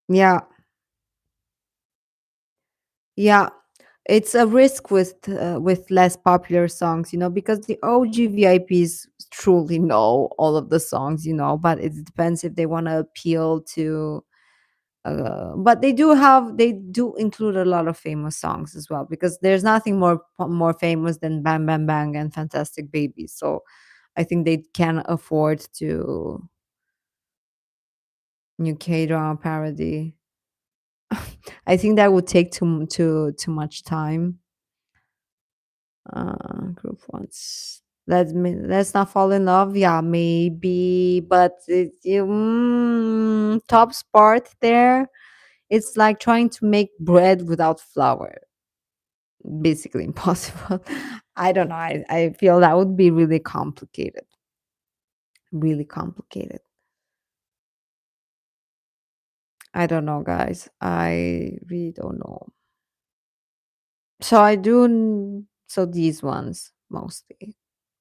yeah, yeah. It's a risk with less popular songs, because the OG VIPs truly know all of the songs, but it depends if they want to appeal to. But they do include a lot of famous songs as well because there's nothing more famous than Bang Bang Bang and Fantastic Baby. So I think they can afford to new K drama parody. I think that would take too much time. Group ones. Let's not fall in love. Yeah, maybe, but top part there. It's like trying to make bread without flour. Basically impossible. I don't know. I feel that would be really complicated. Really complicated. I don't know, guys. I really don't know. So so these ones mostly.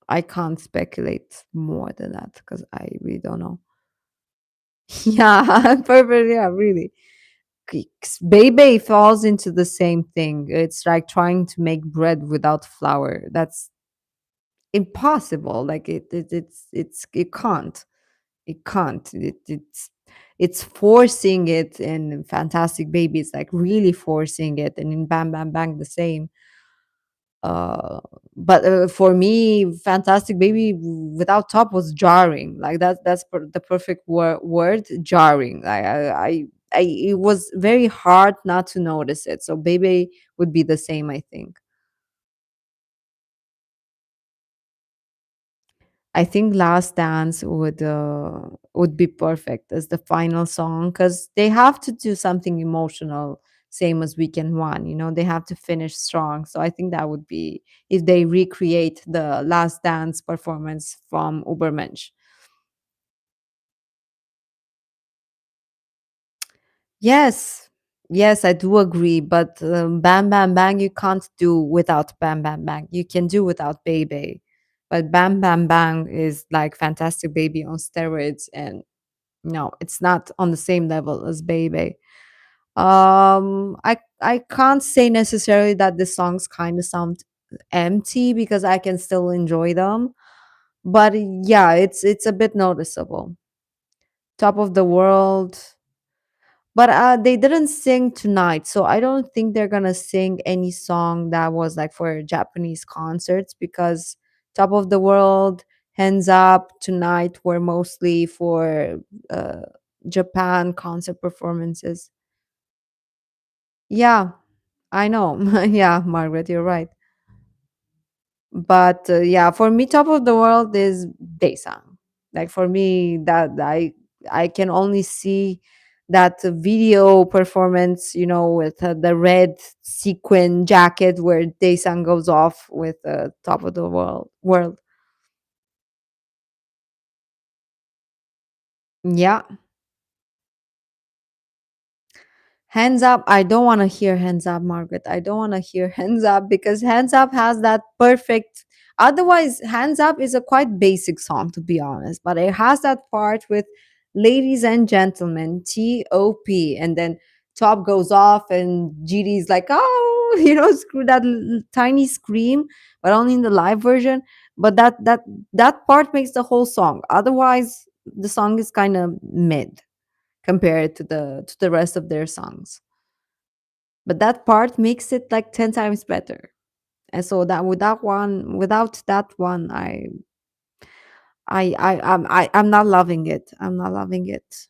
I can't speculate more than that because I really don't know. Yeah, perfect. Yeah, really. Bebe falls into the same thing. It's like trying to make bread without flour. That's impossible. Like it can't. It can't. It's forcing it in Fantastic Baby. It's like really forcing it, and in Bam Bam Bang the same. Uh, but for me, Fantastic Baby without top was jarring. Like the perfect word, jarring. It was very hard not to notice it. So Baby would be the same, I think. I think Last Dance would be perfect as the final song because they have to do something emotional, same as Weekend One. They have to finish strong. So I think that would be if they recreate the Last Dance performance from Ubermensch. Yes, yes, I do agree. But Bam Bam Bang, you can't do without Bam Bam Bang. You can do without Baby, but Bam Bam Bang is like Fantastic Baby on steroids, and no, it's not on the same level as Baby. I can't say necessarily that the songs kind of sound empty because I can still enjoy them. But yeah, it's a bit noticeable. Top of the World. But they didn't sing tonight, so I don't think they're gonna sing any song that was like for Japanese concerts because Top of the World, Hands Up, Tonight were mostly for uh, Japan concert performances. Yeah, I know. Yeah, Margaret, you're right. But yeah, for me, Top of the World is Daesang. Like for me, that I can only see that video performance, with the red sequin jacket where Daesang goes off with Top of the World. Yeah, Hands Up, I don't wanna hear Hands Up, Margaret. I don't wanna hear Hands Up because Hands Up has that perfect otherwise, Hands Up is a quite basic song, to be honest, but it has that part with "Ladies and gentlemen, T.O.P." And then Top goes off and GD's like, "Oh," screw that tiny scream, but only in the live version. But that part makes the whole song. Otherwise, the song is kinda mid compared to the rest of their songs. But that part makes it like 10 times better. And so that without that one, I'm not loving it. I'm not loving it.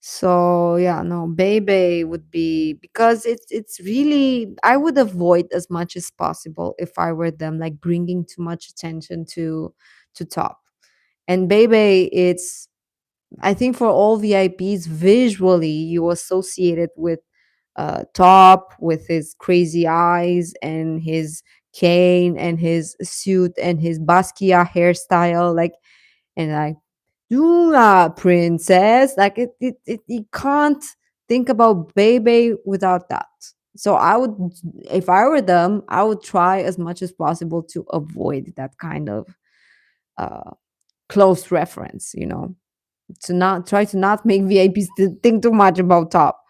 So yeah, no, Bebe would be because it's really I would avoid as much as possible if I were them, like bringing too much attention to Top. And Bebe, it's I think for all VIPs, visually, you associate it with Top, with his crazy eyes and his cane and his suit and his Basquiat hairstyle, like, and like, Dula princess, like you can't think about Bebe without that. So I would, if I were them, I would try as much as possible to avoid that kind of uh, close reference, to not try to not make VIPs to think too much about Top.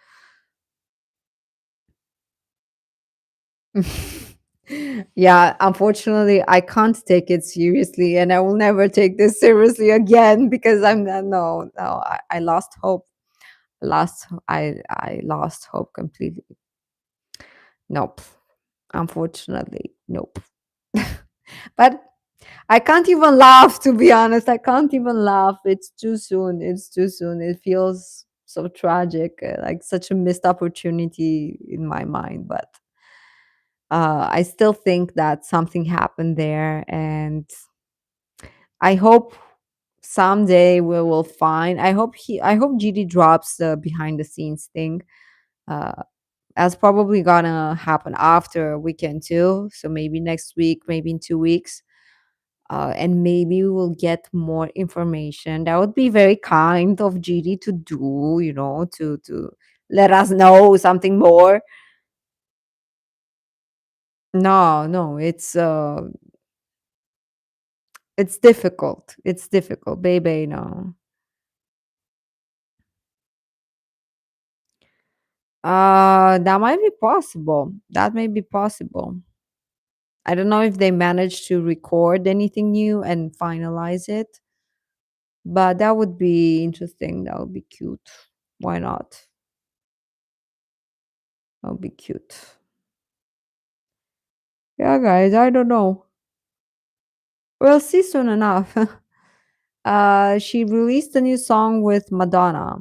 Yeah, unfortunately, I can't take it seriously, and I will never take this seriously again because I'm no, no, I lost hope. I lost hope completely. Nope. Unfortunately, nope. But I can't even laugh, to be honest. I can't even laugh. It's too soon. It's too soon. It feels so tragic, like such a missed opportunity in my mind. But I still think that something happened there, and I hope someday we will find. I hope GD drops the behind the scenes thing. Uh, that's probably gonna happen after weekend too. So maybe next week, maybe in 2 weeks. And maybe we will get more information. That would be very kind of GD to do, to let us know something more. No, no, it's difficult. It's difficult, baby. No. That might be possible. That may be possible. I don't know if they managed to record anything new and finalize it, but that would be interesting. That would be cute. Why not? That would be cute. Yeah, guys, I don't know. We'll see soon enough. She released a new song with Madonna,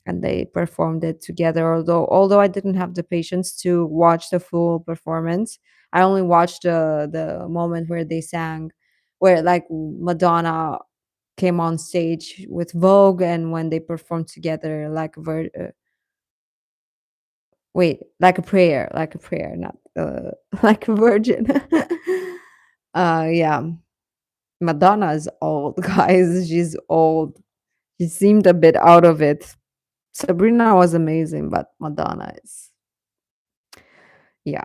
and they performed it together. Although I didn't have the patience to watch the full performance, I only watched the moment where they sang, where like Madonna came on stage with Vogue, and when they performed together, like wait, like a prayer, not like a virgin. Yeah, Madonna is old, guys. She's old. She seemed a bit out of it. Sabrina was amazing, but Madonna is, yeah.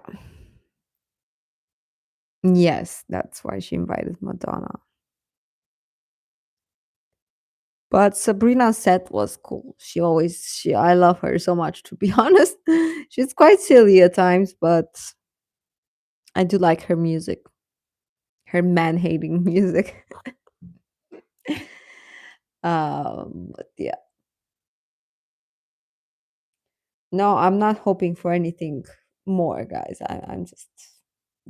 Yes, that's why she invited Madonna. But Sabrina's set was cool. I love her so much, to be honest. She's quite silly at times, but I do like her music, her man hating music. But yeah. No, I'm not hoping for anything more, guys. I'm just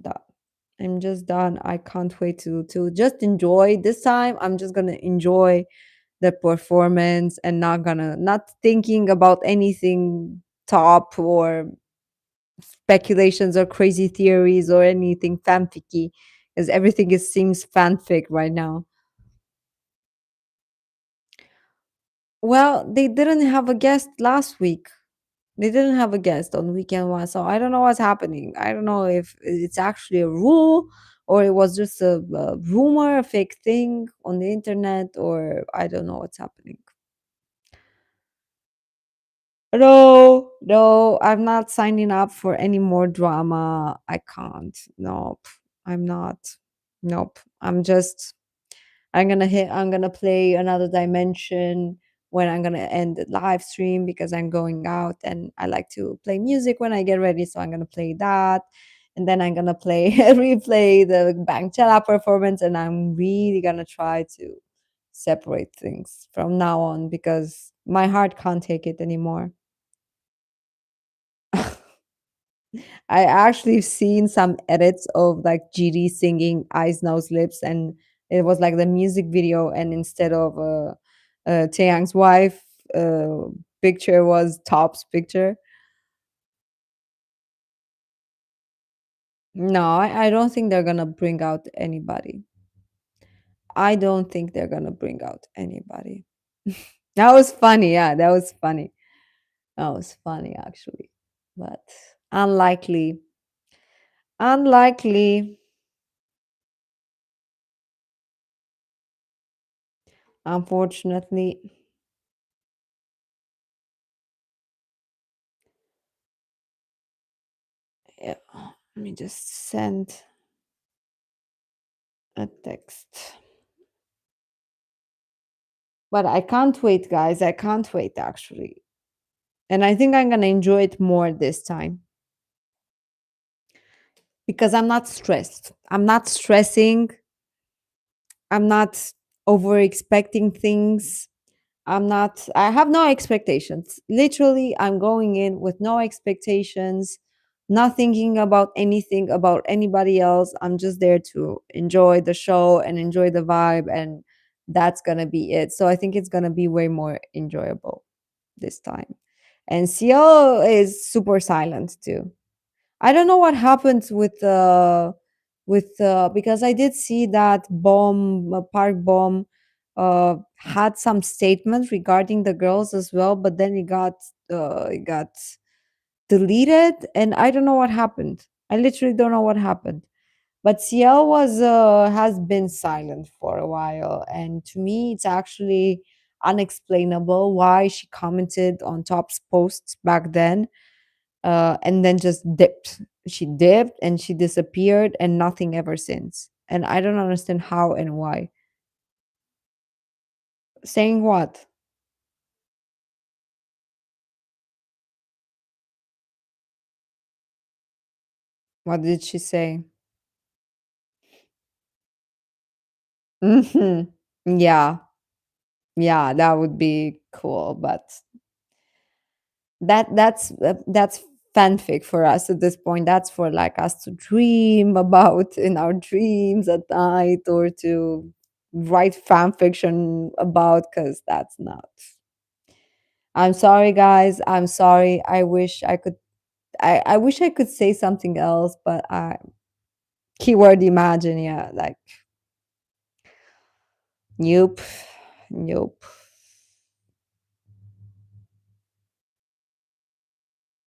done. I'm just done. I can't wait to just enjoy this time. I'm just gonna enjoy the performance and not thinking about anything top or speculations or crazy theories or anything fanficky, because everything seems fanfic right now. Well, they didn't have a guest last week. They didn't have a guest on weekend one, so I don't know what's happening. I don't know if it's actually a rule or it was just a rumor, a fake thing on the internet, or I don't know what's happening. No, no, I'm not signing up for any more drama. I can't. Nope. I'm not. Nope. I'm gonna play another dimension when I'm gonna end the live stream because I'm going out and I like to play music when I get ready. So I'm gonna play that. And then I'm gonna play replay the Bangchella performance, and I'm really gonna try to separate things from now on because my heart can't take it anymore. I actually seen some edits of like GD singing Eyes, Nose, Lips, and it was like the music video, and instead of Taeyang's wife uh, picture was Top's picture. No, I don't think they're gonna bring out anybody. I don't think they're gonna bring out anybody. That was funny, yeah, that was funny. That was funny actually. But unlikely. Unlikely. Unfortunately. Yeah. Let me just send a text. But I can't wait, guys. I can't wait actually. And I think I'm going to enjoy it more this time because I'm not stressed. I'm not stressing. I'm not over expecting things. I have no expectations. Literally, I'm going in with no expectations, not thinking about anything about anybody else. I'm just there to enjoy the show and enjoy the vibe, and that's gonna be it. So I think it's gonna be way more enjoyable this time. And CL is super silent too. I don't know what happened with because I did see that Park Bomb had some statements regarding the girls as well, but then it got deleted, and I don't know what happened. I literally don't know what happened. But CL was has been silent for a while, and to me, it's actually unexplainable why she commented on Top's posts back then and then just dipped. She dipped and she disappeared and nothing ever since. And I don't understand how and why. Saying what? What did she say? Hmm. Yeah, yeah, that would be cool. But that's fanfic for us at this point. That's for like us to dream about in our dreams at night or to write fan fiction about, because that's not. I'm sorry, guys. I'm sorry. I wish I could say something else, but I keyword imagine, yeah, like nope. Nope.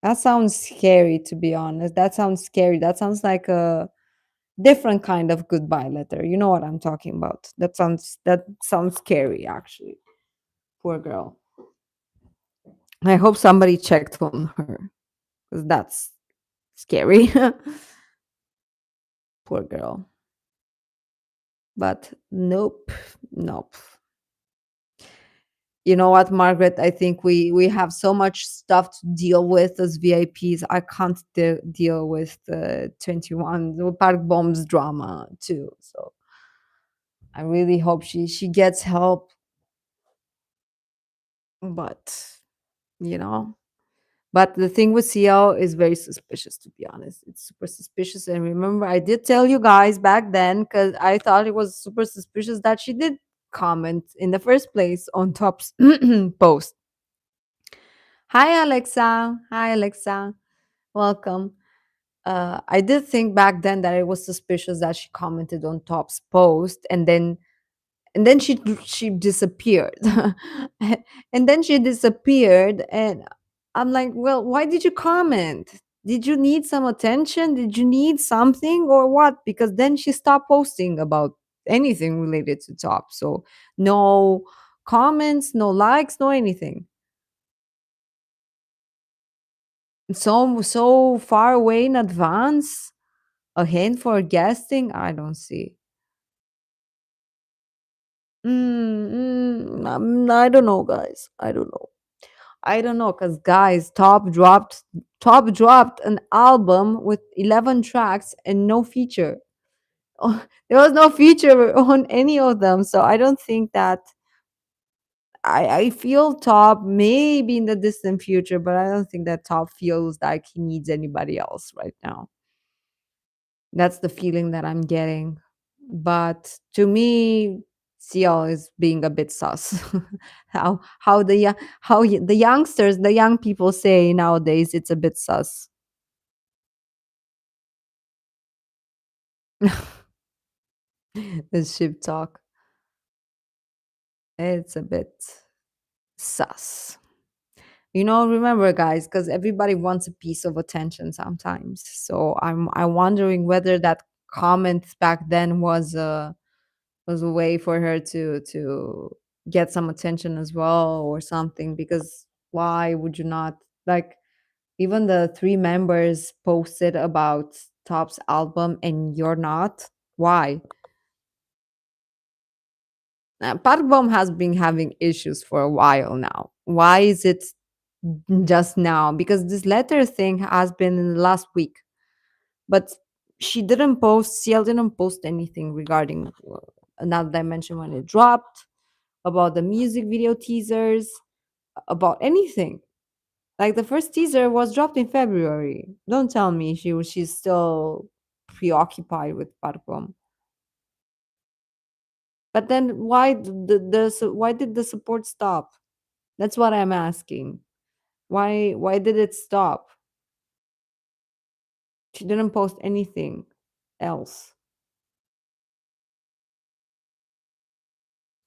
That sounds scary, to be honest. That sounds scary. That sounds like a different kind of goodbye letter. You know what I'm talking about. That sounds scary actually. Poor girl. I hope somebody checked on her because that's scary. Poor girl. But nope. Nope. You know what, Margaret? I think we have so much stuff to deal with as VIPs. I can't deal with the 21 the Park Bombs drama too. So I really hope she gets help. But you know, but the thing with CL is very suspicious, to be honest. It's super suspicious. And remember, I did tell you guys back then because I thought it was super suspicious that she did comment in the first place on Top's post. Hi, Alexa. Hi, Alexa. Welcome. I did think back then that it was suspicious that she commented on Top's post, and then she disappeared. And then she disappeared, and I'm like, well, why did you comment? Did you need some attention? Did you need something or what? Because then she stopped posting about anything related to Top. So no comments, no likes, no anything. So far away in advance, a hint for guesting, I don't see. I don't know, guys. I don't know. I don't know, cause guys, Top dropped an album with 11 tracks and no feature. Oh, there was no feature on any of them, so I don't think that. I feel Top maybe in the distant future, but I don't think that Top feels like he needs anybody else right now. That's the feeling that I'm getting. But to me, CL is being a bit sus. How the the youngsters, the young people say nowadays, it's a bit sus. The ship talk. It's a bit sus. Remember, guys, because everybody wants a piece of attention sometimes. So I'm wondering whether that comment back then was a way for her to get some attention as well or something, because why would you not, like, even the three members posted about Top's album and you're not? Why? Park Bom has been having issues for a while now. Why is it just now? Because this letter thing has been in the last week, but CL didn't post anything regarding another dimension when it dropped, about the music video teasers, about anything. Like the first teaser was dropped in February. Don't tell me she's still preoccupied with Parkom. But then why did the support stop? That's what I'm asking. Why did it stop? She didn't post anything else.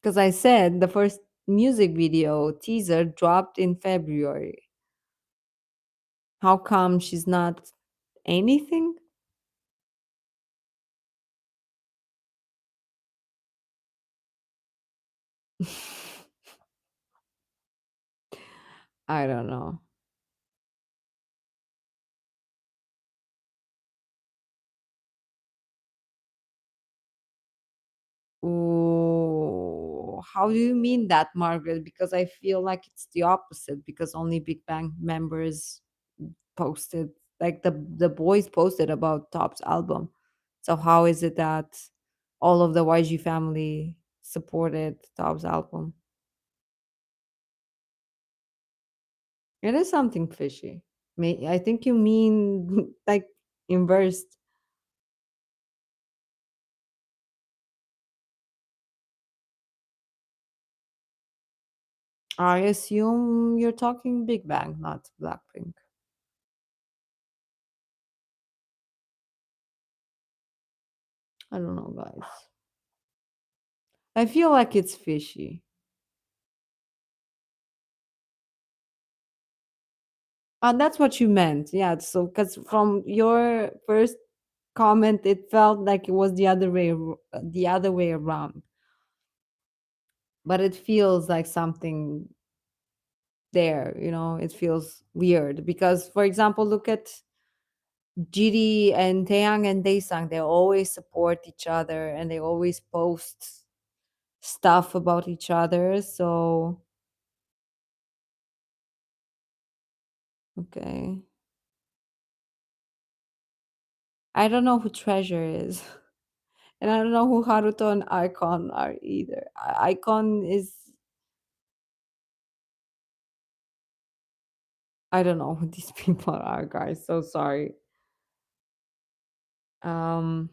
Because I said the first music video teaser dropped in February. How come she's not anything? I don't know. Oh, how do you mean that, Margaret? Because I feel like it's the opposite, because only Big Bang members posted, like the boys posted about Top's album. So how is it that all of the YG family supported Top's album? It is something fishy. I think you mean like inversed. I assume you're talking Big Bang, not Blackpink. I don't know, guys. I feel like it's fishy. That's what you meant. Yeah. So, because from your first comment, it felt like it was the other way around. But it feels like something there. It feels weird because, for example, look at Jiri and Taeyang and Daesang. They always support each other and they always post stuff about each other. So, okay. I don't know who Treasure is. And I don't know who Haruto and Icon are either. Icon is, I don't know who these people are, guys. So sorry. Um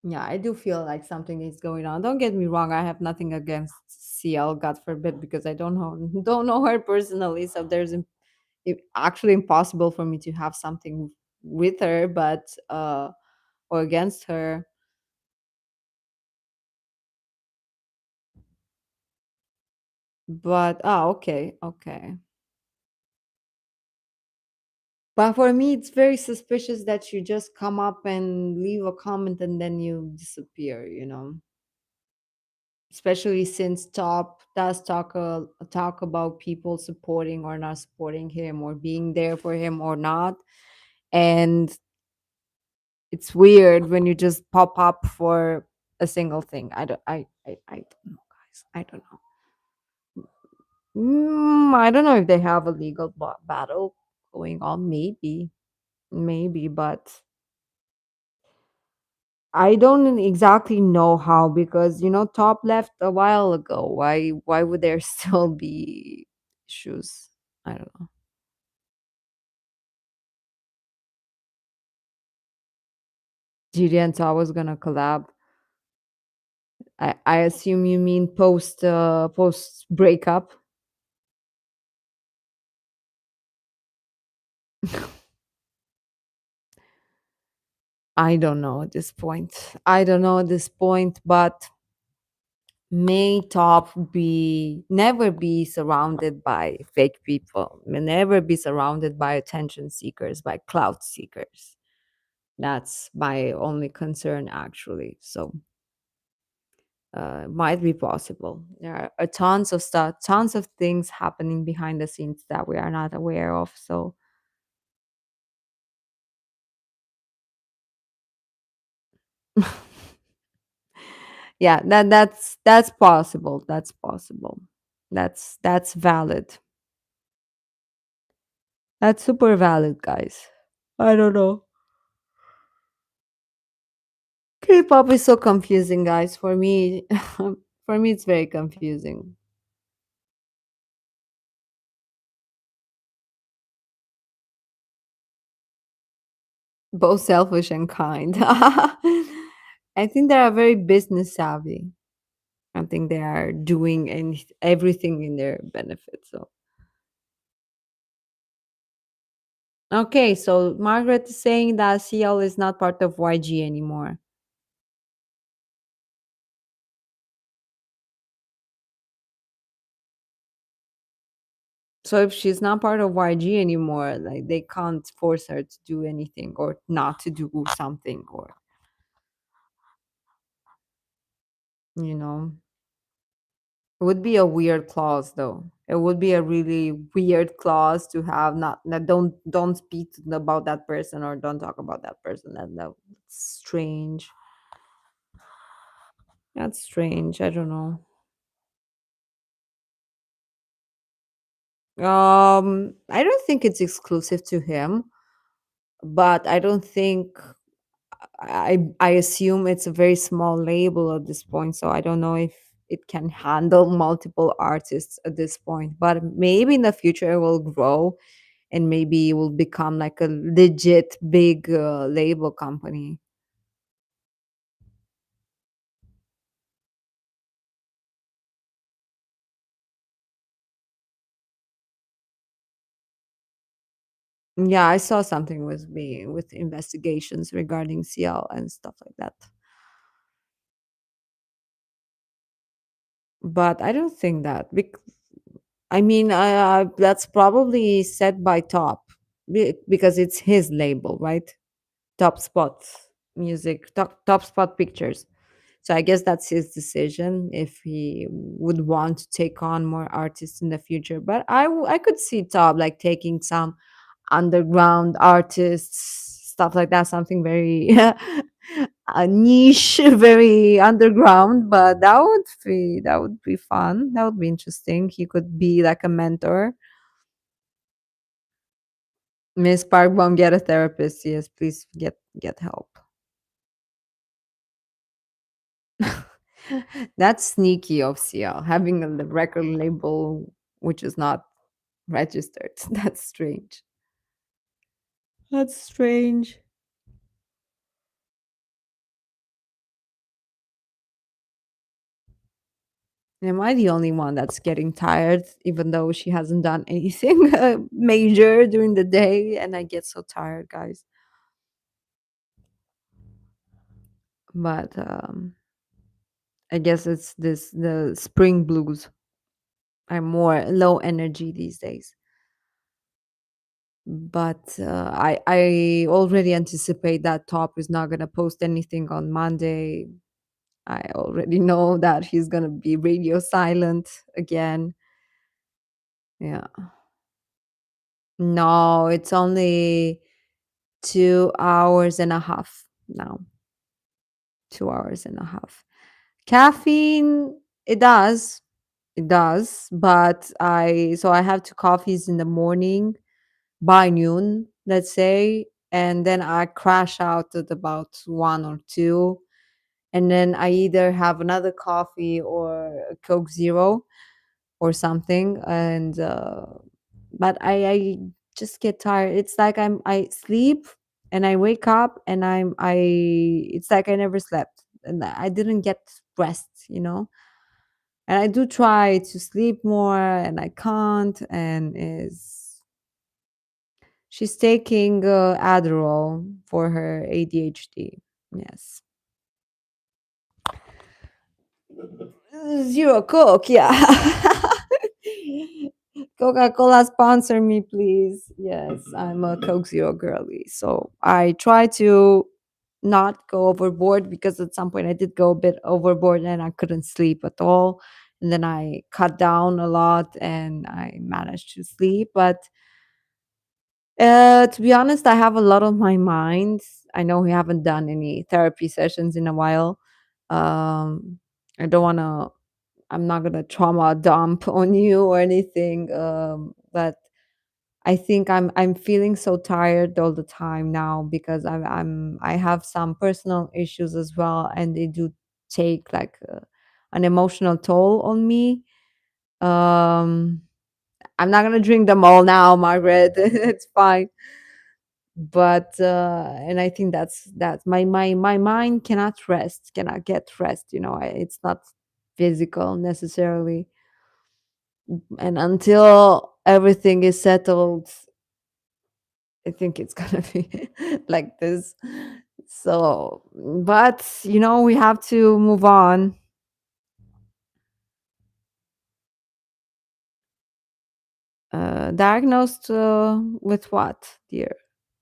yeah, I do feel like something is going on. Don't get me wrong, I have nothing against CL, God forbid, because I don't know don't know her personally. So actually impossible for me to have something with her, but or against her. But okay, okay. But for me, it's very suspicious that you just come up and leave a comment and then you disappear. Especially since Top does talk about people supporting or not supporting him or being there for him or not. And it's weird when you just pop up for a single thing. I don't know, guys. I don't know. I don't know if they have a legal battle going on. Maybe, but I don't exactly know how because Top left a while ago. Why would there still be issues? I don't know. Giri and Top was gonna collab. I assume you mean post breakup. I don't know at this point. I don't know at this point, but may Top be never be surrounded by fake people. May never be surrounded by attention seekers, by clout seekers. That's my only concern, actually. So, might be possible. There are tons of stuff, tons of things happening behind the scenes that we are not aware of. So, yeah, that's possible. That's possible. That's valid. That's super valid, guys. I don't know. K-pop is so confusing, guys. For me, for me, it's very confusing. Both selfish and kind. I think they are very business savvy. I think they are doing everything in their benefit. So okay, so Margaret is saying that CL is not part of YG anymore. So if she's not part of YG anymore, like they can't force her to do anything or not to do something or you know. It would be a weird clause though. It would be a really weird clause to have not that don't speak about that person or don't talk about that person. That's strange. That's strange. I don't know. I don't think it's exclusive to him, but I don't think I assume it's a very small label at this point, so I don't know if it can handle multiple artists at this point. But maybe in the future it will grow and maybe it will become like a legit big label company. Yeah, I saw something with me with investigations regarding CL and stuff like that. But I don't think that. I mean, that's probably set by Top because it's his label, right? Top Spot Music, Top Spot Pictures. So I guess that's his decision if he would want to take on more artists in the future. But I could see Top like taking some underground artists, stuff like that, something very niche, very underground. But that would be fun. That would be interesting. He could be like a mentor. Miss Parkbaum, get a therapist. Yes, please get help. That's sneaky of CL having a record label which is not registered. That's strange. That's strange. Am I the only one that's getting tired, even though she hasn't done anything major during the day? And I get so tired, guys. But I guess it's the spring blues. I'm more low energy these days. But I already anticipate that Top is not gonna post anything on Monday. I already know that he's gonna be radio silent again. Yeah. No, it's only 2 hours and a half now. 2 hours and a half. Caffeine, it does. It does. But I have two coffees in the morning by noon, let's say. And then I crash out at about one or two. And then I either have another coffee or a Coke Zero or something. And but I just get tired. It's like I sleep and I wake up and it's like I never slept and I didn't get rest. And I do try to sleep more and I can't. And is she's taking Adderall for her ADHD. Yes. Zero Coke, yeah. Coca-Cola sponsor me, please. Yes, I'm a Coke Zero girly. So I try to not go overboard because at some point I did go a bit overboard and I couldn't sleep at all. And then I cut down a lot and I managed to sleep. But to be honest, I have a lot on my mind. I know we haven't done any therapy sessions in a while. Um, I don't want to I'm not gonna trauma dump on you or anything. But I think I'm feeling so tired all the time now because I have some personal issues as well, and they do take like an emotional toll on me. Um, I'm not gonna drink them all now, Margaret. It's fine. But and I think that's my mind cannot get rest. It's not physical necessarily, and until everything is settled, I think it's gonna be like this. So, but we have to move on. Diagnosed with what, dear?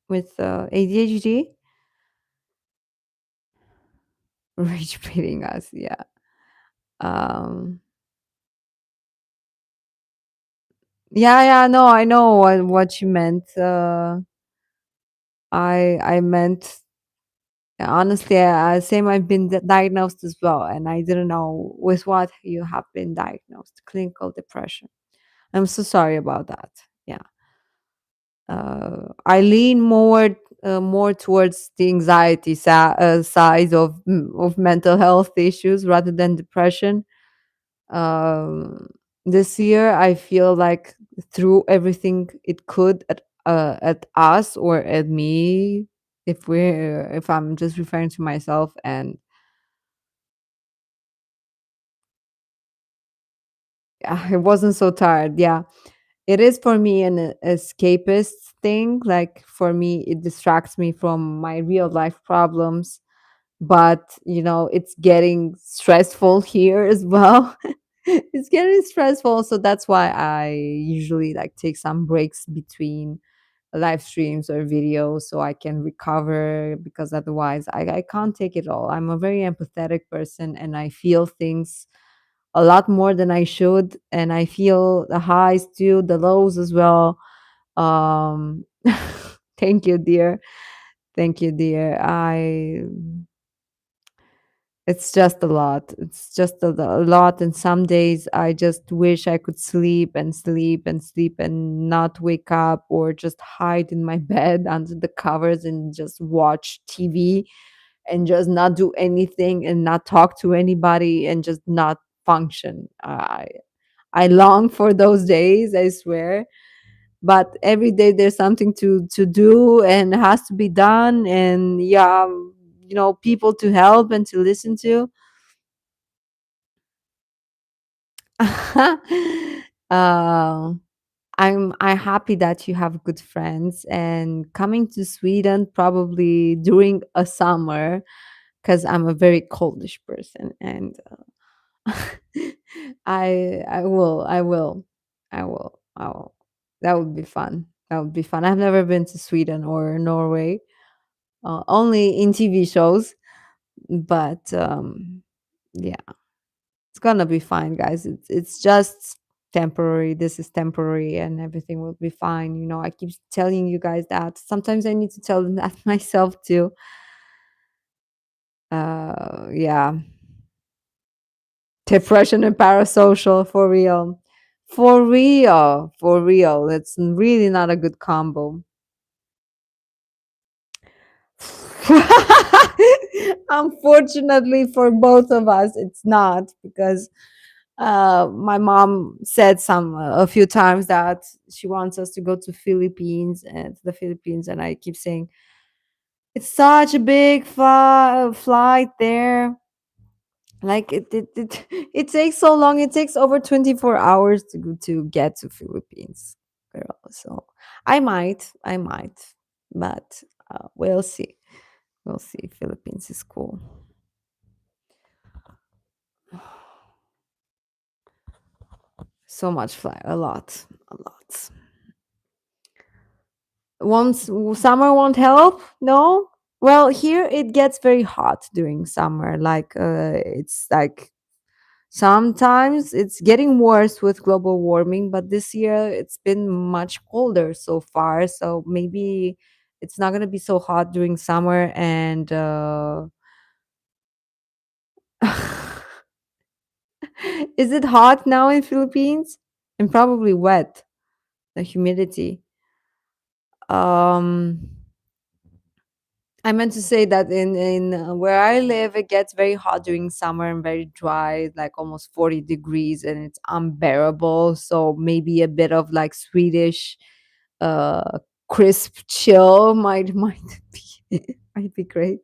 With ADHD? Rage beating us, yeah. um yeah, yeah, no, I know what you meant. I meant, honestly, same. I've been diagnosed as well, and I didn't know with what you have been diagnosed. Clinical depression. I'm so sorry about that. Yeah. I lean more towards the anxiety side of mental health issues rather than depression. Um, this year, I feel like through everything it could at us or at me, if I'm just referring to myself, and I wasn't so tired. Yeah, it is for me an escapist thing. Like for me, it distracts me from my real life problems. But it's getting stressful here as well. It's getting stressful, so that's why I usually like take some breaks between live streams or videos so I can recover, because otherwise I can't take it all. I'm a very empathetic person and I feel things a lot more than I should, and I feel the highs too, the lows as well. um thank you, dear. Thank you, dear. It's just a lot. It's just a lot. And some days I just wish I could sleep and sleep and sleep and not wake up, or just hide in my bed under the covers and just watch TV and just not do anything and not talk to anybody and just not function. I long for those days, I swear. But every day there's something to do and has to be done, and yeah, people to help and to listen to. uh, I'm happy that you have good friends, and coming to Sweden probably during a summer, because I'm a very coldish person, and I will. That would be fun. That would be fun. I've never been to Sweden or Norway, only in TV shows, but yeah. It's gonna be fine, guys. It's just temporary. This is temporary, and everything will be fine. I keep telling you guys that. Sometimes I need to tell them that myself too. Yeah, depression and parasocial for real, for real, for real. It's really not a good combo. Unfortunately for both of us, it's not, because my mom said a few times that she wants us to go to the Philippines, and I keep saying it's such a big flight there. Like it takes so long. It takes over 24 hours to get to Philippines, girl. So I might, but we'll see. We'll see. Philippines is cool. So much fly, a lot. Summer won't help? No. Well, here it gets very hot during summer. Like it's like sometimes it's getting worse with global warming, but this year it's been much colder so far. So maybe it's not gonna be so hot during summer. And is it hot now in Philippines? And probably wet. The humidity. Um, I meant to say that in where I live, it gets very hot during summer and very dry, like almost 40 degrees, and it's unbearable. So maybe a bit of like Swedish, uh, crisp chill might be might be great.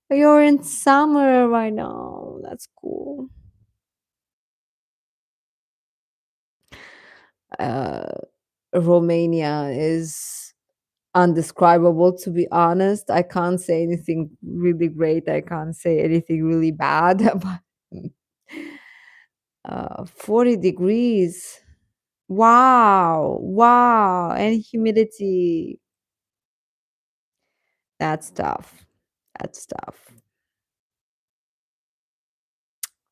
You're in summer right now. That's cool. Uh, Romania is undescribable, to be honest. I can't say anything really great. I can't say anything really bad. But 40 degrees. Wow. Wow. And humidity. That's tough. That's tough.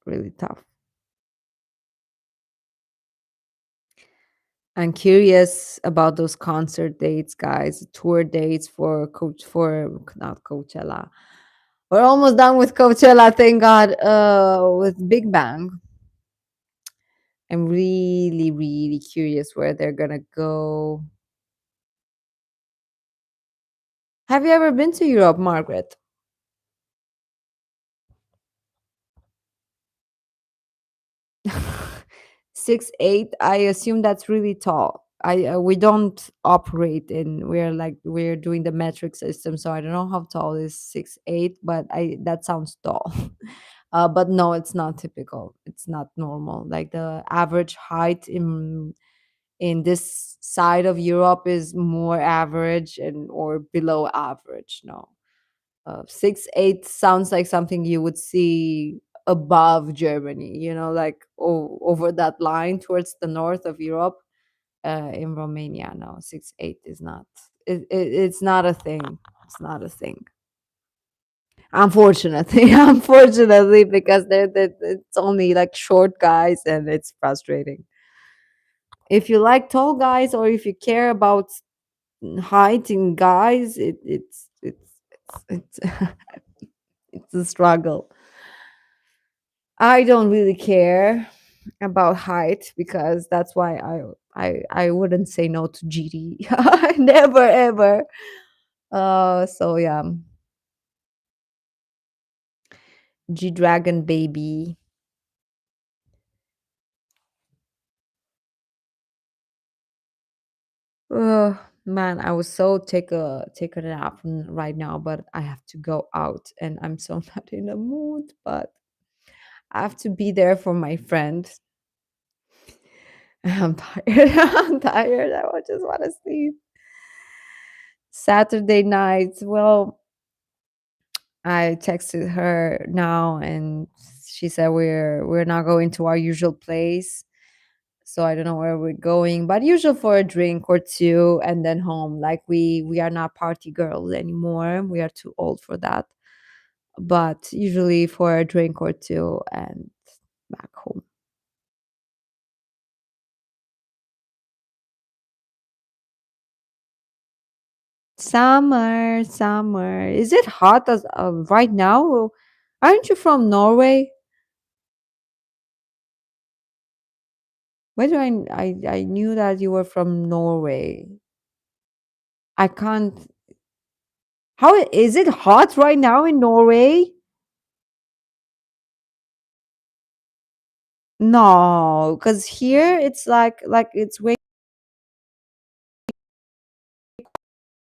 Really tough. I'm curious about those concert dates, guys. Tour dates for coach for not Coachella. We're almost done with Coachella, thank God. With Big Bang. I'm really, really curious where they're gonna go. Have you ever been to Europe, Margaret? 6'8". I assume that's really tall. I we don't operate in, we're doing the metric system, so I don't know how tall is 6'8", but I that sounds tall. But no, it's not typical. It's not normal. Like the average height in this side of Europe is more average and or below average. No, 6'8" sounds like something you would see above Germany. Like over that line towards the north of Europe. In Romania, no, 6'8" is not. It's not a thing. It's not a thing. Unfortunately, unfortunately, because it's only like short guys, and it's frustrating. If you like tall guys, or if you care about height in guys, it's it's a struggle. I don't really care about height, because that's why I wouldn't say no to GD. Never ever. So yeah, G Dragon baby. Oh man, I was so take a nap right now, but I have to go out, and I'm so not in the mood. But I have to be there for my friend. I'm tired. I'm tired. Just want to sleep. Saturday night. Well, I texted her now, and she said we're not going to our usual place. So I don't know where we're going, but usual for a drink or two and then home. Like we are not party girls anymore. We are too old for that. But usually for a drink or two and back home. Summer, summer. Is it hot as right now? Aren't you from Norway? Why do I knew that you were from Norway. I can't. How is it hot right now in Norway? No, because here it's like it's way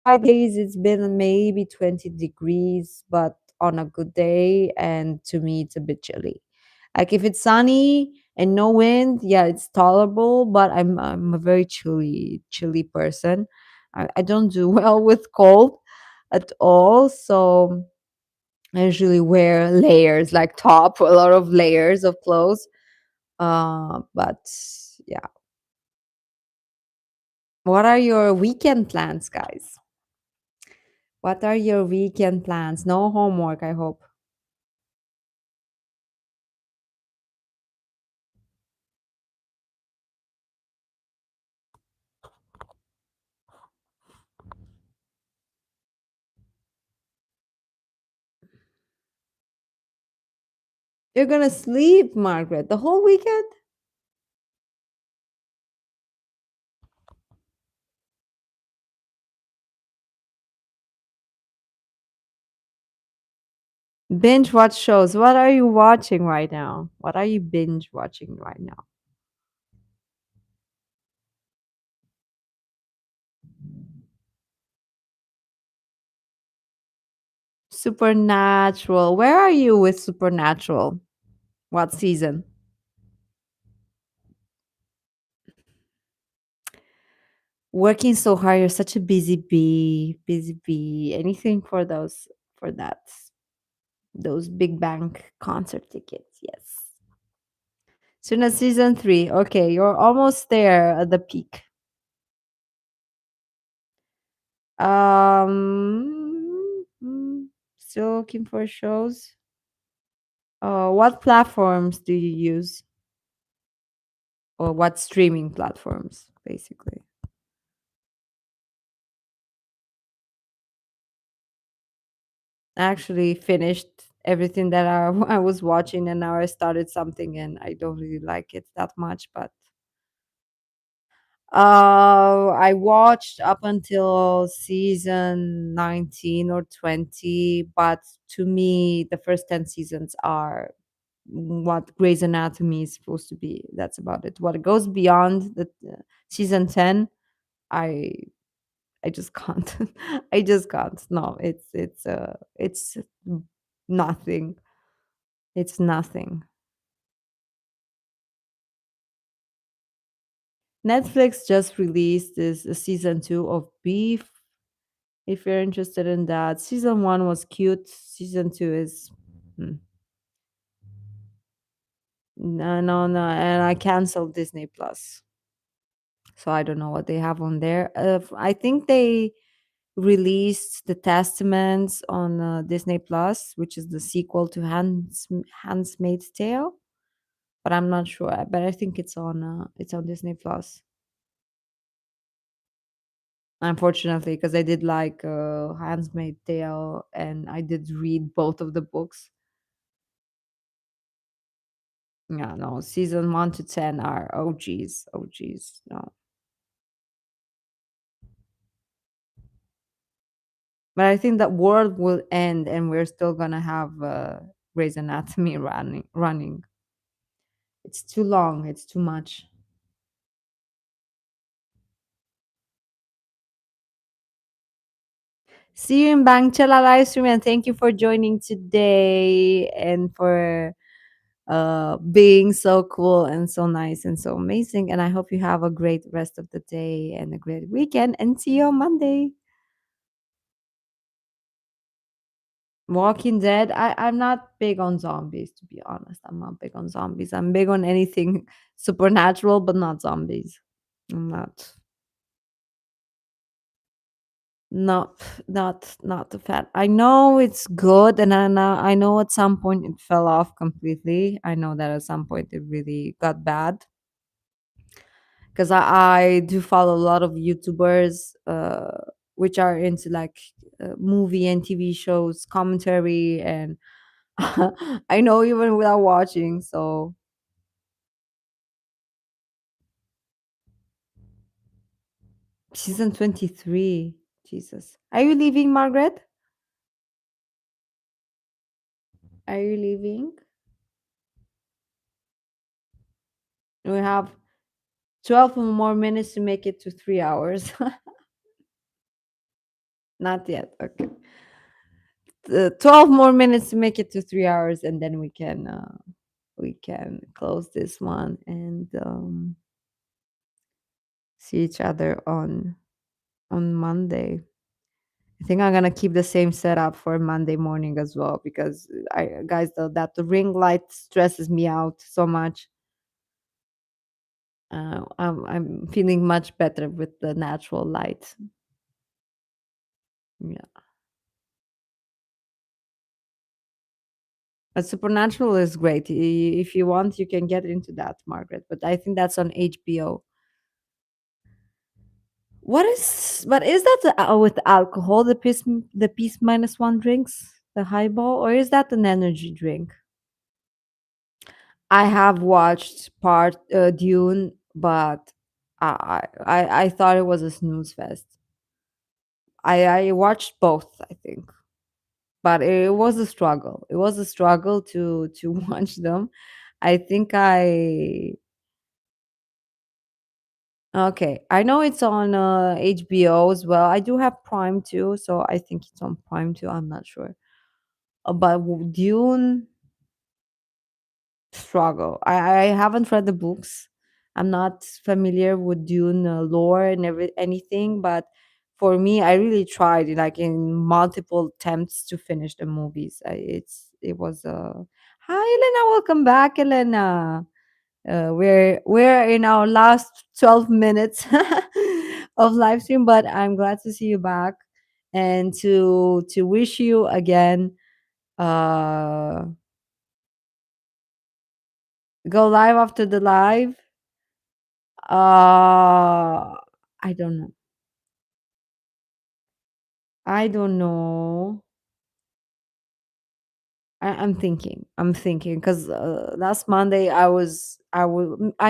5 days. It's been maybe 20 degrees, but on a good day, and to me it's a bit chilly. Like if it's sunny and no wind, yeah, it's tolerable. But I'm a very chilly person. I don't do well with cold at all, so I usually wear layers, like top, a lot of layers of clothes. But yeah, what are your weekend plans, guys? What are your weekend plans? No homework, I hope. You're gonna sleep, Margaret, the whole weekend? Binge watch shows. What are you watching right now? What are you binge watching right now? Supernatural. Where are you with Supernatural? What season? Working so hard. You're such a busy bee. Busy bee. Anything for that. Those big bank concert tickets. Yes. Soon as season 3. Okay, you're almost there at the peak. Still looking for shows. What platforms do you use, or what streaming platforms, basically? I actually finished everything that I was watching, and now I started something, and I don't really like it that much. But I watched up until season 19 or 20, but to me, the first 10 seasons are what Grey's Anatomy is supposed to be. That's about it. What goes beyond the season 10, I I just can't. I just can't. No, it's nothing. It's nothing. Netflix just released this season 2 of Beef. If you're interested in that, season 1 was cute. Season 2 is no, no, no, and I canceled Disney Plus. So I don't know what they have on there. I think they released The Testaments on Disney Plus, which is the sequel to Handmaid's Tale, but I'm not sure. But I think it's on Disney Plus. Unfortunately, because I did like Handmaid's Tale, and I did read both of the books. Yeah, no, season 1 to 10 are OGs, OGs. No, but I think that world will end, and we're still gonna have Grey's Anatomy running. It's too long. It's too much. See you in Bangchella live stream, and thank you for joining today and for being so cool and so nice and so amazing. And I hope you have a great rest of the day and a great weekend. And see you on Monday. Walking Dead. I'm not big on zombies, to be honest. I'm not big on zombies. I'm big on anything supernatural, but not zombies. I'm not. Not not a fan. I know it's good, and I know at some point it fell off completely. I know that at some point it really got bad because I do follow a lot of YouTubers, which are into like movie and TV shows commentary, and I know even without watching. So season 23, Jesus, are you leaving, Margaret? Are you leaving? We have 12 more minutes to make it to 3 hours. Not yet. Okay. 12 more minutes to make it to 3 hours, and then we can close this one and see each other on Monday. I think I'm gonna keep the same setup for Monday morning as well because I guys that the ring light stresses me out so much. I'm feeling much better with the natural light. Yeah. But Supernatural is great. If you want, you can get into that, Margaret. But I think that's on HBO. But is that with alcohol, the peace minus one drinks, the highball, or is that an energy drink? I have watched part Dune, but I thought it was a snooze fest. I watched both, I think, but it was a struggle. It was a struggle to watch them. I think I Okay, I know it's on HBO as well. I do have Prime too, so I think it's on Prime too. I'm not sure. But Dune struggle. I haven't read the books. I'm not familiar with Dune lore and anything, but for me, I really tried like in multiple attempts to finish the movies. It was Hi Elena, welcome back, Elena. We're in our last 12 minutes of live stream, but I'm glad to see you back and to wish you again uh go live after the live. I don't know. I don't know. I'm thinking. I'm thinking because last Monday I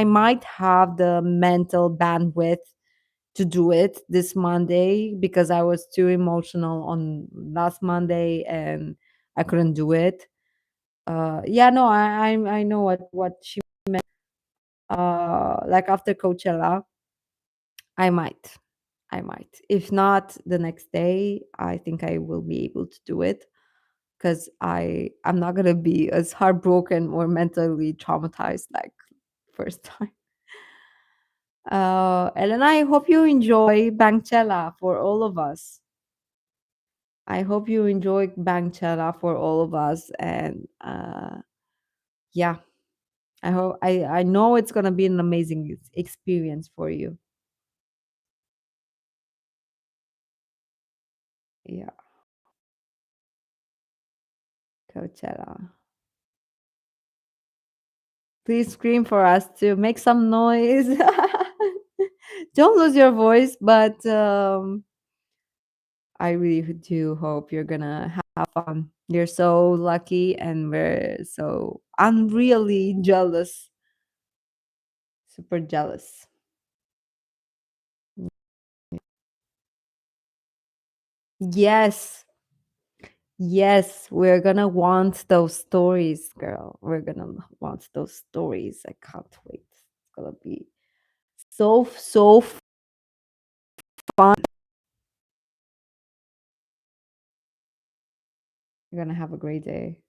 might have the mental bandwidth to do it this Monday because I was too emotional on last Monday and I couldn't do it. Yeah, no, I know what she like after Coachella, I might. I might. If not the next day, I think I will be able to do it because I'm not gonna be as heartbroken or mentally traumatized like first time. And then I hope you enjoy Bangchella for all of us. I hope you enjoy Bangchella for all of us, and yeah, I know it's gonna be an amazing experience for you. Yeah, Coachella. Please scream for us to make some noise. Don't lose your voice, but I really do hope you're gonna have fun. You're so lucky, and we're so unreally jealous, super jealous. Yes, yes, we're gonna want those stories, girl. We're gonna want those stories. I can't wait. It's gonna be so fun. You're gonna have a great day.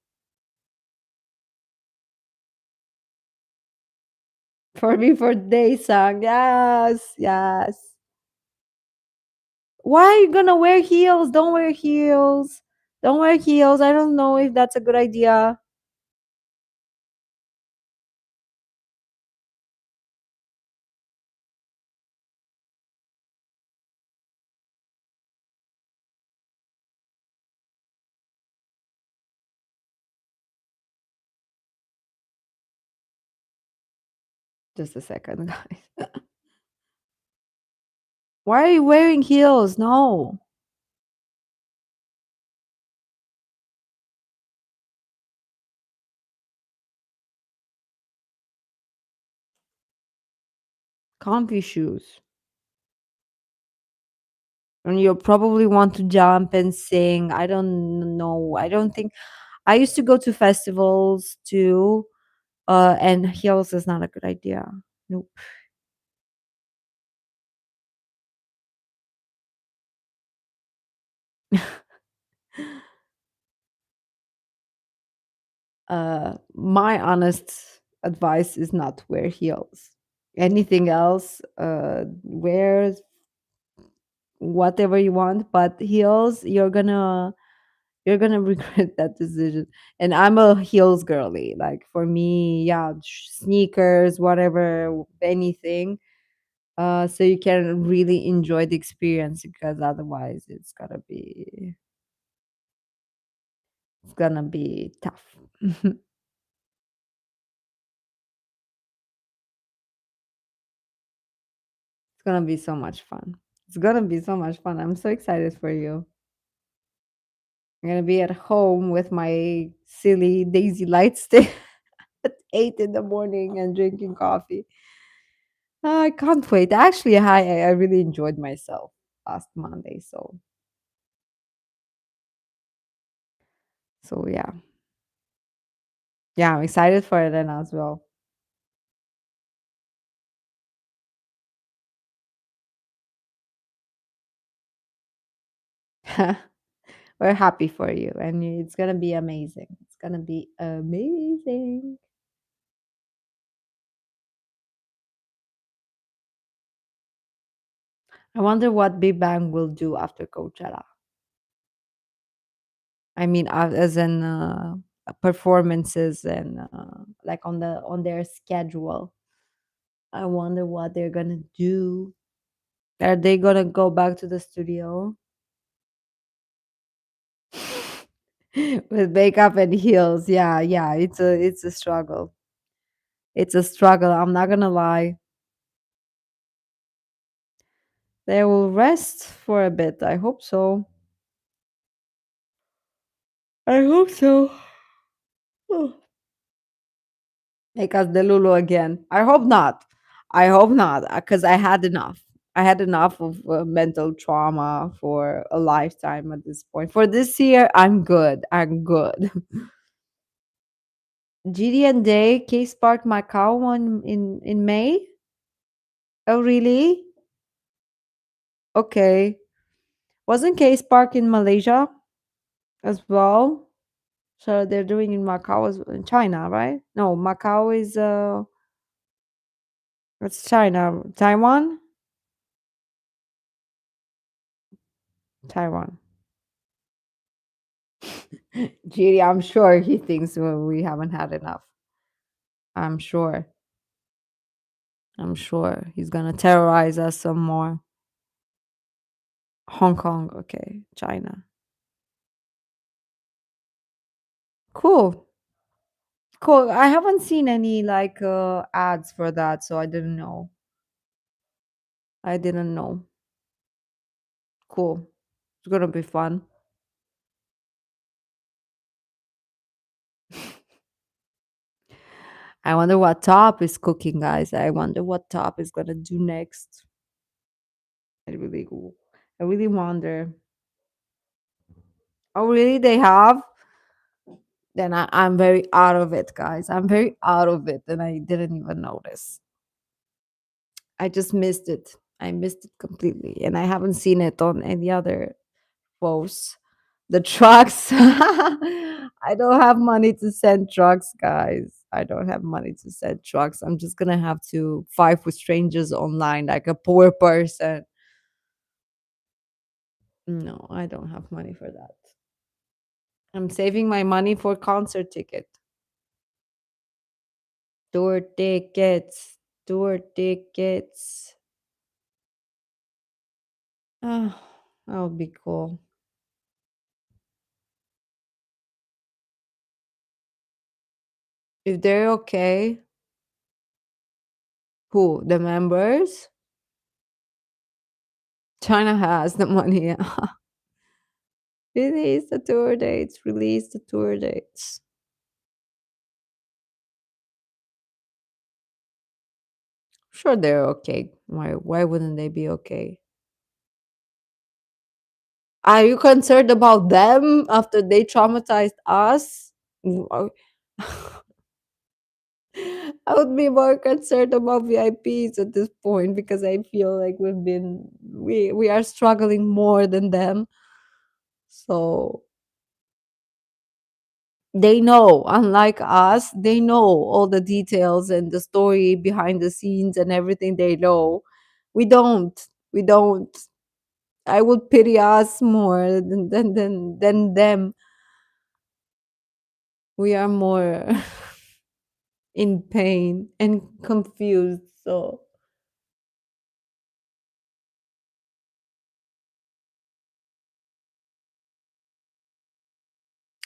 For me, for day song. Yes, yes. Why are you gonna wear heels? Don't wear heels. Don't wear heels. I don't know if that's a good idea. Just a second, guys. Why are you wearing heels? No. Comfy shoes. And you'll probably want to jump and sing. I don't know. I don't think I used to go to festivals too, and heels is not a good idea. Nope. My honest advice is not to wear heels. Anything else, wear whatever you want, but heels, you're gonna regret that decision. And I'm a heels girly. Like for me, yeah, sneakers, whatever, anything. So you can really enjoy the experience because otherwise it's gonna be tough. It's gonna be so much fun. It's gonna be so much fun. I'm so excited for you. I'm gonna be at home with my silly daisy light stick at 8 in the morning and drinking coffee. I can't wait. Actually, I really enjoyed myself last Monday. So yeah. Yeah, I'm excited for it then as well. We're happy for you, and it's gonna be amazing. It's gonna be amazing. I wonder what Big Bang will do after Coachella. I mean, as in performances and like on their schedule. I wonder what they're gonna do. Are they gonna go back to the studio with makeup and heels? Yeah, yeah. It's a struggle. It's a struggle. I'm not gonna lie. They will rest for a bit. I hope so. I hope so. Make us Delulu again. I hope not. I hope not, because I had enough. I had enough of mental trauma for a lifetime at this point. For this year, I'm good. I'm good. GDN Day, Case Park, Macau one in May. Oh, really? Okay. Wasn't Case Park in Malaysia as well? So they're doing in Macau as in China, right? No, Macau is it's China. Taiwan? Taiwan. Giri, I'm sure he thinks we haven't had enough. I'm sure. I'm sure he's gonna terrorize us some more. Hong Kong, okay. China. Cool. Cool. I haven't seen any like ads for that, so I didn't know. I didn't know. Cool. It's gonna be fun. I wonder what Top is cooking, guys. I wonder what Top is gonna do next. I really, I really wonder. Oh, really? They have? Then I'm very out of it, guys. I'm very out of it, and I didn't even notice. I just missed it. I missed it completely, and I haven't seen it on any other posts. The trucks. I don't have money to send trucks, guys. I don't have money to send trucks. I'm just gonna have to fight with strangers online like a poor person. No, I don't have money for that. I'm saving my money for concert ticket. Tour tickets. Tour tickets. Oh, that would be cool. If they're okay, who? The members? China has the money. Release the tour dates. Release the tour dates. Sure, they're okay. Why wouldn't they be okay? Are you concerned about them after they traumatized us? I would be more concerned about VIPs at this point because I feel like we are struggling more than them. So they know, unlike us, they know all the details and the story behind the scenes and everything they know. We don't. We don't. I would pity us more than them. We are more in pain and confused. So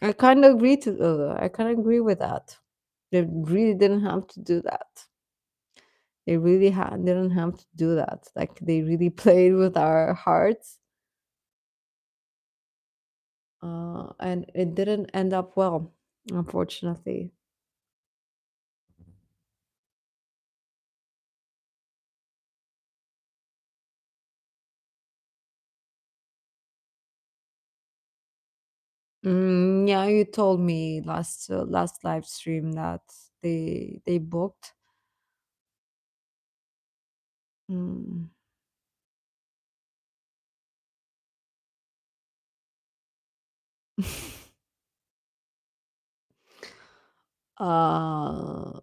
I kind of agree to I kind of agree with that. They really didn't have to do that. They really didn't have to do that. Like they really played with our hearts, and it didn't end up well, unfortunately. Yeah, you told me last live stream that they booked. Mm. uh,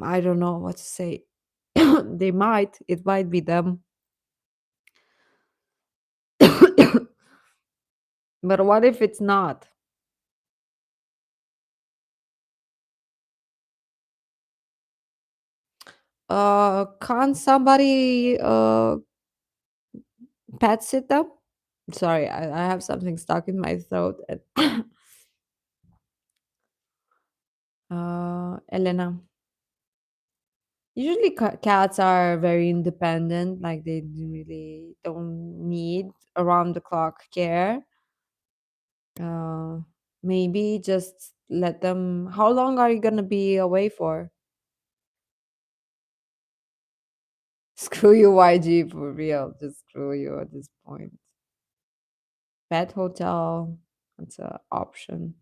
I don't know what to say. They might. It might be them. But what if it's not? Can't somebody pet sit them? Sorry, I have something stuck in my throat. Elena. Usually cats are very independent, like they really don't need around the clock care. Uh, Maybe just let them. How long are you gonna be away for? Screw you, YG, for real. Just screw you at this point. Pet hotel, it's an option.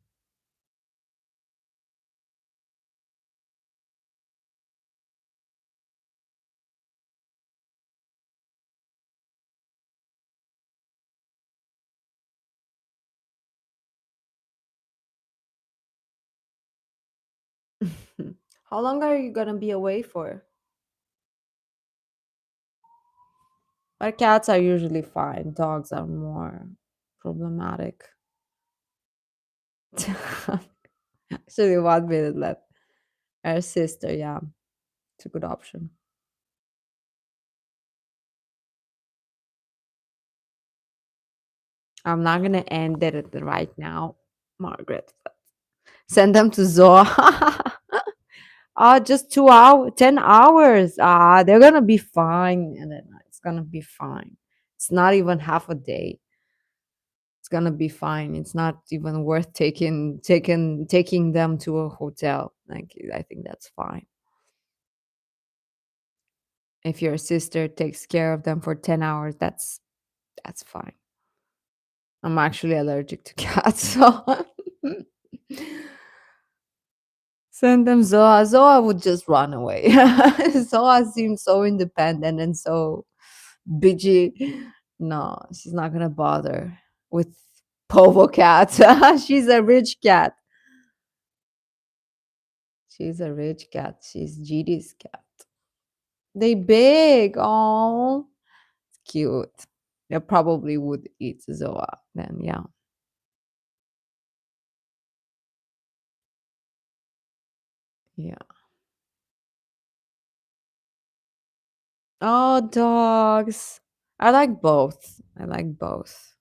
How long are you gonna be away for? Our cats are usually fine. Dogs are more problematic. Actually, 1 minute left. Our sister, yeah, it's a good option. I'm not gonna end it right now, Margaret. Send them to Zoa. Just 2 hours, 10 hours. They're gonna be fine, and then it's gonna be fine. It's not even half a day. It's gonna be fine. It's not even worth taking them to a hotel. Like I think that's fine. If your sister takes care of them for 10 hours, that's fine. I'm actually allergic to cats, so send them Zoa. Zoa would just run away. Zoa seems so independent and so bitchy. No, she's not gonna bother with Povo cat. She's a rich cat. She's a rich cat. She's GD's cat. They big. Oh, cute. They probably would eat Zoa then. Yeah. Yeah. Oh, dogs. I like both. I like both.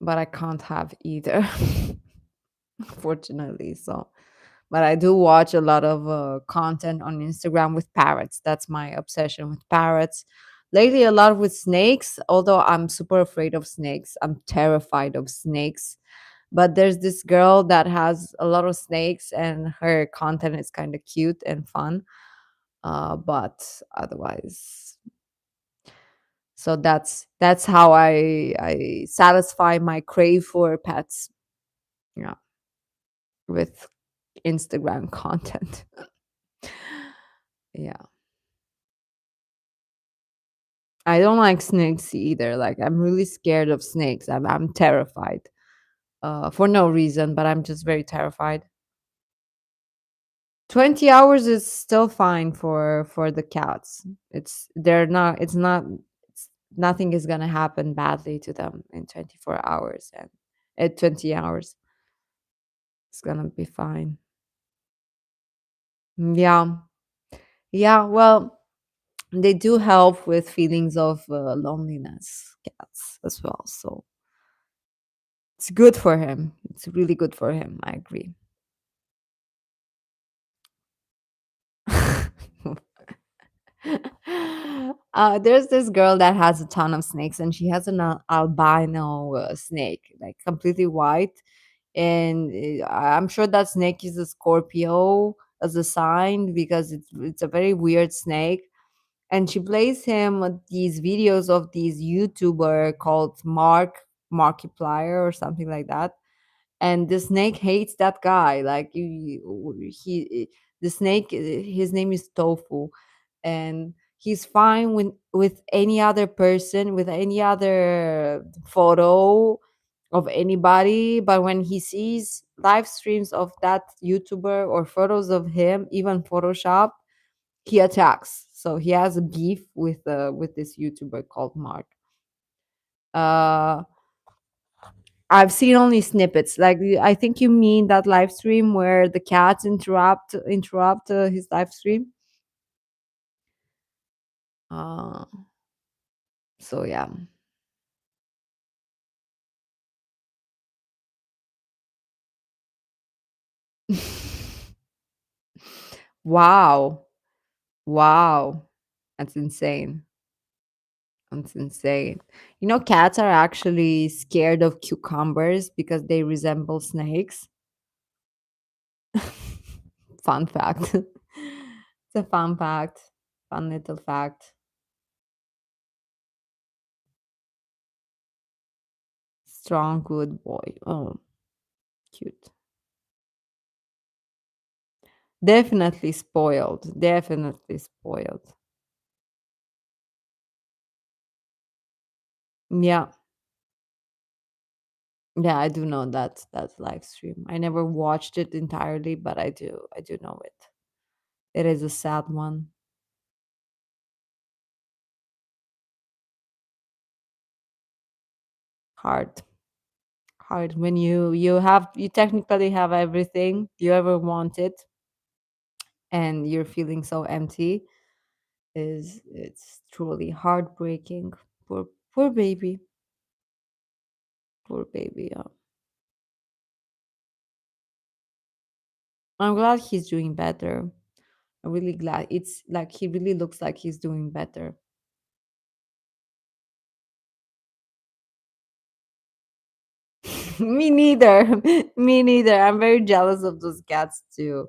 But I can't have either, unfortunately. So, but I do watch a lot of content on Instagram with parrots. That's my obsession with parrots. Lately, a lot with snakes, although I'm super afraid of snakes. I'm terrified of snakes. But there's this girl that has a lot of snakes, and her content is kind of cute and fun. But otherwise, so that's how I satisfy my crave for pets. Yeah, with Instagram content. Yeah. I don't like snakes either. Like I'm really scared of snakes. I'm terrified. For no reason, but I'm just very terrified. 20 hours is still fine for the cats. It's nothing is going to happen badly to them in 24 hours, and at 20 hours it's going to be fine. Yeah. Yeah, well, they do help with feelings of loneliness, cats as well. So it's good for him. It's really good for him. I agree. There's this girl that has a ton of snakes, and she has an albino snake, like completely white. And I'm sure that snake is a Scorpio as a sign because it's a very weird snake. And she plays him with these videos of these YouTuber called Markiplier or something like that. And the snake hates that guy. Like the snake, his name is Tofu, and he's fine with any other person, with any other photo of anybody. But when he sees live streams of that YouTuber or photos of him, even Photoshop, he attacks. So he has a beef with this YouTuber called Mark. Uh, I've seen only snippets. Like I think you mean that live stream where the cats interrupt his live stream. Uh, so yeah. Wow. Wow. That's insane. That's insane. You know, cats are actually scared of cucumbers because they resemble snakes. Fun fact. It's a fun fact. Fun little fact. Strong, good boy. Oh, cute. Definitely spoiled. Definitely spoiled. Yeah. Yeah, I do know that live stream. I never watched it entirely, but I do know it. It is a sad one. Hard. Hard when you technically have everything you ever wanted and you're feeling so empty is it's truly heartbreaking. Poor baby. Poor baby. Yeah. I'm glad he's doing better. I'm really glad. It's like he really looks like he's doing better. Me neither. Me neither. I'm very jealous of those cats too.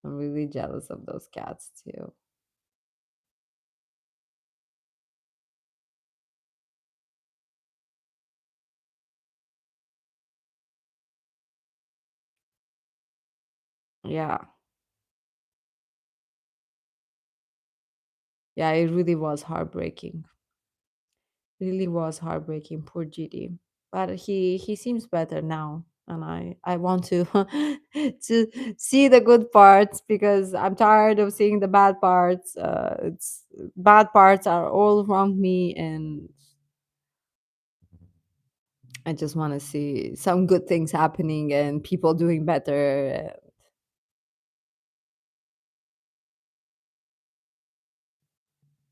I'm really jealous of those cats too. Yeah. Yeah, it really was heartbreaking. Really was heartbreaking. Poor GD. But he seems better now. And I want to to see the good parts because I'm tired of seeing the bad parts. It's bad parts are all around me, and I just want to see some good things happening and people doing better.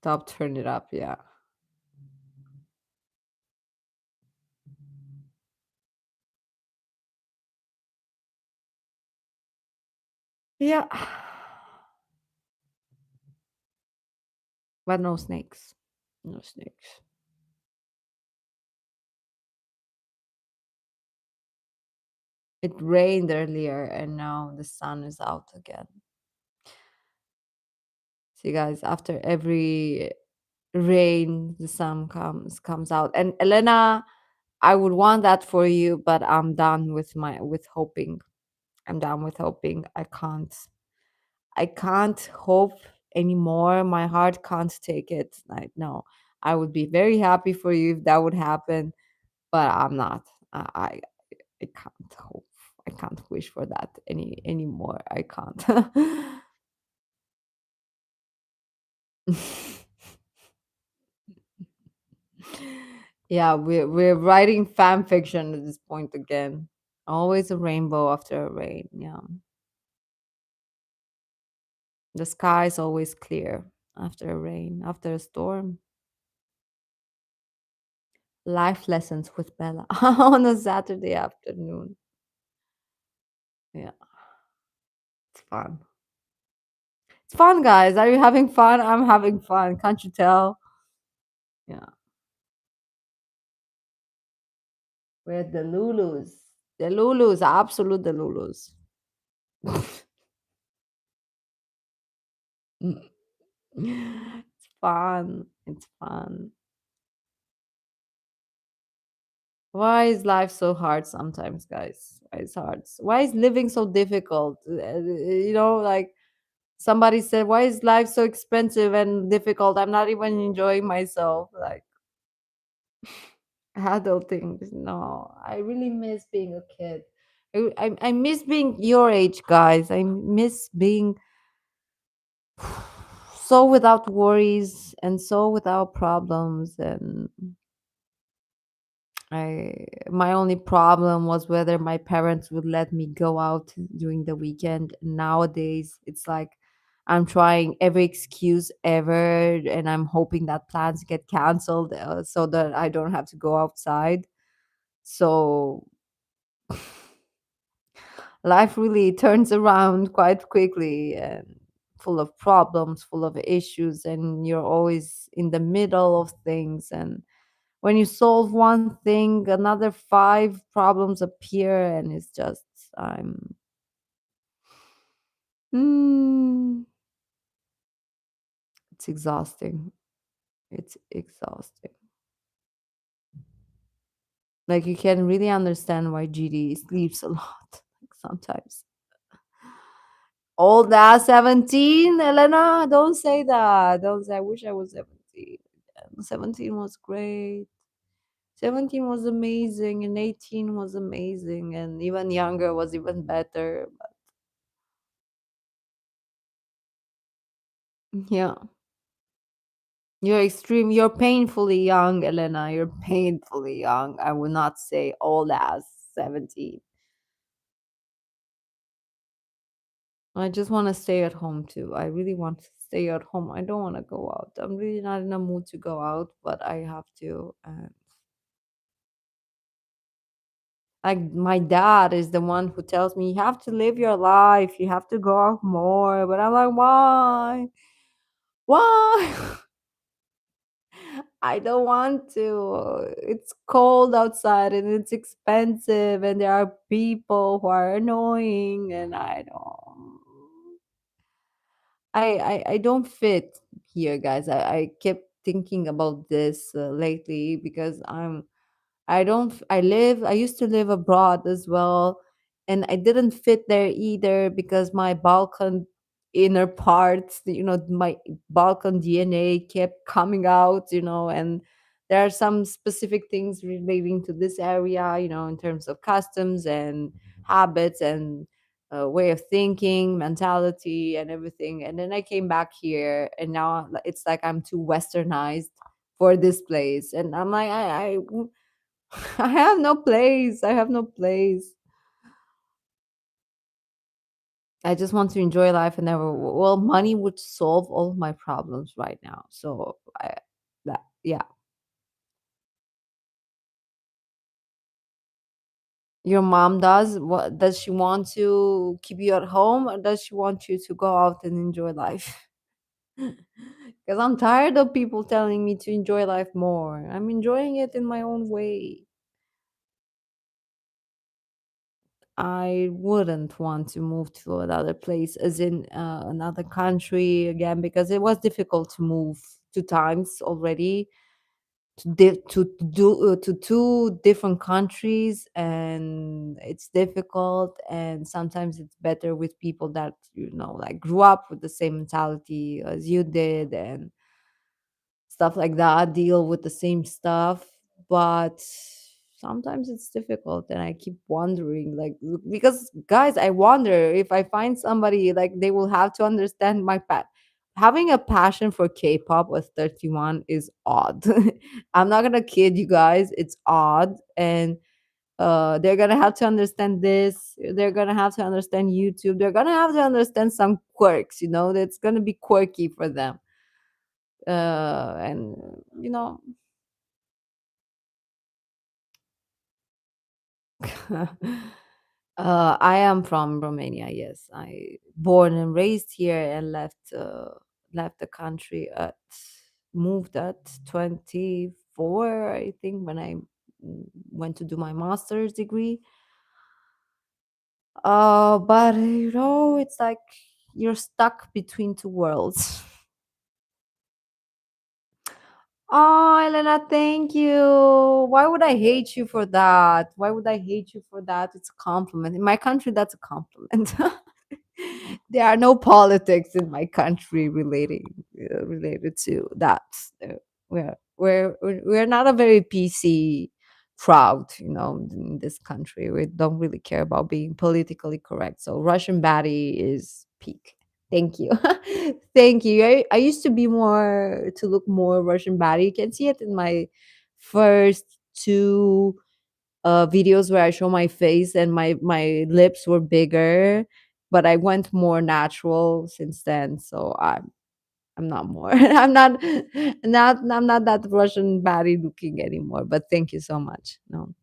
Top, turn it up, yeah. Yeah. But no snakes. No snakes. It rained earlier and now the sun is out again. See guys, after every rain, the sun comes out. And Elena, I would want that for you, but I'm done with hoping. I'm done with hoping. I can't hope anymore. My heart can't take it. Like no. I would be very happy for you if that would happen, but I'm not. I can't hope. I can't wish for that anymore. I can't. Yeah, we're writing fan fiction at this point again. Always a rainbow after a rain. Yeah, the sky is always clear after a rain, after a storm. Life lessons with Bella on a Saturday afternoon. Yeah, it's fun. It's fun, guys. Are you having fun? I'm having fun. Can't you tell? Yeah, we're the Lulus. The Lulus, absolute the Lulus. It's fun. It's fun. Why is life so hard sometimes, guys? Why is hard? Why is living so difficult? Like somebody said, why is life so expensive and difficult? I'm not even enjoying myself. Like adulting. No, I really miss being a kid. I miss being your age, guys. I miss being so without worries and so without problems. And my only problem was whether my parents would let me go out during the weekend. Nowadays it's like I'm trying every excuse ever and I'm hoping that plans get canceled so that I don't have to go outside. So life really turns around quite quickly and full of problems, full of issues, and you're always in the middle of things. And when you solve one thing, another five problems appear, and it's just I'm mm, it's exhausting. It's exhausting. Like you can really understand why GD sleeps a lot. Like sometimes. Old ass 17, Elena. Don't say that. Don't say I wish I was 17. 17 was great. 17 was amazing, and 18 was amazing, and even younger was even better. Yeah. You're painfully young, Elena. You're painfully young. I would not say old as 17. I just want to stay at home too. I really want to stay at home. I don't want to go out. I'm really not in a mood to go out, but I have to. And like my dad is the one who tells me you have to live your life. You have to go out more. But I'm like, why? Why? I don't want to. It's cold outside and it's expensive and there are people who are annoying and I don't. I don't fit here, guys. I kept thinking about this lately because I don't I used to live abroad as well, and I didn't fit there either because my Balkan inner parts, my Balkan DNA kept coming out, and there are some specific things relating to this area, in terms of customs and habits and way of thinking, mentality, and everything. And then I came back here, and now it's like I'm too westernized for this place, and I'm like, I have no place. I have no place. I just want to enjoy life and never. Well, money would solve all of my problems right now. So yeah. Your mom does. What does she want to keep you at home, or does she want you to go out and enjoy life? Because I'm tired of people telling me to enjoy life more. I'm enjoying it in my own way. I wouldn't want to move to another place, as in another country again, because it was difficult to move 2 times already to two different countries, and it's difficult. And sometimes it's better with people that like grew up with the same mentality as you did, and stuff like that, deal with the same stuff. But sometimes it's difficult, and I keep wondering, like, because guys, I wonder if I find somebody, like, they will have to understand my having a passion for K-pop with 31 is odd. I'm not gonna kid you guys, it's odd. And they're gonna have to understand this, they're gonna have to understand YouTube, they're gonna have to understand some quirks, that's gonna be quirky for them. And you know I am from Romania. Yes, I born and raised here and left the country at moved at 24, I think, when I went to do my master's degree. But it's like you're stuck between two worlds. Oh, Elena, thank you. Why would I hate you for that? Why would I hate you for that? It's a compliment. In my country, that's a compliment. There are no politics in my country related to that. Uh, we're not a very PC crowd, in this country. We don't really care about being politically correct. So Russian baddie is peak. Thank you. Thank you. I used to be more to look more Russian baddie. You can see it in my first two videos where I show my face and my lips were bigger, but I went more natural since then. So I'm not more. I'm not that Russian baddie looking anymore. But thank you so much. No,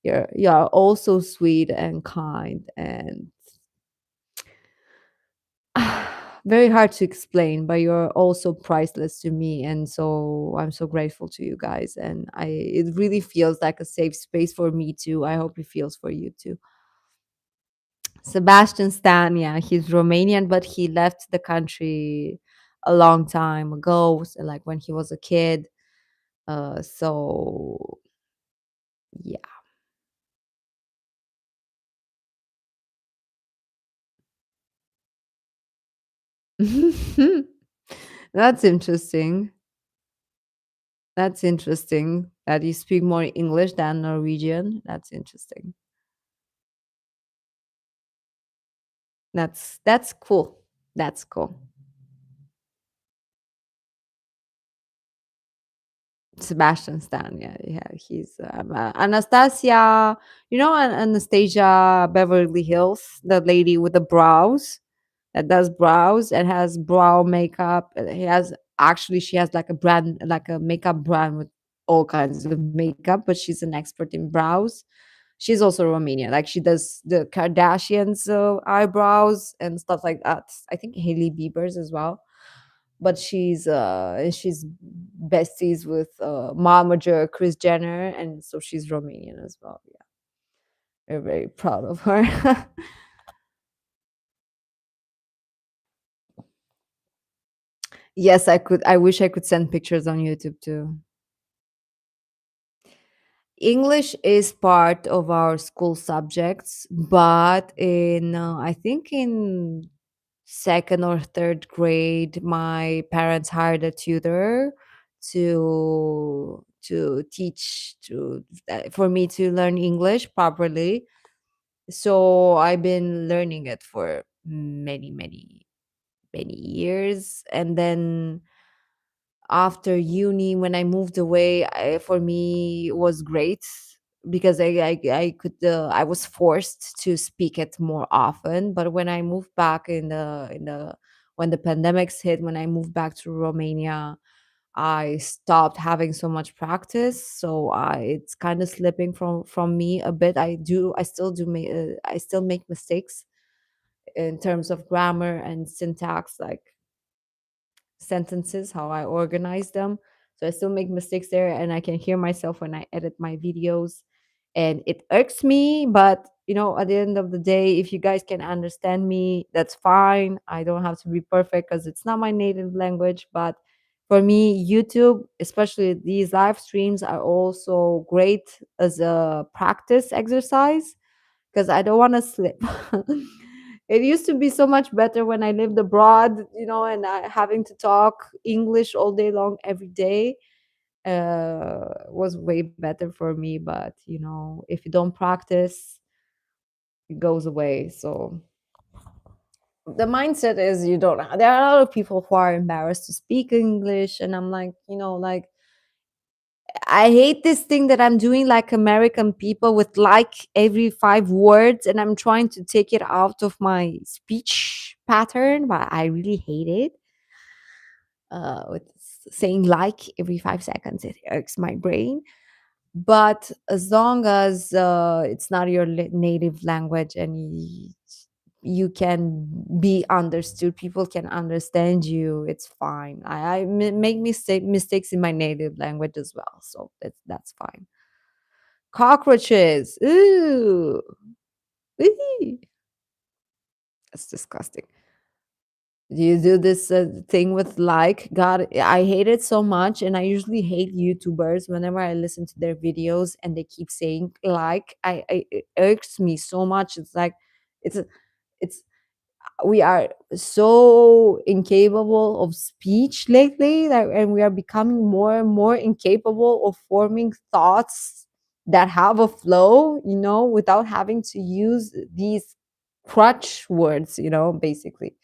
you're also sweet and kind and very hard to explain, but you're also priceless to me, and so I'm so grateful to you guys. And it really feels like a safe space for me too. I hope it feels for you too. Sebastian Stan, yeah, he's Romanian, but he left the country a long time ago, so like when he was a kid. So yeah. That's interesting. That's interesting that you speak more English than Norwegian. That's interesting. That's cool. That's cool. Sebastian Stan, yeah, yeah, he's Anastasia. You know, Anastasia Beverly Hills, the lady with the brows that does brows and has brow makeup. He has actually she has like a brand, like a makeup brand with all kinds of makeup, but she's an expert in brows. She's also Romanian. Like she does the Kardashians' eyebrows and stuff like that. I think Hailey Bieber's as well. But she's besties with momager Chris Jenner, and so she's Romanian as well. Yeah, we're very proud of her. Yes, I could. I wish I could send pictures on YouTube too. English is part of our school subjects, but in I think in second or third grade, my parents hired a tutor to teach to for me to learn English properly. So I've been learning it for many years, and then after uni when I moved away, for me it was great because I could I was forced to speak it more often. But when I moved back in the when the pandemics hit, when I moved back to Romania, I stopped having so much practice, so it's kind of slipping from me a bit. I still I still make mistakes in terms of grammar and syntax, like sentences, how I organize them. So I still make mistakes there, and I can hear myself when I edit my videos, and it irks me. But at the end of the day, if you guys can understand me, that's fine. I don't have to be perfect because it's not my native language. But for me, YouTube, especially these live streams, are also great as a practice exercise because I don't want to slip. It used to be so much better when I lived abroad, and having to talk English all day long every day was way better for me. But if you don't practice, it goes away. So the mindset is you don't. There are a lot of people who are embarrassed to speak English, and I'm like, like I hate this thing that I'm doing like American people with like every 5 words, and I'm trying to take it out of my speech pattern, but I really hate it. With saying like every 5 seconds, it irks my brain. But as long as it's not your native language and you can be understood, people can understand you, it's fine. Make mistakes in my native language as well, so that's fine. Cockroaches, ooh, Eee. That's disgusting. Do you do this thing with like? God, I hate it so much, and I usually hate YouTubers whenever I listen to their videos and they keep saying like. It irks me so much. It's like, it's it's we are so incapable of speech lately, and we are becoming more and more incapable of forming thoughts that have a flow, without having to use these crutch words, basically.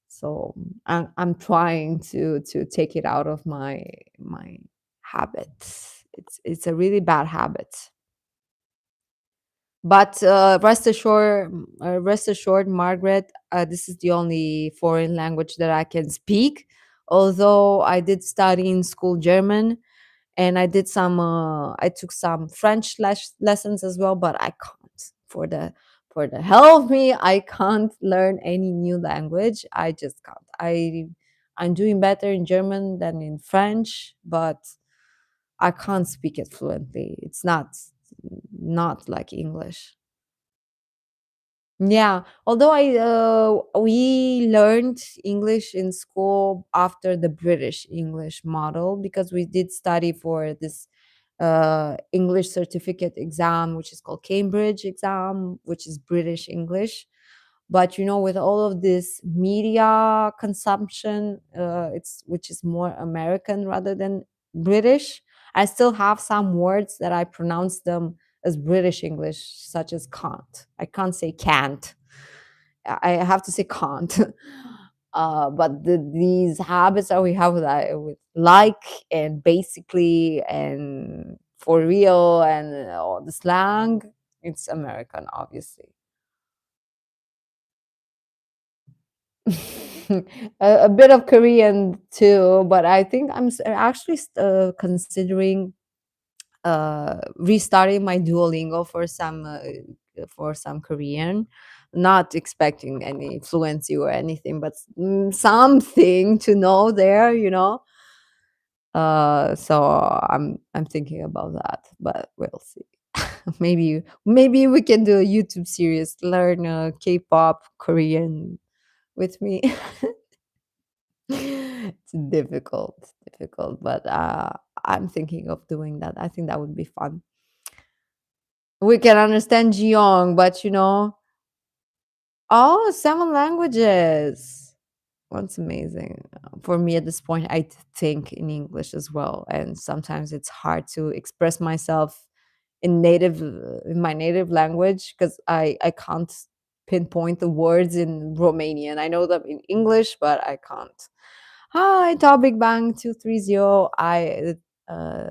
So I'm trying to take it out of my habits. It's a really bad habit. But rest assured, Margaret, this is the only foreign language that I can speak. Although I did study in school German, and I took some French lessons as well, but I can't. For the hell of me, I can't learn any new language. I just can't. I'm doing better in German than in French, but I can't speak it fluently. It's not like English. Yeah, although we learned English in school after the British English model, because we did study for this English certificate exam, which is called Cambridge exam, which is British English. But with all of this media consumption, it's which is more American rather than British. I still have some words that I pronounce them as British English, such as can't. I can't say can't. I have to say can't. But these habits that we have with like and basically and for real and all the slang, it's American, obviously. A bit of Korean too, but I think I'm actually considering restarting my Duolingo for some Korean. Not expecting any fluency or anything, but something to know there, you know. So I'm thinking about that, but we'll see. Maybe we can do a YouTube series, learn K-pop Korean with me. It's difficult, but I'm thinking of doing that. I think that would be fun. We can understand Jeong, but you know, oh, 7 languages. That's amazing. For me at this point, I think in English as well, and sometimes it's hard to express myself in my native language because I can't pinpoint the words in Romanian. I know them in English, but I can't. Hi, Topic Bang 230. Uh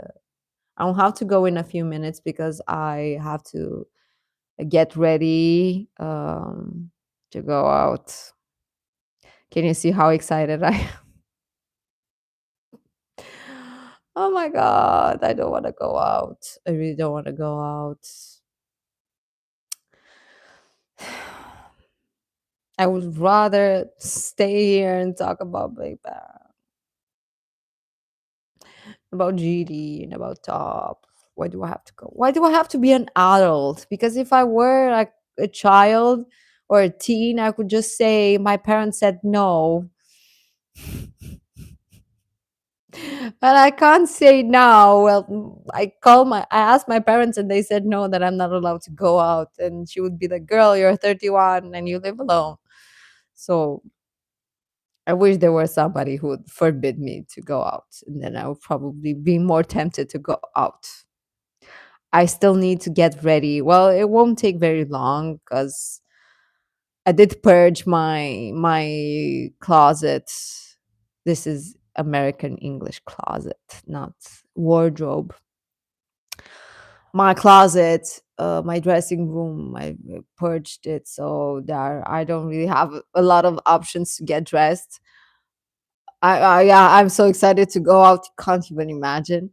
I'll have to go in a few minutes because I have to get ready to go out. Can you see how excited I am? Oh my god, I don't want to go out. I really don't want to go out. I would rather stay here and talk about Big Bang, about GD, and about Top. Why do I have to go? Why do I have to be an adult? Because if I were like a child or a teen, I could just say my parents said no. But I can't say now. Well, I asked my parents and they said no, that I'm not allowed to go out. And she would be like, girl, you're 31 and you live alone. So I wish there was somebody who would forbid me to go out. And then I would probably be more tempted to go out. I still need to get ready. Well, it won't take very long because I did purge my closet. This is American English closet, not wardrobe. My closet, my dressing room, I purged it, so there I don't really have a lot of options to get dressed. Yeah, I'm so excited to go out. You can't even imagine.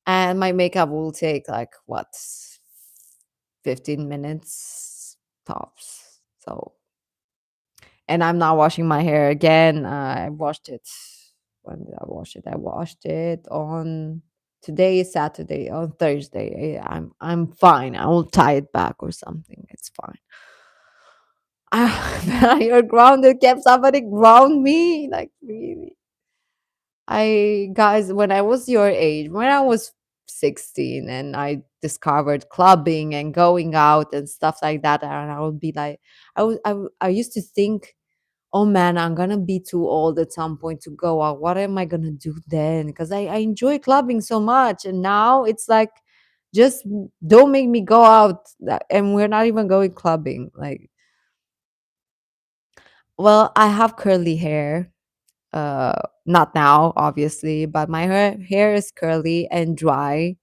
And my makeup will take like what 15 minutes tops. So, and I'm not washing my hair again. I washed it. When did I wash it? I washed it on today is Saturday. On Thursday, I'm fine. I will tie it back or something. It's fine. You're grounded. Can somebody ground me? Like really? I guys, when I was your age, when I was 16 and I discovered clubbing and going out and stuff like that, and I would be like, I used to think, oh man, I'm gonna be too old at some point to go out. What am I gonna do then? Because I enjoy clubbing so much, and now it's like, just don't make me go out, and we're not even going clubbing. Like, well, I have curly hair. Not now, obviously, but my hair is curly and dry.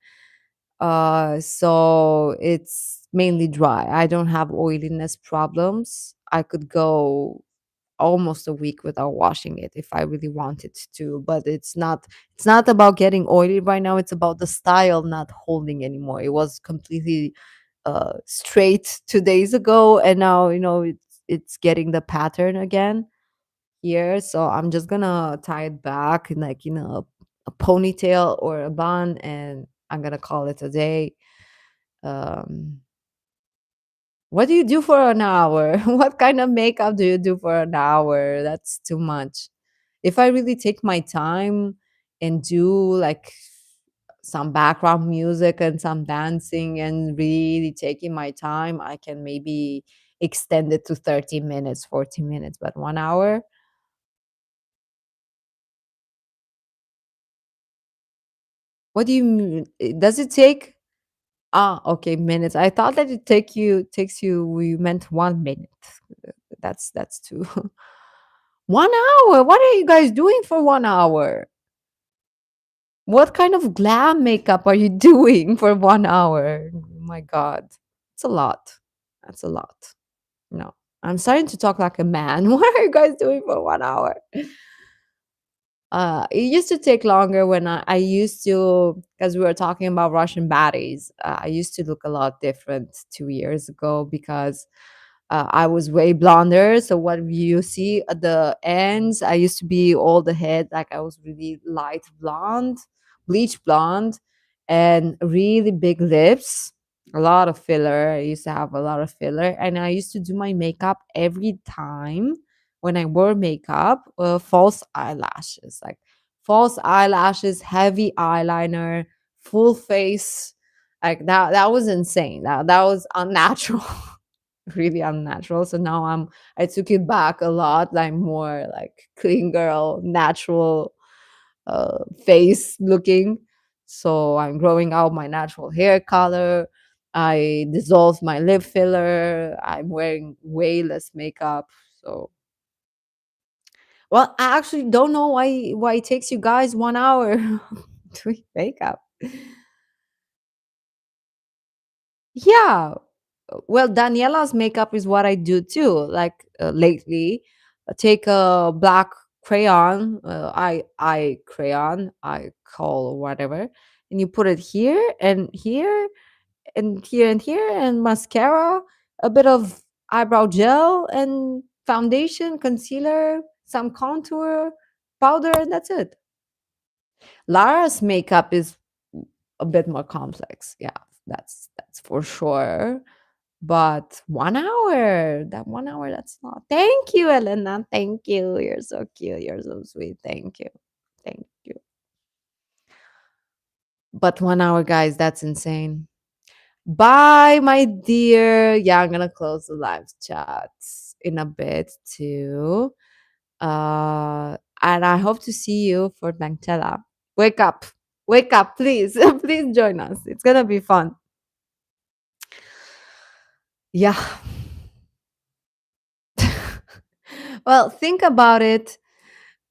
So it's mainly dry. I don't have oiliness problems. I could go almost a week without washing it if I really wanted to, but it's not about getting oily right now. It's about the style not holding anymore. It was completely straight 2 days ago, and now it's getting the pattern again here. So I'm just gonna tie it back in like a ponytail or a bun, and I'm gonna call it a day. um what do you do for an hour? What kind of makeup do you do for an hour? That's too much. If I really take my time and do like some background music and some dancing and really taking my time, I can maybe extend it to 30 minutes, 40 minutes, but 1 hour. What do you mean? Does it take? Ah, okay, minutes. I thought that it takes you. We meant 1 minute. That's too. 1 hour. What are you guys doing for 1 hour? What kind of glam makeup are you doing for 1 hour? Oh my God, it's a lot. That's a lot. No, I'm starting to talk like a man. What are you guys doing for 1 hour? It used to take longer when I used to, because we were talking about Russian baddies. I used to look a lot different 2 years ago because I was way blonder. So what you see at the ends, I used to be all the head like I was really light blonde, bleach blonde, and really big lips. A lot of filler. I used to have a lot of filler, and I used to do my makeup every time when I wore makeup. False eyelashes, like false eyelashes, heavy eyeliner, full face. Like that was insane. That was unnatural. Really unnatural. So now I took it back a lot, like more like clean girl, natural face looking. So I'm growing out my natural hair color. I dissolved my lip filler. I'm wearing way less makeup. So well, I actually don't know why it takes you guys 1 hour doing makeup. Yeah. Well, Daniela's makeup is what I do too. Like lately, take a black crayon, eye crayon, I call whatever, and you put it here and here and here and here, and mascara, a bit of eyebrow gel, and foundation, concealer, some contour, powder, and that's it. Lara's makeup is a bit more complex. Yeah, that's for sure. But 1 hour, that 1 hour, that's not. Thank you, Elena. Thank you. You're so cute. You're so sweet. Thank you. Thank you. But 1 hour, guys, that's insane. Bye, my dear. Yeah, I'm gonna close the live chats in a bit too. And I hope to see you for Bangchella. Wake up, please, please join us. It's gonna be fun. Yeah. Well, think about it.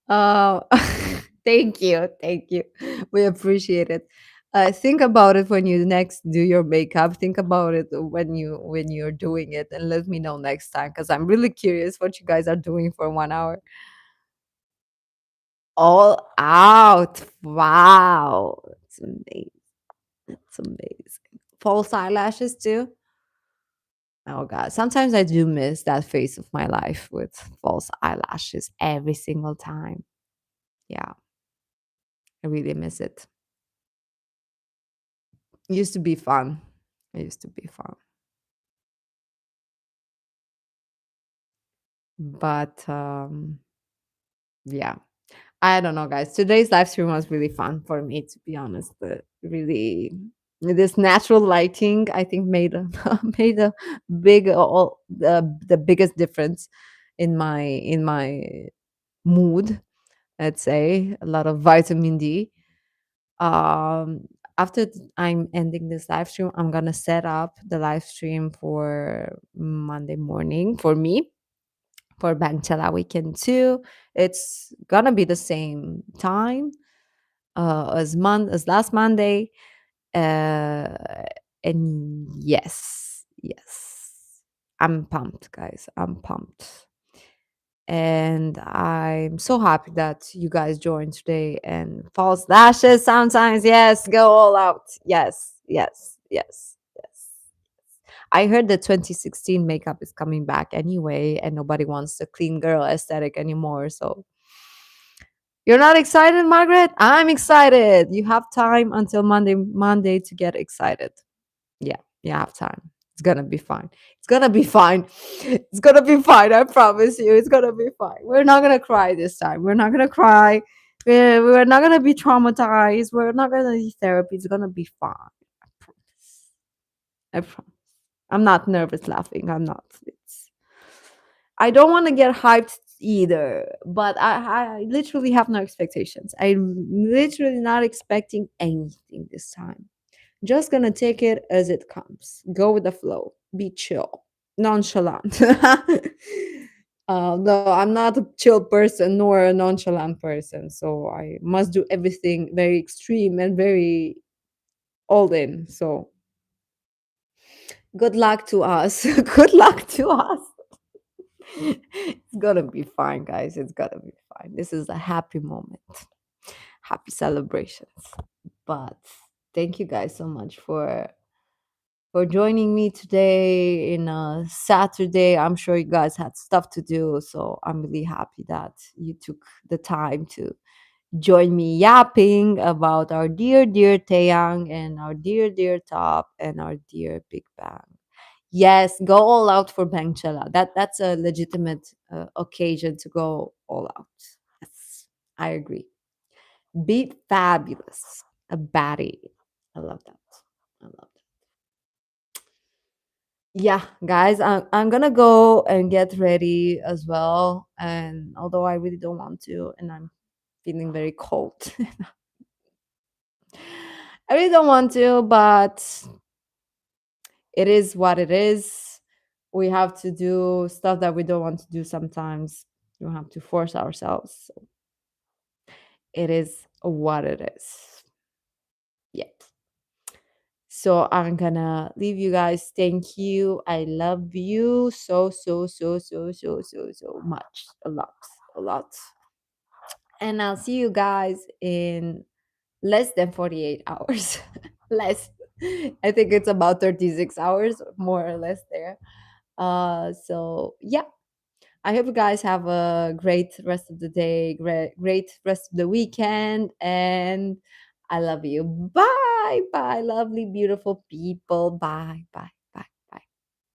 Uh, thank you. We appreciate it. Think about it when you next do your makeup. Think about it when you're doing it, and let me know next time because I'm really curious what you guys are doing for 1 hour. All out! Wow, it's amazing. It's amazing. False eyelashes too. Oh god, sometimes I do miss that phase of my life with false eyelashes every single time. Yeah, I really miss it. It used to be fun. It used to be fun. But yeah, I don't know, guys. Today's live stream was really fun for me, to be honest. Really, this natural lighting, I think, made a made a big all the biggest difference in my mood. Let's say a lot of vitamin D. Um, after I'm ending this live stream, I'm gonna set up the live stream for Monday morning for me for Bangchella weekend too. It's gonna be the same time as last Monday. Uh, and yes, I'm pumped, guys. I'm pumped. And I'm so happy that you guys joined today. And false lashes sometimes, yes, go all out. Yes. I heard the 2016 makeup is coming back anyway, and nobody wants the clean girl aesthetic anymore. So you're not excited, Margaret? I'm excited. You have time until Monday to get excited. Yeah, you have time. It's gonna be fine. It's gonna be fine. It's gonna be fine. I promise you. It's gonna be fine. We're not gonna cry this time. We're not gonna cry. We're not gonna be traumatized. We're not gonna need therapy. It's gonna be fine. I promise. I promise. I'm not nervous laughing. I'm not. I don't want to get hyped either. But I literally have no expectations. I'm literally not expecting anything this time. Just gonna take it as it comes. Go with the flow. Be chill, nonchalant. No, I'm not a chill person nor a nonchalant person. So I must do everything very extreme and very all in. So good luck to us. Good luck to us. It's gonna be fine, guys. It's gonna be fine. This is a happy moment. Happy celebrations. But thank you guys so much for joining me today in a Saturday. I'm sure you guys had stuff to do, so I'm really happy that you took the time to join me yapping about our dear, dear Taeyang and our dear, dear Top and our dear Big Bang. Yes, go all out for Bangchella. That's a legitimate occasion to go all out. Yes, I agree. Be fabulous. A baddie. I love that. I love that. Yeah, guys, I'm gonna go and get ready as well. And although I really don't want to, and I'm feeling very cold, I really don't want to, but it is what it is. We have to do stuff that we don't want to do sometimes. We have to force ourselves. So it is what it is. Yeah. So I'm gonna leave you guys. Thank you. I love you so, so, so, so, so, so, so much. A lot. A lot. And I'll see you guys in less than 48 hours. Less. I think it's about 36 hours, more or less there. So yeah. I hope you guys have a great rest of the day, great rest of the weekend, and I love you. Bye, bye, lovely, beautiful people. Bye, bye.